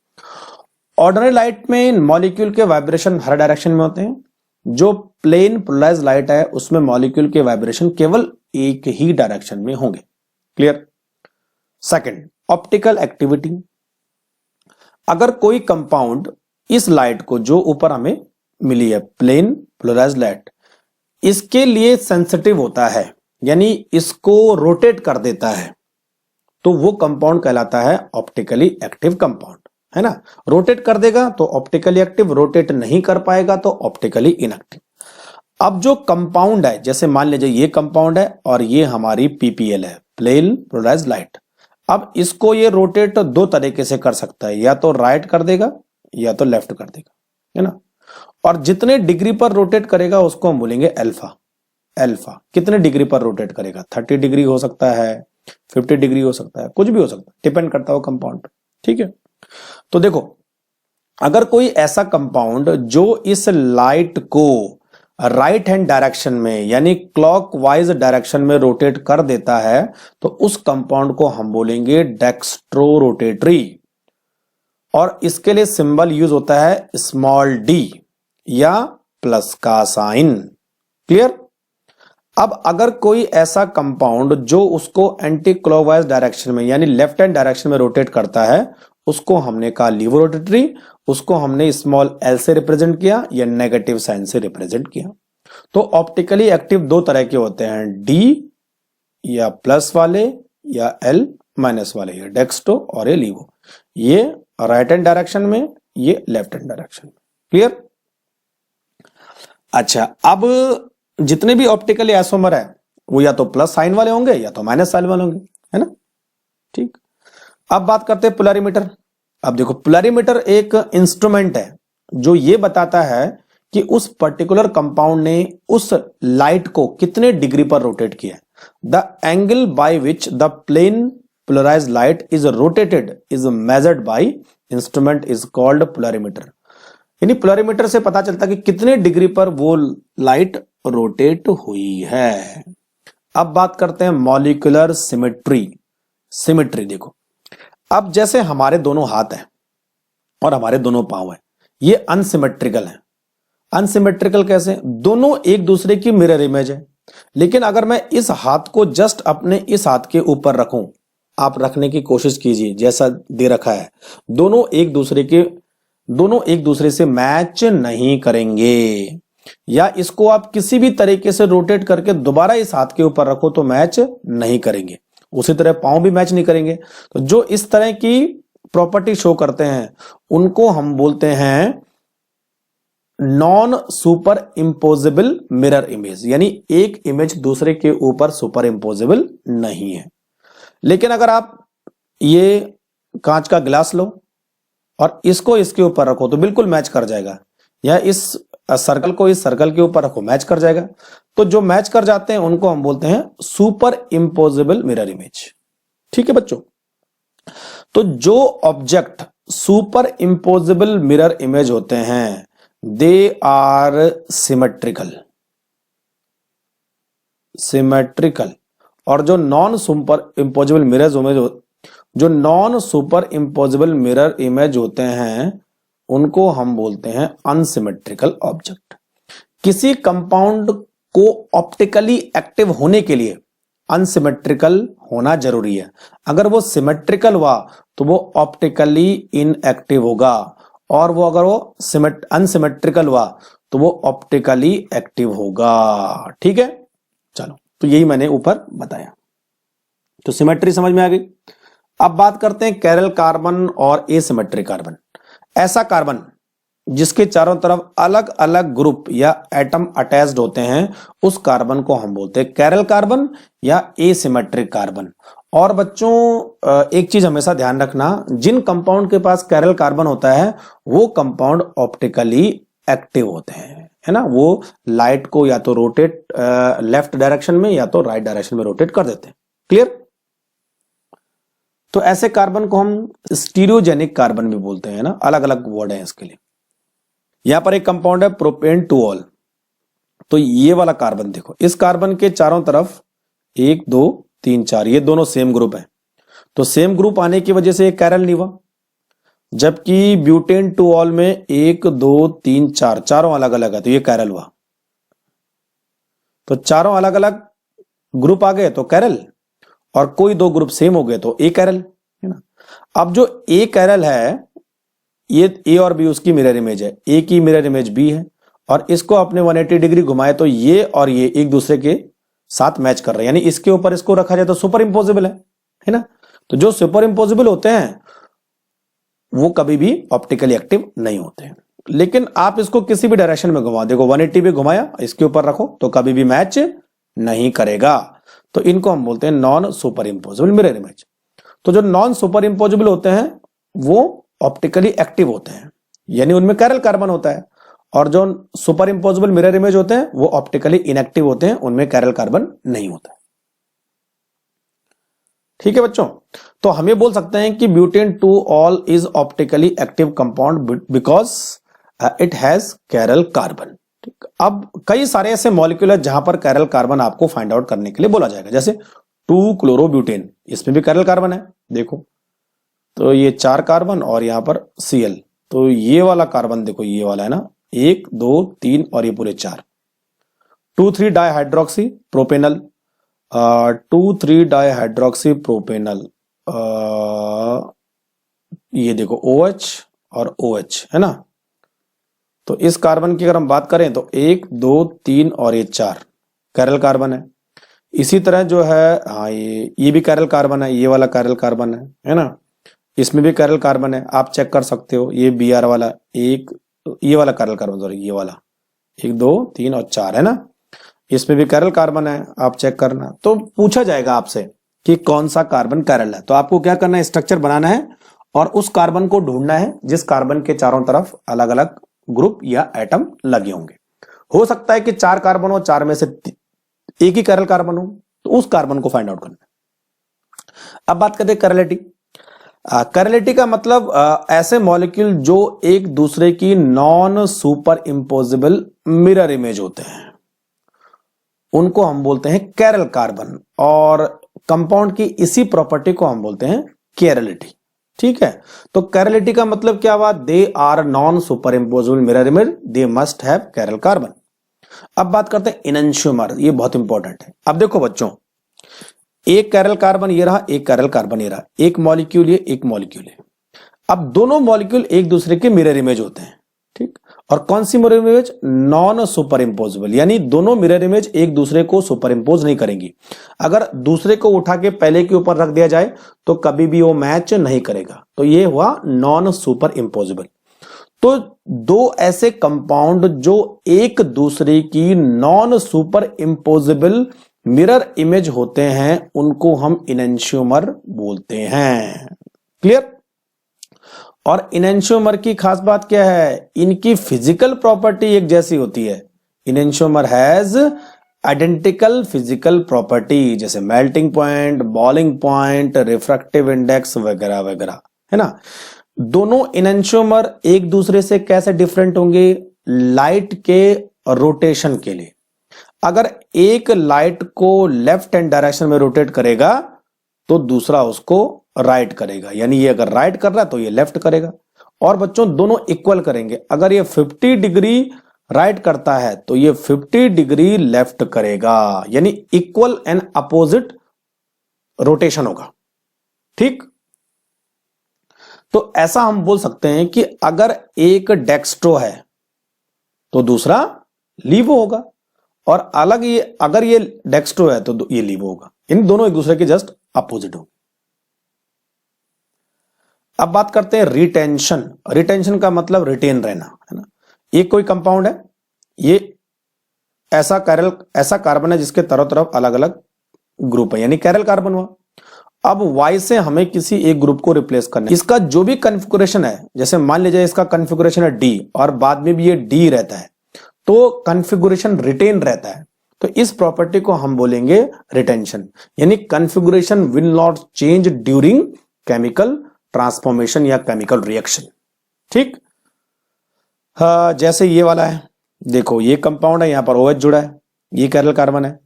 Ordinary light में मॉलिक्यूल के वाइब्रेशन हर डायरेक्शन में होते हैं। जो प्लेन पोलराइज लाइट है उसमें मॉलिक्यूल के वाइब्रेशन केवल एक ही डायरेक्शन में होंगे। क्लियर? Second, optical activity. अगर कोई कंपाउंड इस लाइट को, जो ऊपर हमें मिली है प्लेन पोलराइज लाइट, इसके लिए सेंसिटिव होता है, यानी इसको रोटेट कर देता है, तो वो कंपाउंड कहलाता है ऑप्टिकली एक्टिव कंपाउंड, है ना। रोटेट कर देगा तो ऑप्टिकली एक्टिव, रोटेट नहीं कर पाएगा तो ऑप्टिकली इनएक्टिव। अब जो कंपाउंड है, जैसे मान लीजिए ये कंपाउंड है और ये हमारी पीपीएल है, प्लेन पोलराइज लाइट। अब इसको ये रोटेट दो तरीके से कर सकता है, या तो राइट कर देगा या तो लेफ्ट कर देगा, है ना। और जितने डिग्री पर रोटेट करेगा उसको हम बोलेंगे अल्फा। अल्फा कितने डिग्री पर रोटेट करेगा? 30 डिग्री हो सकता है, 50 डिग्री हो सकता है, कुछ भी हो सकता है, डिपेंड करता है कंपाउंड पर। ठीक है, तो देखो, अगर कोई ऐसा कंपाउंड जो इस लाइट को राइट हैंड डायरेक्शन में, यानी क्लॉकवाइज डायरेक्शन में रोटेट कर देता है, तो उस कंपाउंड को हम बोलेंगे डेक्स्ट्रो रोटेटरी। और इसके लिए सिंबल यूज होता है स्मॉल डी या प्लस का साइन। क्लियर? अब अगर कोई ऐसा कंपाउंड जो उसको एंटी क्लॉकवाइज डायरेक्शन में, यानी लेफ्ट हैंड डायरेक्शन में रोटेट करता है, उसको हमने कहा लीवो रोटेटरी, उसको हमने स्मॉल एल से रिप्रेजेंट किया या नेगेटिव साइन से रिप्रेजेंट किया। तो ऑप्टिकली एक्टिव दो तरह के होते हैं, डी या प्लस वाले या एल माइनस वाले, ये डेक्स्ट्रो और ये लीवो। ये राइट हैंड डायरेक्शन में, ये लेफ्ट हैंड डायरेक्शन में। क्लियर? अच्छा, अब जितने भी ऑप्टिकली आइसोमर है वो या तो प्लस साइन वाले होंगे या तो माइनस साइन वाले होंगे, है ना। ठीक, अब बात करते हैं पोलैरिमीटर। अब देखो, पोलैरिमीटर एक इंस्ट्रूमेंट है जो ये बताता है कि उस पर्टिकुलर कंपाउंड ने उस लाइट को कितने डिग्री पर रोटेट किया है। The angle by which the plane polarised light is rotated is measured by instrument is called polarimeter. यानी पोलैरिमीटर से पता चलता है कि कितने डिग्री पर वो लाइट रोटेट हुई है। अब बात करते हैं मॉलिक्यूलर सिमेट्री। सिमेट्री देखो, अब जैसे हमारे दोनों हाथ हैं और हमारे दोनों पांव हैं, ये अनसिमेट्रिकल हैं। अनसिमेट्रिकल कैसे? दोनों एक दूसरे की मिरर इमेज है, लेकिन अगर मैं इस हाथ को जस्ट अपने इस हाथ के ऊपर रखूं, आप रखने की कोशिश कीजिए जैसा दे रखा है, दोनों एक दूसरे से मैच नहीं करेंगे। या इसको आप किसी भी तरीके से रोटेट करके दोबारा इस हाथ के ऊपर रखो तो मैच नहीं करेंगे। उसी तरह पांव भी मैच नहीं करेंगे। तो जो इस तरह की प्रॉपर्टी शो करते हैं उनको हम बोलते हैं नॉन सुपर इंपोजेबल मिरर इमेज, यानी एक इमेज दूसरे के ऊपर सुपर इंपोजेबल नहीं है। लेकिन अगर आप ये कांच का गिलास लो और इसको इसके ऊपर रखो तो बिल्कुल मैच कर जाएगा, या इस सर्कल को इस सर्कल के ऊपर रखो मैच कर जाएगा। तो जो मैच कर जाते हैं उनको हम बोलते हैं सुपर इंपोजेबल मिरर इमेज। ठीक है बच्चों, तो जो ऑब्जेक्ट सुपर इंपोजेबल मिरर इमेज होते हैं दे आर सिमेट्रिकल। और जो नॉन सुपर इंपोजेबल मिरर इमेज होते हैं उनको हम बोलते हैं अनसिमेट्रिकल ऑब्जेक्ट। किसी कंपाउंड को ऑप्टिकली एक्टिव होने के लिए अनसिमेट्रिकल होना जरूरी है। अगर वो सिमेट्रिकल हुआ तो वो ऑप्टिकली इनएक्टिव होगा, और वो अगर वो अनसिमेट्रिकल हुआ तो वो ऑप्टिकली एक्टिव होगा। ठीक है, चलो, तो यही मैंने ऊपर बताया। तो सिमेट्री समझ में आ गई। अब बात करते हैं कैरल कार्बन और एसिमेट्रिक कार्बन। ऐसा कार्बन जिसके चारों तरफ अलग अलग ग्रुप या एटम अटैच्ड होते हैं, उस कार्बन को हम बोलते हैं कैरल कार्बन या एसिमेट्रिक कार्बन। और बच्चों एक चीज हमेशा ध्यान रखना, जिन कंपाउंड के पास कैरल कार्बन होता है वो कंपाउंड ऑप्टिकली एक्टिव होते हैं, है ना। वो लाइट को या तो रोटेट लेफ्ट डायरेक्शन में या तो राइट डायरेक्शन में रोटेट कर देते हैं। क्लियर। तो ऐसे कार्बन को हम स्टीरियोजेनिक कार्बन भी बोलते हैं ना, अलग अलग वर्ड है इसके लिए। यहां पर एक कंपाउंड है प्रोपेन टू ऑल। तो ये वाला कार्बन देखो, इस कार्बन के चारों तरफ 1 2 3 4 ये दोनों सेम ग्रुप है, तो सेम ग्रुप आने की वजह से ये कैरल नहीं हुआ। जबकि ब्यूटेन टू ऑल में 1 2 3 4 चारों अलग अलग है, तो ये कैरल हुआ। तो चारों अलग अलग ग्रुप आ गए तो कैरल, और कोई 2 ग्रुप सेम हो गए तो ए कैरल, है ना। अब जो ए कैरल है, ये ए और बी उसकी मिरर इमेज है, ए की मिरर इमेज बी है, और इसको अपने 180 डिग्री घुमाए तो ये और ये एक दूसरे के साथ मैच कर रहे हैं, यानी इसके ऊपर इसको रखा जाए तो सुपर इंपोजिबल है ना। तो जो सुपर इंपोजिबल होते हैं वो कभी भी ऑप्टिकली एक्टिव नहीं होते हैं। लेकिन आप इसको किसी भी डायरेक्शन में घुमा, देखो 180 भी घुमाया, इसके ऊपर रखो तो कभी भी मैच नहीं करेगा। तो इनको हम बोलते हैं non super impossible mirror image. तो जो नॉन सुपर इंपोजिबल होते हैं वो ऑप्टिकली एक्टिव होते हैं, यानी उनमें कैरल कार्बन होता है, और जो सुपर इंपोजिबल मिरर इमेज होते हैं वो ऑप्टिकली इनएक्टिव होते हैं, उनमें कैरल कार्बन नहीं होता है। ठीक है बच्चों, तो हम ये बोल सकते हैं कि butane two ol is optically active compound because it has chiral carbon. ठीक, अब कई सारे ऐसे मॉलिक्यूल है जहां पर कैरल कार्बन आपको फाइंड आउट करने के लिए बोला जाएगा, जैसे 2 क्लोरोब्यूटेन, इसमें भी कैरल कार्बन है देखो। तो ये 4 कार्बन और यहां पर Cl, तो ये वाला कार्बन देखो, ये वाला है ना, 1 2 3 और ये पूरे 4। 2,3 डाइहाइड्रोक्सी प्रोपेनल, 2,3 डाइहाइड्रोक्सी प्रोपेनल, ये देखो OH और OH है ना। तो इस कार्बन की अगर हम बात करें तो 1 2 3 और ये 4 कैरल कार्बन है। इसी तरह जो है, हाँ ये भी कैरल कार्बन है, ये वाला कैरल कार्बन है ना। इसमें भी कैरल कार्बन है, आप चेक कर सकते हो, ये Br वाला एक, ये वाला कैरल कार्बन, सॉरी ये वाला 1 2 3 और 4 है ना, इसमें भी कैरल कार्बन है, आप चेक करना। तो पूछा जाएगा आपसे कि कौन सा कार्बन कैरल है, तो आपको क्या करना है, स्ट्रक्चर बनाना है और उस कार्बन को ढूंढना है जिस कार्बन के चारों तरफ अलग अलग ग्रुप या एटम लगे होंगे। हो सकता है कि 4 कार्बन हो, 4 में से एक ही कैरल कार्बन हो, तो उस कार्बन को फाइंड आउट करना है। अब बात करते हैं कैरलिटी। कैरलिटी का मतलब ऐसे मॉलिक्यूल जो एक दूसरे की non super impossible mirror image होते हैं, उनको हम बोलते हैं कैरल कार्बन, और कंपाउंड की इसी प्रॉपर्टी को हम बोलते हैं कैरलिटी। ठीक है, तो कैरलिटी का मतलब क्या हुआ, they are non super impossible mirror image, they must have chiral carbon. अब बात करते हैं इनएंशियोमर, ये बहुत इंपॉर्टेंट है। अब देखो बच्चों, एक कैरल कार्बन ये रहा, एक कैरल कार्बन ये रहा, एक मॉलिक्यूल ये, एक मॉलिक्यूल है। अब दोनों मॉलिक्यूल एक दूसरे के मिरर इमेज होते हैं, ठीक। और कौन सी मिरर इमेज, नॉन सुपर इंपोजिबल, यानी दोनों मिरर इमेज एक दूसरे को सुपर इंपोज नहीं करेंगी। अगर दूसरे को उठा के पहले के ऊपर रख दिया जाए तो कभी भी वो मैच नहीं करेगा, तो ये हुआ नॉन सुपर इंपोजिबल। तो 2 ऐसे कंपाउंड जो एक दूसरे की non super impossible mirror image होते हैं उनको हम इनएंशियोमर बोलते हैं। क्लियर। और इनएंशियोमर की खास बात क्या है, इनकी फिजिकल प्रॉपर्टी एक जैसी होती है। इनएंशियोमर हैज आइडेंटिकल फिजिकल प्रॉपर्टी, जैसे melting point, boiling point, refractive index वगैरह वगैरह, है ना। दोनों इनएंशियोमर एक दूसरे से कैसे डिफरेंट होंगे, लाइट के रोटेशन के लिए। अगर एक लाइट को लेफ्ट हैंड डायरेक्शन में रोटेट करेगा तो दूसरा उसको राइट करेगा, यानी ये अगर राइट कर रहा है तो ये लेफ्ट करेगा। और बच्चों दोनों इक्वल करेंगे। अगर ये 50 डिग्री राइट करता है तो ये 50 डिग्री लेफ्ट करेगा, यानी इक्वल एंड अपोजिट रोटेशन होगा। ठीक, तो ऐसा हम बोल सकते हैं कि अगर एक डेक्स्ट्रो है तो दूसरा लीवो होगा, और अलग ये अगर ये डेक्स्ट्रो है तो ये लीवो होगा, इन दोनों एक दूसरे के जस्ट अपोजिट होंगे। अब बात करते हैं रिटेंशन। रिटेंशन का मतलब रिटेन रहना, है ना। एक कोई कंपाउंड है, ये ऐसा कार्बन है जिसके चारों तरफ अलग अलग ग्रुप है, यानी कैरल कार्बन हुआ। अब Y से हमें किसी एक ग्रुप को रिप्लेस करना है। इसका जो भी कॉन्फ़िगरेशन है, जैसे मान लीजिए इसका कॉन्फ़िगरेशन है D और बाद में भी ये D रहता है, तो कॉन्फ़िगरेशन रिटेन रहता है, तो इस प्रॉपर्टी को हम बोलेंगे रिटेंशन, यानी configuration will not change during chemical transformation या केमिकल रिएक्शन। ठीक, जैसे ये वाला है, देखो ये कंपाउंड है, यहां पर OH जुड़ा है, ये कैरल कार्बन है,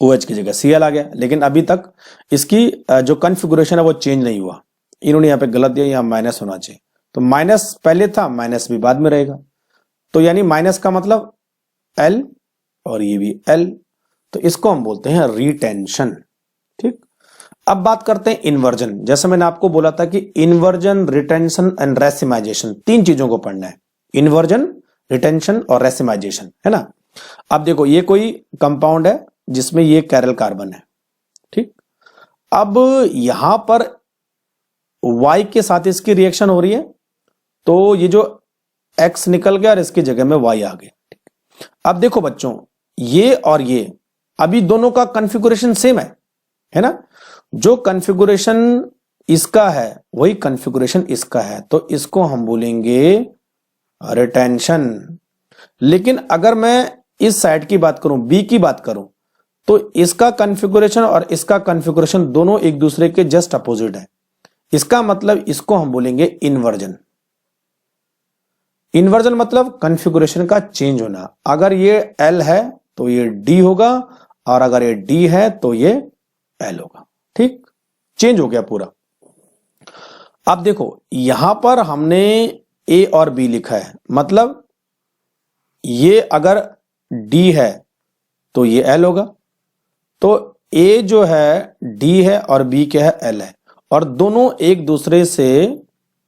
OH की जगह Cl आ गया, लेकिन अभी तक इसकी जो कॉन्फ़िगरेशन है वो चेंज नहीं हुआ। इन्होंने यहां पे गलत दिया, यहां माइनस होना चाहिए, तो माइनस पहले था, माइनस भी बाद में रहेगा, तो यानी माइनस का मतलब L और ये भी L, तो इसको हम बोलते हैं रिटेंशन। ठीक, अब बात करते हैं इन्वर्जन। जैसे मैंने आपको बोला था कि इन्वर्जन, रिटेंशन एंड रेसिमाइजेशन, तीन चीजों को पढ़ना है, इन्वर्जन, रिटेंशन और रेसिमाइजेशन, है ना। अब देखो ये कोई कंपाउंड है जिसमें ये कैरल कार्बन है। ठीक, अब यहां पर Y के साथ इसकी रिएक्शन हो रही है, तो ये जो X निकल गया और इसकी जगह में Y आ गया। अब देखो बच्चों, ये और ये अभी दोनों का कॉन्फ़िगरेशन सेम है ना। जो कॉन्फ़िगरेशन इसका है वही कॉन्फ़िगरेशन इसका है, तो इसको हम बोलेंगे रिटेंशन। लेकिन अगर मैं इस साइड की बात करूं, B की बात करूं, तो इसका कॉन्फ़िगरेशन और इसका कॉन्फ़िगरेशन दोनों एक दूसरे के जस्ट अपोजिट है, इसका मतलब इसको हम बोलेंगे इन्वर्जन। इन्वर्जन मतलब कॉन्फ़िगरेशन का चेंज होना। अगर ये L है तो ये D होगा, और अगर ये D है तो ये L होगा। ठीक, चेंज हो गया पूरा। अब देखो यहां पर हमने A और B लिखा है, मतलब ये अगर D है तो ये L होगा, तो A जो है D है और B क्या है, L है, और दोनों एक दूसरे से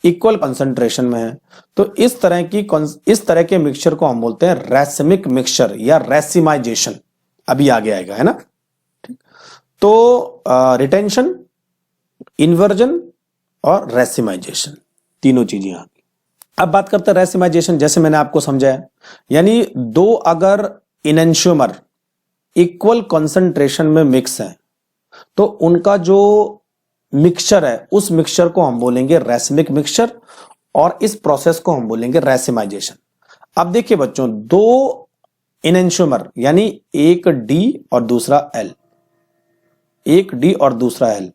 इक्वल कंसंट्रेशन में है, तो इस तरह के मिक्सचर को हम बोलते हैं रैसिमिक मिक्सचर या रेसिमाइजेशन। अभी आगे आएगा, है ना। तो रिटेंशन, इन्वर्जन और रेसिमाइजेशन, तीनों चीजें आ गई। अब बात करते हैं रेसिमाइजेशन। जैसे मैंने आपको समझाया, यानी दो अगर इनेंशियोमर इक्वल कंसंट्रेशन में मिक्स है, तो उनका जो मिक्सचर है उस मिक्सचर को हम बोलेंगे रेसिमिक मिक्सचर, और इस प्रोसेस को हम बोलेंगे रेसिमाइजेशन। अब देखिए बच्चों, दो इनेंशियोमर यानी एक D और दूसरा L, एक D और दूसरा L,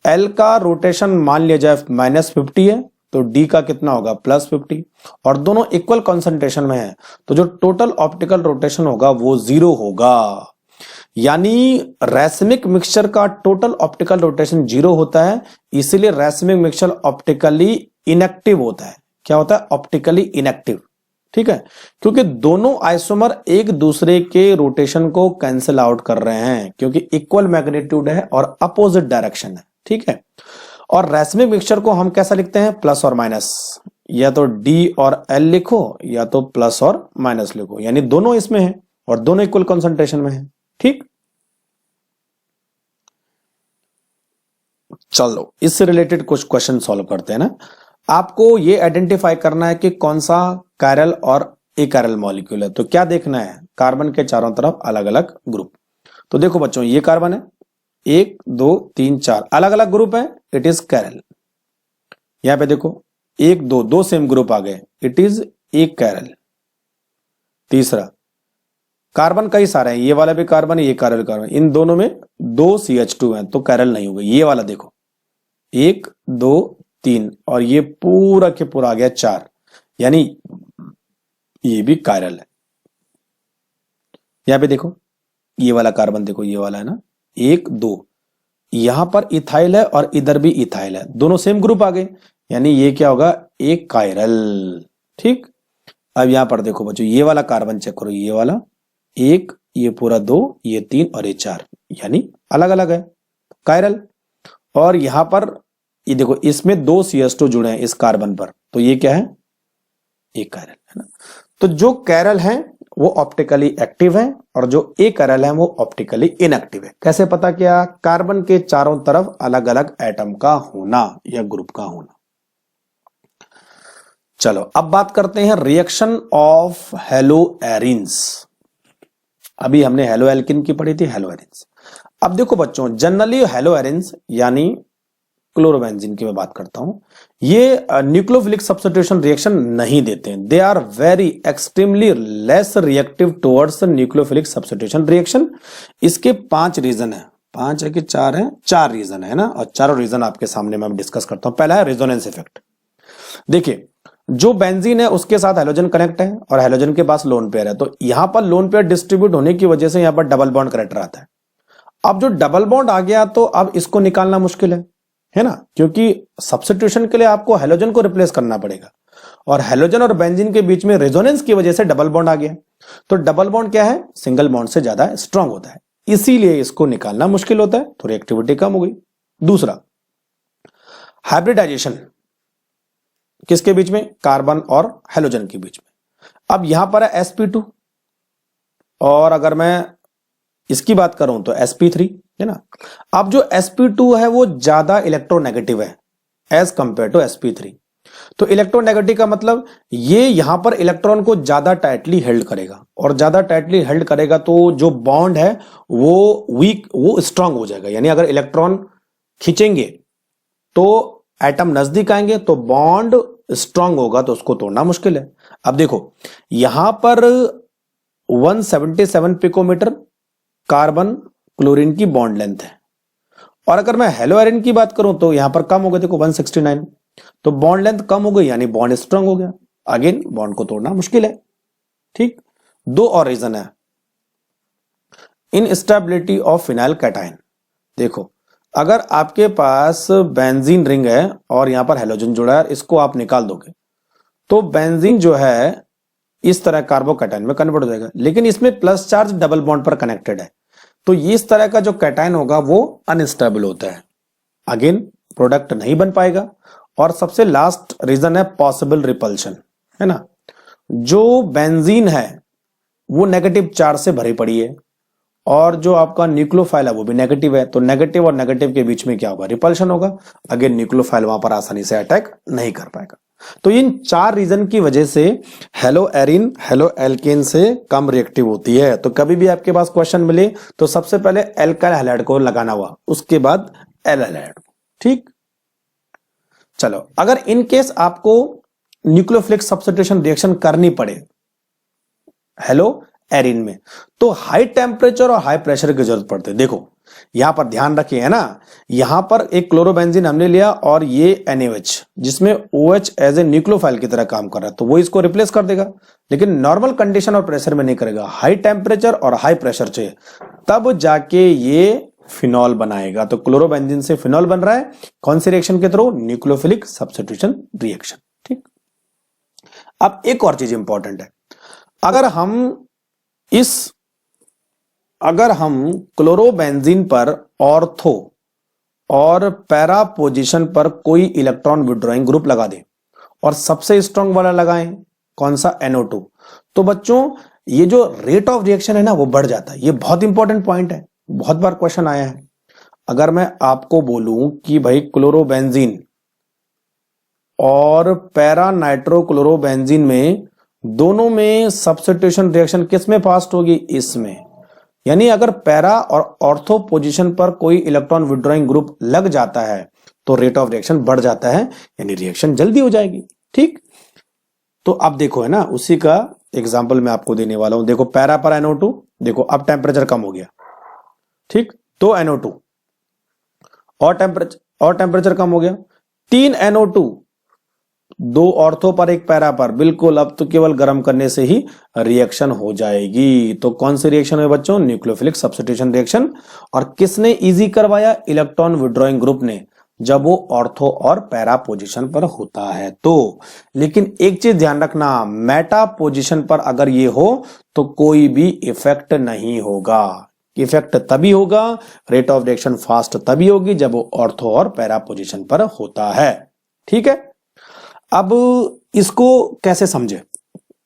L का रोटेशन मान लिया जाए -50 है, तो D का कितना होगा, +50, और दोनों इक्वल कंसंट्रेशन में है, तो जो टोटल ऑप्टिकल रोटेशन होगा वो 0 होगा। यानी रैसिमिक मिक्सचर का टोटल ऑप्टिकल रोटेशन 0 होता है, इसीलिए रैसिमिक मिक्सचर ऑप्टिकली इनएक्टिव होता है। क्या होता है, ऑप्टिकली इनएक्टिव। ठीक है, क्योंकि दोनों आइसोमर एक दूसरे के रोटेशन को कैंसिल आउट कर रहे हैं, क्योंकि इक्वल मैग्नीट्यूड है और अपोजिट डायरेक्शन है। ठीक है, और रैसिमिक मिक्सचर को हम कैसा लिखते हैं, प्लस और माइनस, या तो D और L लिखो या तो प्लस और माइनस लिखो, यानी दोनों इसमें है और दोनों इक्वल कंसंट्रेशन में है। ठीक, चलो इससे रिलेटेड कुछ क्वेश्चन सॉल्व करते हैं ना। आपको ये आइडेंटिफाई करना है कि कौन सा कायरल और एकैरल मॉलिक्यूल है। तो क्या देखना है, कार्बन के चारों तरफ अलग अलग ग्रुप। तो देखो बच्चों, ये कार्बन है, 1 2 3 4 अलग अलग ग्रुप है, इट इज कैरल। यहां पे देखो 1 2 दो सेम ग्रुप आ गए, इट इज एक कैरल। तीसरा, कार्बन कई सारे हैं, ये वाला भी कार्बन है, ये कार्बन, इन दोनों में 2 CH2 हैं, तो कैरल नहीं होगा। ये वाला देखो 1 2 3 और ये पूरा के पूरा आ गया 4, यानी ये भी कायरल है। यहां पे देखो ये वाला कार्बन, देखो ये वाला है ना, 1 2, यहां पर इथाइल है और इधर भी इथाइल है, दोनों सेम ग्रुप आ गए, यानी ये क्या होगा, एक कायरल। ठीक, अब यहां पर देखो बच्चों, ये वाला कार्बन चेक करो, ये वाला 1, ये पूरा 2, ये 3 और ये 4, यानी अलग अलग है कायरल। और यहां पर ये देखो, इसमें 2 CH2 जुड़े हैं इस कार्बन पर, तो ये क्या है, एक कायरल है ना। तो जो कायरल है वो ऑप्टिकली एक्टिव है और जो ए कायरल है वो ऑप्टिकली इनएक्टिव है। कैसे पता किया, कार्बन के चारों तरफ अलग अलग एटम का होना या ग्रुप का होना। चलो अब बात करते हैं रिएक्शन ऑफ हेलो एरिन्स। अभी हमने हेलो एल्किन की पढ़ी थी, हेलो एरिन्स। अब देखो बच्चों, जनरली हेलो एरिन्स यानी क्लोरोबेंजीन की मैं बात करता हूं, ये न्यूक्लियोफिलिक सब्स्टिट्यूशन रिएक्शन नहीं देते हैं। They are very extremely less reactive towards nucleophilic substitution reaction. इसके 5 रीजन है, 5 है कि 4 है, 4 रीजन है ना, और चारों रीजन आपके सामने मैं डिस्कस करता हूं। पहला है रेजोनेंस इफेक्ट। देखिए, जो बेंजीन है उसके साथ हेलोजन कनेक्ट है और हेलोजन के पास लोन पेयर है, तो यहां पर लोन पेयर डिस्ट्रीब्यूट होने की वजह से यहां पर डबल बॉन्ड करेक्टर आता है। अब जो डबल बॉन्ड आ गया तो अब इसको निकालना मुश्किल है ना, क्योंकि सब्स्टिट्यूशन के लिए आपको हेलोजन को रिप्लेस करना पड़ेगा और हेलोजन और बेंजीन के बीच में रेजोनेंस की वजह से डबल बॉन्ड आ गया। तो डबल बॉन्ड क्या है, सिंगल बॉन्ड से ज्यादा स्ट्रांग होता है, इसीलिए इसको निकालना मुश्किल होता है, तो रिएक्टिविटी कम हो गई। दूसरा, हाइब्रिडाइजेशन किसके बीच में, कार्बन और हेलोजन के बीच में। अब यहां पर है sp2 और अगर मैं इसकी बात करूं तो sp3 है ना। अब जो sp2 है वो ज्यादा इलेक्ट्रोनेगेटिव है एज कंपेयर टू sp3। तो इलेक्ट्रोनेगेटिव का मतलब ये यहां पर इलेक्ट्रॉन को ज्यादा टाइटली हेल्ड करेगा और ज्यादा टाइटली हेल्ड करेगा तो जो बॉन्ड है वो वीक, वो स्ट्रांग हो जाएगा। यानी अगर इलेक्ट्रॉन खींचेंगे तो एटम नजदीक आएंगे तो बॉन्ड स्ट्रांग होगा, तो उसको तोड़ना मुश्किल है। अब देखो यहां पर 177 पिकोमीटर कार्बन क्लोरीन की बॉन्ड लेंथ है और अगर मैं हेलो एरिन की बात करूं तो यहां पर कम हो गया, देखो 169, तो बॉन्ड लेंथ कम हो गई यानी बॉन्ड स्ट्रांग हो गया। अगेन बॉन्ड को तोड़ना मुश्किल है। ठीक, 2 और रीजन है, इनस्टेबिलिटी ऑफ फिनाइल कैटायन। देखो अगर आपके पास बेंजीन रिंग है और यहां पर हेलोजन जुड़ा है, इसको आप निकाल दोगे तो बेंजीन जो है इस तरह कार्बोकैटायन में कन्वर्ट हो जाएगा, लेकिन इसमें प्लस चार्ज डबल बॉन्ड पर कनेक्टेड है, तो इस तरह का जो कैटायन होगा वो अनस्टेबल होता है, अगेन प्रोडक्ट नहीं बन पाएगा। और सबसे लास्ट रीजन है पॉसिबल रिपल्शन, है ना। जो बेंजीन है वो नेगेटिव चार्ज से भरी पड़ी है और जो आपका न्यूक्लियोफाइल है वो भी नेगेटिव है, तो नेगेटिव और नेगेटिव के बीच में क्या होगा, रिपल्शन होगा। अगेन न्यूक्लियोफाइल वहां पर आसानी से अटैक नहीं कर पाएगा। तो इन 4 रीजन की वजह से हेलो एरिन हेलो एल्केन से कम रिएक्टिव होती है। तो कभी भी आपके पास क्वेश्चन मिले तो सबसे पहले एल्काइल हैलाइड को लगाना हुआ, उसके बाद एल हैलाइड। ठीक, चलो अगर इन केस आपको न्यूक्लियोफिलिक सब्स्टिट्यूशन रिएक्शन करनी पड़े हेलो एरिन में, तो हाई टेम्परेचर और हाई प्रेशर की जरूरत पड़ती है। देखो यहां पर ध्यान रखिए, है ना, यहां पर एक क्लोरोबेंजीन हमने लिया और ये NaOH जिसमें OH एज ए न्यूक्लियोफाइल की तरह काम कर रहा है, तो वो इसको रिप्लेस कर देगा, लेकिन नॉर्मल कंडीशन और प्रेशर में नहीं करेगा। हाई टेम्परेचर और हाई प्रेशर चाहिए तब जाके ये फिनॉल बनाएगा। तो क्लोरोबेंजीन से फिनॉल बन रहा है, कौन सी रिएक्शन के थ्रू, न्यूक्लियोफिलिक सब्स्टिट्यूशन रिएक्शन। ठीक, अब एक और चीज इंपॉर्टेंट है, अगर हम क्लोरोबेंजीन पर ऑर्थो और पैरा पोजीशन पर कोई इलेक्ट्रॉन विड्रॉइंग ग्रुप लगा दें और सबसे स्ट्रांग वाला लगाएं, कौन सा, NO2, तो बच्चों ये जो रेट ऑफ रिएक्शन है ना वो बढ़ जाता है। ये बहुत इंपॉर्टेंट पॉइंट है, बहुत बार क्वेश्चन आया है। अगर मैं आपको बोलूं कि भाई क्लोरोबेंजीन और पैरा नाइट्रोक्लोरोबेंजीन में दोनों में सब्स्टिट्यूशन रिएक्शन किस में फास्ट होगी, इसमें, यानी अगर पैरा और ऑर्थो पोजीशन पर कोई इलेक्ट्रॉन विड्रॉइंग ग्रुप लग जाता है तो रेट ऑफ रिएक्शन बढ़ जाता है, यानी रिएक्शन जल्दी हो जाएगी। ठीक, तो अब देखो, है ना, उसी का एग्जांपल मैं आपको देने वाला हूं। देखो पैरा पर NO2, देखो अब टेम्परेचर कम हो गया, ठीक, तो NO2 और टेम्परेचर कम हो गया, 3 NO2, 2 ऑर्थो पर 1 पैरा पर, बिल्कुल अब तो केवल गर्म करने से ही रिएक्शन हो जाएगी। तो कौन सी रिएक्शन है बच्चों, न्यूक्लियोफिलिक सब्स्टिट्यूशन रिएक्शन। और किसने इजी करवाया, इलेक्ट्रॉन विड्रॉइंग ग्रुप ने। जब वो ऑर्थो और पैरा पोजीशन पर होता है तो। लेकिन एक चीज ध्यान रखना, मेटा पोजीशन पर अगर ये हो तो कोई भी इफेक्ट नहीं होगा। इफेक्ट तभी होगा, रेट ऑफ रिएक्शन फास्ट तभी होगी जब वो ऑर्थो और पैरा पोजीशन पर होता है। ठीक है, अब इसको कैसे समझे,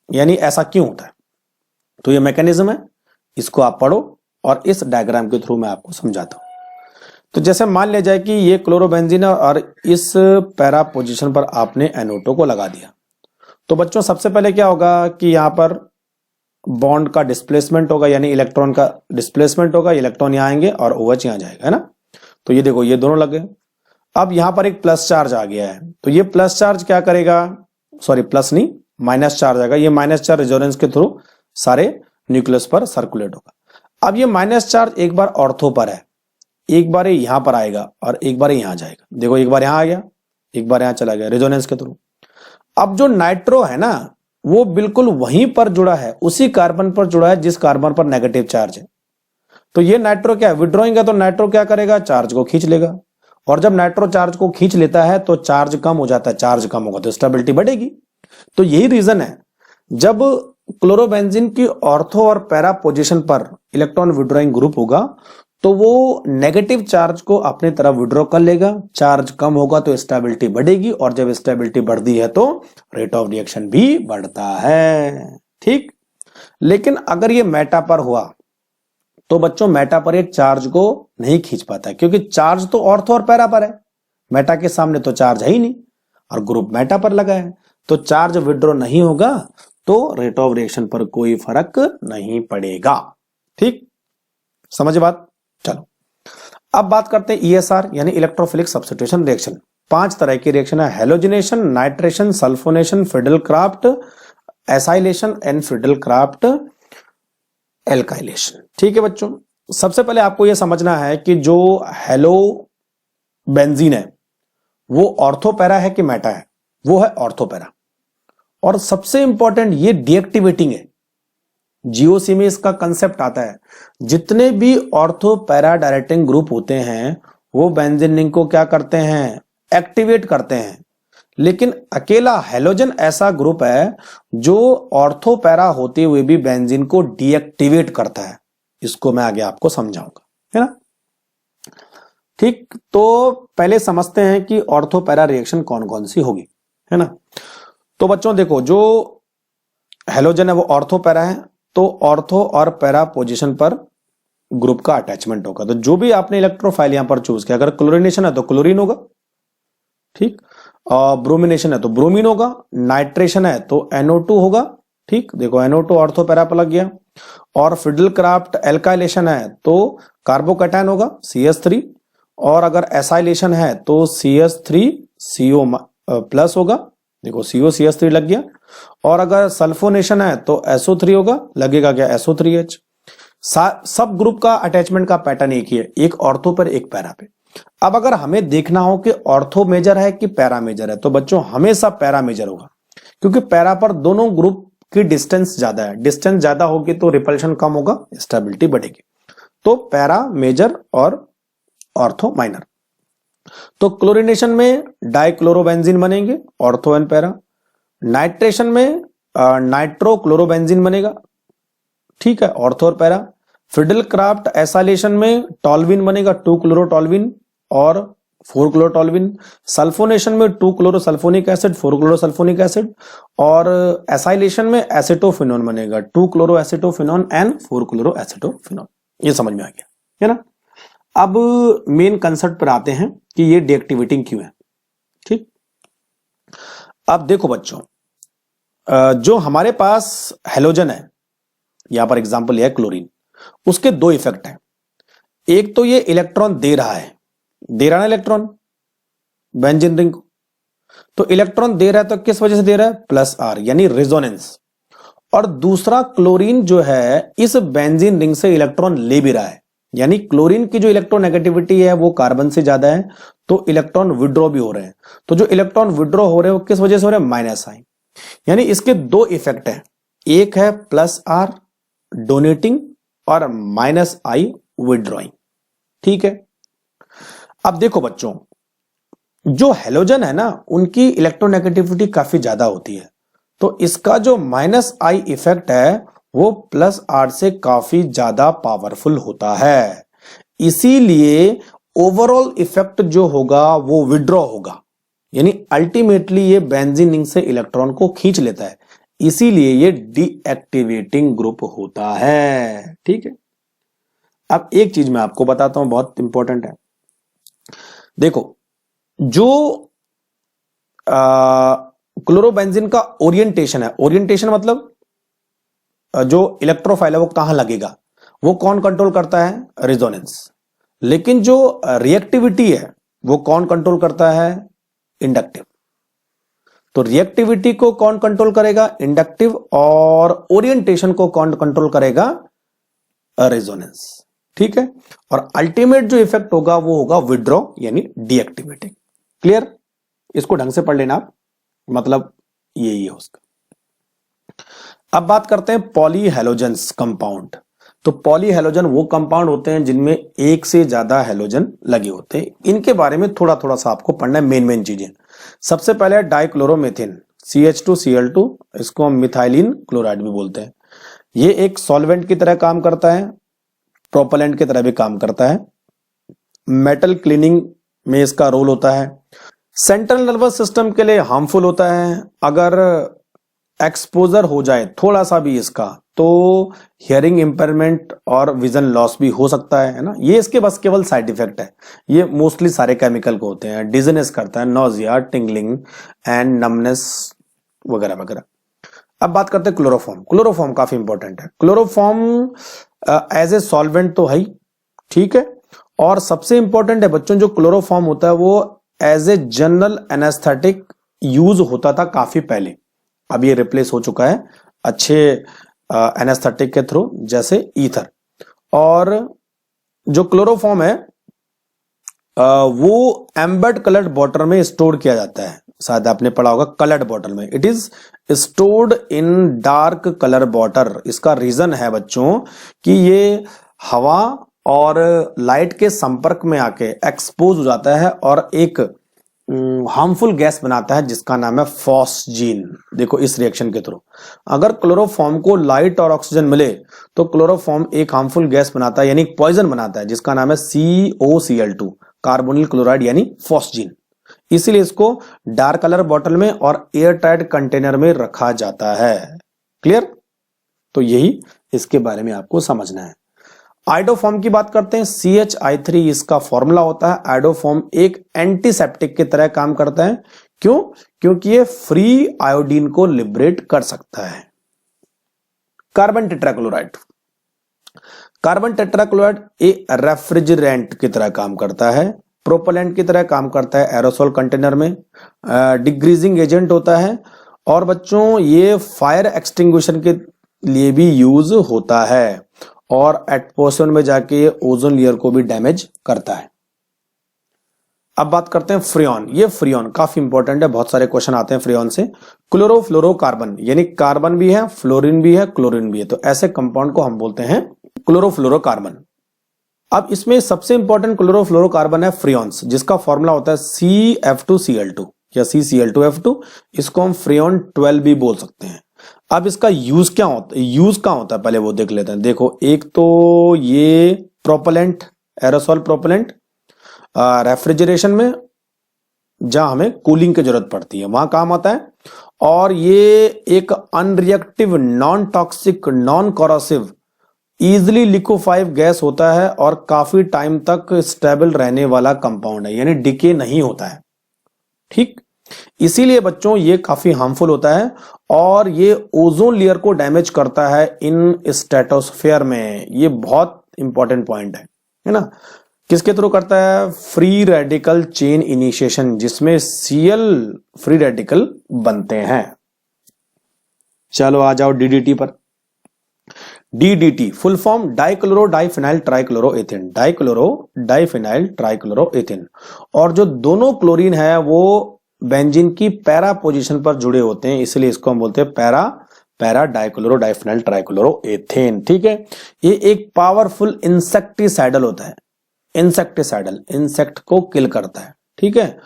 यानी ऐसा क्यों होता है, तो ये मैकेनिज्म है, इसको आप पढ़ो और इस डायग्राम के थ्रू मैं आपको समझाता हूं। तो जैसे मान लिया जाए कि ये क्लोरोबेंजीन है और इस पैरा पोजीशन पर आपने NO2 को लगा दिया, तो बच्चों सबसे पहले क्या होगा कि यहां पर बॉन्ड का डिस्प्लेसमेंट होगा, यानी इलेक्ट्रॉन का डिस्प्लेसमेंट होगा, इलेक्ट्रॉन यहां आएंगे और OH यहां जाएगा, है ना। तो ये देखो, ये दोनों लगे। अब यहां पर एक प्लस चार्ज आ गया है, तो ये प्लस चार्ज क्या करेगा, सॉरी प्लस नहीं, माइनस चार्ज आएगा। ये माइनस चार्ज रेजोनेंस के थ्रू सारे न्यूक्लियस पर सर्कुलेट होगा। अब ये माइनस चार्ज एक बार ऑर्थो पर है, एक बार यहां पर आएगा और एक बार यहां जाएगा। देखो, एक बार यहां आ गया, एक बार यहां चला गया रेजोनेंस के थ्रू। अब जो नाइट्रो है ना, वो बिल्कुल वहीं पर जुड़ा है, उसी कार्बन पर जुड़ा है जिस कार्बन पर नेगेटिव चार्ज है। तो ये नाइट्रो क्या है, विड्रॉइंग है, तो नाइट्रो क्या करेगा, चार्ज को खींच लेगा। और जब नाइट्रो चार्ज को खींच लेता है तो चार्ज कम हो जाता है, चार्ज कम होगा तो स्टेबिलिटी बढ़ेगी। तो यही रीजन है, जब क्लोरोबेंजीन की ऑर्थो और पैरा पोजीशन पर इलेक्ट्रॉन विड्रॉइंग ग्रुप होगा तो वो नेगेटिव चार्ज को अपनी तरफ विड्रॉ कर लेगा, चार्ज कम होगा तो स्टेबिलिटी बढ़ेगी, और जब स्टेबिलिटी बढ़ती है तो रेट ऑफ रिएक्शन भी बढ़ता है। ठीक, लेकिन अगर ये मेटा पर हुआ तो बच्चों मेटा पर एक चार्ज को नहीं खींच पाता, क्योंकि चार्ज तो ऑर्थो और पैरा पर है, मेटा के सामने तो चार्ज है ही नहीं और ग्रुप मेटा पर लगा है, तो चार्ज विड्रॉ नहीं होगा तो रेट ऑफ रिएक्शन पर कोई फर्क नहीं पड़ेगा। ठीक, समझ बात। चलो अब बात करते हैं ESR यानी इलेक्ट्रोफिलिक सब्स्टिट्यूशन रिएक्शन। 5 तरह की रिएक्शन है, halogenation, nitration, sulphonation, fiddle-craft acylation and fiddle-craft alkylation. ठीक है बच्चों, सबसे पहले आपको यह समझना है कि जो हेलो बेंजीन है वो ऑर्थोपैरा है कि मेटा है, वो है ऑर्थोपैरा। और सबसे इंपॉर्टेंट, ये डीएक्टिवेटिंग है। जीओसी में इसका कंसेप्ट आता है, जितने भी ऑर्थो पैरा डायरेक्टिंग ग्रुप होते हैं वो बेंजीन रिंग को क्या करते हैं, एक्टिवेट करते हैं। लेकिन अकेला हेलोजन ऐसा ग्रुप है जो ऑर्थो पैरा होते हुए भी बेंजीन को डीएक्टिवेट करता है। इसको मैं आगे आपको समझाऊंगा, है ना। ठीक, तो पहले समझते हैं कि ऑर्थो पैरा रिएक्शन कौन कौन सी होगी, है ना। तो बच्चों देखो, जो हेलोजन है वो ऑर्थो पैरा है, तो ऑर्थो और पैरा पोजीशन पर ग्रुप का अटैचमेंट होगा। तो जो भी आपने इलेक्ट्रोफाइल यहां पर चूज किया, अगर क्लोरीनेशन है तो क्लोरीन होगा, ठीक, और ब्रोमिनेशन है तो ब्रोमीन होगा, नाइट्रेशन है तो NO2 होगा। ठीक, देखो NO2 ऑर्थो पैरा पर लग गया। और फिडल-क्राफ्ट एल्काइलेशन है तो कार्बोकैटायन होगा CH3, और अगर एसाइलेशन है तो CH3CO प्लस होगा, देखो CO CH3 लग गया। और अगर सल्फोनेशन है तो SO3 होगा, लगेगा क्या, SO3H। सब ग्रुप का अटैचमेंट का पैटर्न एक ही है, एक ऑर्थो पर एक पैरा पे। अब अगर हमें देखना हो कि ऑर्थो मेजर है कि पैरा मेजर है, तो बच्चों हमेशा पैरा मेजर होगा, क्योंकि पैरा पर दोनों ग्रुप की डिस्टेंस ज्यादा है। डिस्टेंस ज्यादा होगी तो रिपल्शन कम होगा, स्टेबिलिटी बढ़ेगी। तो पैरा मेजर और ऑर्थो माइनर। तो क्लोरीनेशन में डाइक्लोरोबेंजीन बनेंगे, ऑर्थो एंड पैरा। नाइट्रेशन में नाइट्रो क्लोरोबेंजीन बनेगा, ठीक है, ऑर्थो और पैरा। फिडल-क्राफ्ट एसाइलेशन में टॉल्विन बनेगा, 2-क्लोरोटॉल्विन और 4-क्लोरोटॉल्विन। सल्फोनेशन में 2-क्लोरोसल्फोनिक एसिड, 4-क्लोरोसल्फोनिक एसिड। और एसाइलेशन में एसिटोफिनोन बनेगा, 2-क्लोरोएसिटोफिनोन एंड 4-क्लोरोएसिटोफिनोन। ये समझ में आ गया, है ना। अब मेन कंसेप्ट पर आते हैं कि ये डीएक्टिवेटिंग क्यों है। ठीक, अब देखो बच्चों, जो हमारे पास हेलोजन है, यहां पर एग्जांपल यह है क्लोरीन, उसके 2 इफेक्ट हैं। एक तो ये इलेक्ट्रॉन दे रहा है, दे रहा है इलेक्ट्रॉन बेंजीन रिंग को। तो इलेक्ट्रॉन दे रहा है तो किस वजह से दे रहा है, +R यानी रेजोनेंस। और दूसरा, क्लोरीन जो है इस बेंजीन रिंग से इलेक्ट्रॉन ले भी रहा है, यानी क्लोरीन की जो इलेक्ट्रोनेगेटिविटी है वो कार्बन से ज्यादा है, तो इलेक्ट्रॉन विड्रॉ भी हो रहे हैं। तो जो इलेक्ट्रॉन विड्रॉ हो रहे हैं वो किस वजह से हो रहे हैं, -I। यानी इसके 2 इफेक्ट हैं, एक है +R डोनेटिंग और -I विड्रॉइंग। ठीक है, अब देखो बच्चों, जो हेलोजन है ना उनकी इलेक्ट्रोनेगेटिविटी काफी ज्यादा होती है, तो इसका जो माइनस आई इफेक्ट है वो प्लस आर से काफी ज्यादा पावरफुल होता है। इसीलिए ओवरऑल इफेक्ट जो होगा वो विड्रॉ होगा, यानी अल्टीमेटली ये बेंजीन रिंग से इलेक्ट्रॉन को खींच लेता है, इसीलिए ये डीएक्टिवेटिंग ग्रुप होता है। ठीक है, अब एक चीज मैं आपको बताता हूं, बहुत इंपॉर्टेंट है। देखो, जो क्लोरोबेंजीन का ओरिएंटेशन है, ओरिएंटेशन मतलब जो इलेक्ट्रोफाइल है वो कहां लगेगा, वो कौन कंट्रोल करता है, रेजोनेंस। लेकिन जो रिएक्टिविटी है वो कौन कंट्रोल करता है, इंडक्टिव। तो रिएक्टिविटी को कौन कंट्रोल करेगा, इंडक्टिव, और ओरिएंटेशन को कौन कंट्रोल करेगा, रेजोनेंस। ठीक है, और अल्टीमेट जो इफेक्ट होगा वो होगा विड्रॉ यानी डीएक्टिवेटिंग। क्लियर, इसको ढंग से पढ़ लेना आप, मतलब यही है उसका। अब बात करते हैं पॉलीहेलोजेंस कंपाउंड। तो पॉलीहेलोजन वो कंपाउंड होते हैं जिनमें एक से ज्यादा हेलोजन लगे होते हैं। इनके बारे में थोड़ा थोड़ा सा आपको पढ़ना है, मेन चीजें। सबसे पहले है डाइक्लोरोमेथिन, CH2Cl2, इसको हम मिथाइलिन क्लोराइड भी बोलते हैं। ये एक सॉल्वेंट की तरह काम करता है, प्रोपेलेंट की तरह भी काम करता है, मेटल क्लीनिंग में इसका रोल होता है, सेंट्रल नर्वस सिस्टम के लिए हार्मफुल होता है। अगर एक्सपोजर हो जाए थोड़ा सा भी इसका, तो हियरिंग इंपेयरमेंट और विजन लॉस भी हो सकता है ना। ये इसके बस केवल साइड इफेक्ट है, ये मोस्टली सारे केमिकल को होते हैं। डिजीनेस करता है, नोजिया, टिंगलिंग एंड नमनेस वगैरह वगैरह। अब बात करते हैं क्लोरोफॉर्म। क्लोरोफॉर्म काफी इंपॉर्टेंट है। क्लोरोफॉर्म एज ए सॉल्वेंट तो है ही, ठीक है, और सबसे इंपॉर्टेंट है बच्चों, जो क्लोरोफॉर्म होता है वो as a general anaesthetic use होता था काफी पहले, अब ये रिप्लेस हो चुका है अच्छे एनेस्थेटिक के थ्रू, जैसे ईथर। और जो क्लोरोफॉर्म है वो एम्बर्ड कलर्ड बॉटल में स्टोर किया जाता है, शायद आपने पढ़ा होगा, कलर्ड बॉटल में। It is stored in dark colour bottle. इसका रीजन है बच्चों कि ये हवा और लाइट के संपर्क में आके एक्सपोज हो जाता है और एक हार्मफुल गैस बनाता है जिसका नाम है फॉस्जीन। देखो इस रिएक्शन के थ्रू अगर क्लोरोफॉर्म को लाइट और ऑक्सीजन मिले तो क्लोरोफॉर्म एक हार्मफुल गैस बनाता है, यानी पॉइजन बनाता है, जिसका नाम है COCl2, कार्बोनिल क्लोराइड यानी फॉस्जीन। इसीलिए इसको डार्क कलर बॉटल में और एयर टाइट कंटेनर में रखा जाता है। क्लियर, तो यही इसके बारे में आपको समझना है। आइडोफॉर्म की बात करते हैं, CH3 इसका फॉर्मूला होता है। आइडोफॉर्म एक एंटीसेप्टिक की तरह काम करता है। क्यों? क्योंकि ये फ्री आयोडीन को लिबरेट कर सकता है। कार्बन टेट्राक्लोराइड, कार्बन टेट्राक्लोराइड एक रेफ्रिजरेंट की तरह काम करता है, प्रोपेलेंट की तरह काम करता है एरोसोल कंटेनर में, डिग्रीजिंग एजेंट होता है, और बच्चों ये फायर एक्सटिंग्विशर के लिए भी यूज होता है, और एटमॉस्फेयर में जाके ओजोन लेयर को भी डैमेज करता है। अब बात करते हैं फ्रियोन। ये फ्रियोन काफी इंपॉर्टेंट है, बहुत सारे क्वेश्चन आते हैं फ्रियोन से। क्लोरोफ्लोरोकार्बन, यानी कार्बन भी है, फ्लोरीन भी है, क्लोरीन भी है, तो ऐसे कंपाउंड को हम बोलते हैं क्लोरोफ्लोरोकार्बन। अब इसमें सबसे इंपॉर्टेंट क्लोरोफ्लोरोकार्बन है फ्रियोन्स, जिसका फॉर्मूला होता है CF2Cl2 या CCl2F2। इसको हम फ्रियोन 12 भी बोल सकते हैं। अब इसका यूज क्या होता है, यूज कहां होता है, पहले वो देख लेते हैं। देखो, एक तो ये प्रोपेलेंट, एरोसोल प्रोपेलेंट, रेफ्रिजरेशन में जहां हमें कूलिंग की जरूरत पड़ती है वहां काम आता है, और ये एक unreactive, non toxic, non corrosive, easily liquefiable gas होता है और काफी टाइम तक स्टेबल रहने वाला कंपाउंड है, यानी डिके नहीं होता है। ठीक, इसीलिए बच्चों ये काफी हार्मफुल होता है और ये ओजोन लेयर को डैमेज करता है इन स्ट्रेटोस्फेयर में। ये बहुत इंपॉर्टेंट पॉइंट है ना। किसके थ्रू करता है, फ्री रेडिकल चेन इनिशिएशन, जिसमें Cl फ्री रेडिकल बनते हैं। चलो आ जाओ DDT पर। DDT full form dichloro diphenyl trichloroethane, dichloro diphenyl trichloroethane. और जो दोनों क्लोरीन है वो बेंजीन की पैरा पोजीशन पर जुड़े होते हैं, इसलिए इसको हम बोलते हैं पैरा डाइक्लोरो डाइफिनाइल ट्राइक्लोरोएथेन। ठीक है, ये एक पावरफुल इंसेक्टिसाइडल होता है, इंसेक्टिसाइडल, इंसेक्ट को किल करता है। ठीक है,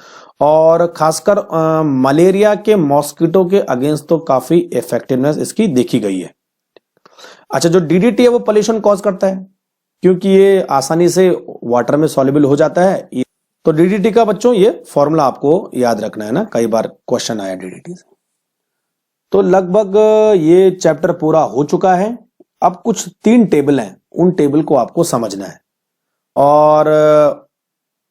और खासकर मलेरिया के मॉस्किटो के अगेंस्ट तो काफी इफेक्टिवनेस इसकी देखी गई है। अच्छा, जो डीडीटी है वो पोल्यूशन कॉज करता है क्योंकि ये आसानी से वाटर में सॉल्युबल हो जाता है। तो डीडीटी का बच्चों ये फॉर्मूला आपको याद रखना है ना, कई बार क्वेश्चन आया डीडीटी से। तो लगभग ये चैप्टर पूरा हो चुका है। अब कुछ 3 टेबल हैं, उन टेबल को आपको समझना है और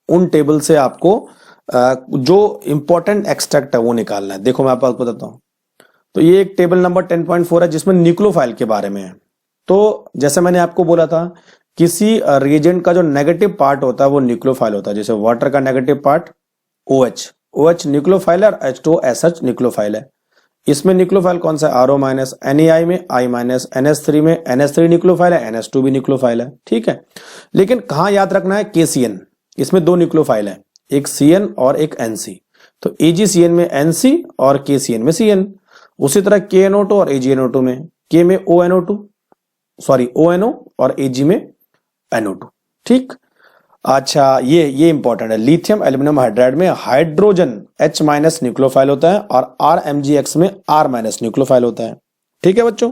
उन टेबल से आपको जो इंपॉर्टेंट एक्सट्रैक्ट है वो निकालना है। देखो मैं आपको बताता हूं। तो ये एक टेबल नंबर 10.4 है जिसमें न्यूक्लियोफाइल के बारे में है। तो जैसे मैंने आपको बोला था, किसी रिएजेंट का जो नेगेटिव पार्ट होता है वो न्यूक्लियोफाइल होता है। जैसे वाटर का नेगेटिव पार्ट OH न्यूक्लियोफाइल है और H2SH न्यूक्लियोफाइल है। इसमें न्यूक्लियोफाइल कौन सा है? RO माइनस, NaI में I माइनस, NH3 में NH3 न्यूक्लियोफाइल है, NH2 भी न्यूक्लियोफाइल है। ठीक है, लेकिन कहां याद रखना है? KCN, इसमें 2 न्यूक्लियोफाइल है, एक CN और एक NC। तो AgCN में NC और KCN में CN। उसी तरह KNO2 और AgNO2 में, K में ONO2 ONO और Ag में NO2। ठीक, अच्छा ये इंपॉर्टेंट है। लिथियम एल्यूमिनियम हाइड्राइड में हाइड्रोजन H माइनस न्यूक्लियोफाइल होता है और RMgX में R माइनस न्यूक्लियोफाइल होता है। ठीक है बच्चों,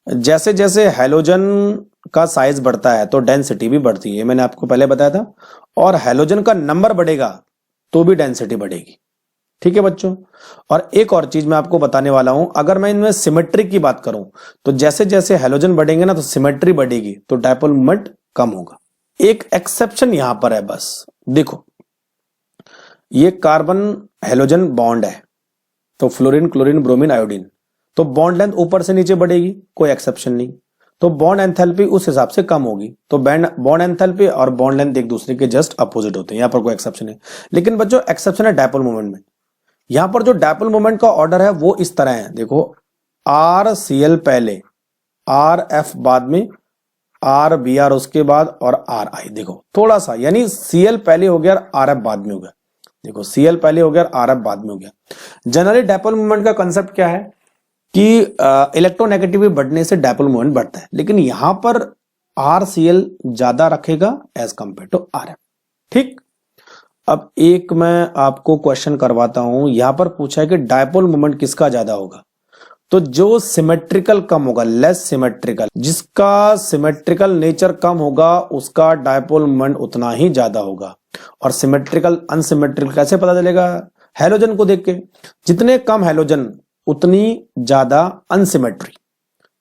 जैसे जैसे हैलोजन का साइज बढ़ता है तो डेंसिटी भी बढ़ती है, ये मैंने आपको पहले बताया था। और हैलोजन का नंबर बढ़ेगा तो भी डेंसिटी बढ़ेगी। ठीक है बच्चों, और एक और चीज मैं आपको बताने वाला हूं, अगर मैं इनमें सिमेट्री की बात करूं तो जैसे जैसे हैलोजन बढ़ेंगे ना तो सिमेट्री बढ़ेगी, तो डायपोल मोमेंट कम होगा। एक एक्सेप्शन यहां पर है बस, देखो ये कार्बन हैलोजन बॉन्ड है, तो फ्लोरीन क्लोरीन ब्रोमीन आयोडीन, तो बॉन्ड लेंथ ऊपर से नीचे बढ़ेगी, कोई एक्सेप्शन नहीं। तो बॉन्ड एंथैल्पी उस हिसाब से कम होगी, तो बॉन्ड एंथैल्पी और बॉन्ड लेंथ एक दूसरे के जस्ट अपोजिट होते हैं, यहां पर कोई एक्सेप्शन है। लेकिन बच्चों एक्सेप्शन है डायपोल मोमेंट में। यहां पर जो डायपोल मोमेंट का ऑर्डर है वो इस तरह है, देखो RCl पहले, RF बाद में, RBr उसके बाद और RI। देखो थोड़ा सा, यानी Cl पहले हो गया और RF बाद में हो गया। देखो Cl पहले हो गया और RF बाद में हो गया। जनरली डायपोल मोमेंट का कंसेप्ट क्या है कि इलेक्ट्रोनेगेटिविटी बढ़ने से डायपोल मोमेंट बढ़ता है, लेकिन यहां पर RCl ज्यादा रखेगा एज कंपेयर टू RF। ठीक, अब एक मैं आपको क्वेश्चन करवाता हूं, यहां पर पूछा है कि डायपोल मोमेंट किसका ज्यादा होगा? तो जो सिमेट्रिकल कम होगा, लेस सिमेट्रिकल, जिसका सिमेट्रिकल नेचर कम होगा उसका डायपोल मोमेंट उतना ही ज्यादा होगा। और सिमेट्रिकल अनसिमेट्रिकल कैसे पता चलेगा? हैलोजन को देख के, जितने कम हैलोजन उतनी ज्यादा अनसिमेट्री।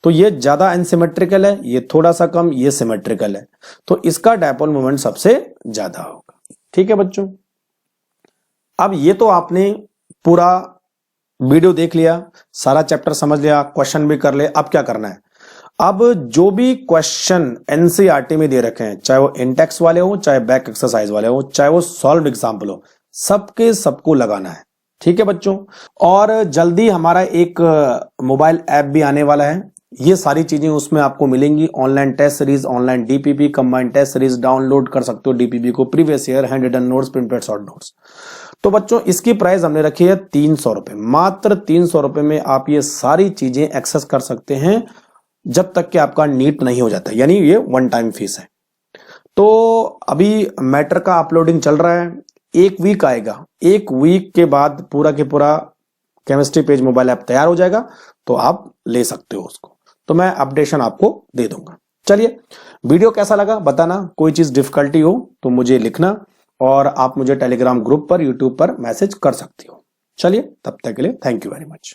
तो ये ज्यादा अनसिमेट्रिकल है, ये थोड़ा सा कम, ये सिमेट्रिकल है, तो इसका डायपोल मोमेंट सबसे ज्यादा होगा। ठीक है बच्चों, अब ये तो आपने पूरा वीडियो देख लिया, सारा चैप्टर समझ लिया, क्वेश्चन भी कर ले। अब क्या करना है? अब जो भी क्वेश्चन एनसीईआरटी में दे रखे हैं, चाहे वो इंटेक्स वाले हो, चाहे बैक एक्सरसाइज वाले हो, चाहे वो सॉल्व एग्जाम्पल हो, सबके सबको लगाना है। ठीक है बच्चों, और जल्दी हमारा एक मोबाइल ऐप भी आने वाला है, ये सारी चीजें उसमें आपको मिलेंगी। Online test series, online DPP, combined test series download कर सकते हो डीपीपी को, previous year, hand written notes, printed short notes. तो बच्चों इसकी प्राइस हमने रखी है 300 रुपए, मात्र 300 रुपए में आप ये सारी चीजें एक्सेस कर सकते हैं जब तक कि आपका नीट नहीं हो जाता, यानी ये वन टाइम फीस है। तो अभी मैटर का अपलोडिंग चल रहा है, 1 वीक आएगा, 1 वीक के बाद पूरा के पूरा केमिस्ट्री पेज मोबाइल ऐप तैयार हो जाएगा, तो आप ले सकते हो उसको। तो मैं अपडेशन आपको दे दूंगा। चलिए, वीडियो कैसा लगा बताना, कोई चीज डिफिकल्टी हो तो मुझे लिखना, और आप मुझे टेलीग्राम ग्रुप पर, यूट्यूब पर मैसेज कर सकती हो। चलिए, तब तक के लिए थैंक यू वेरी मच।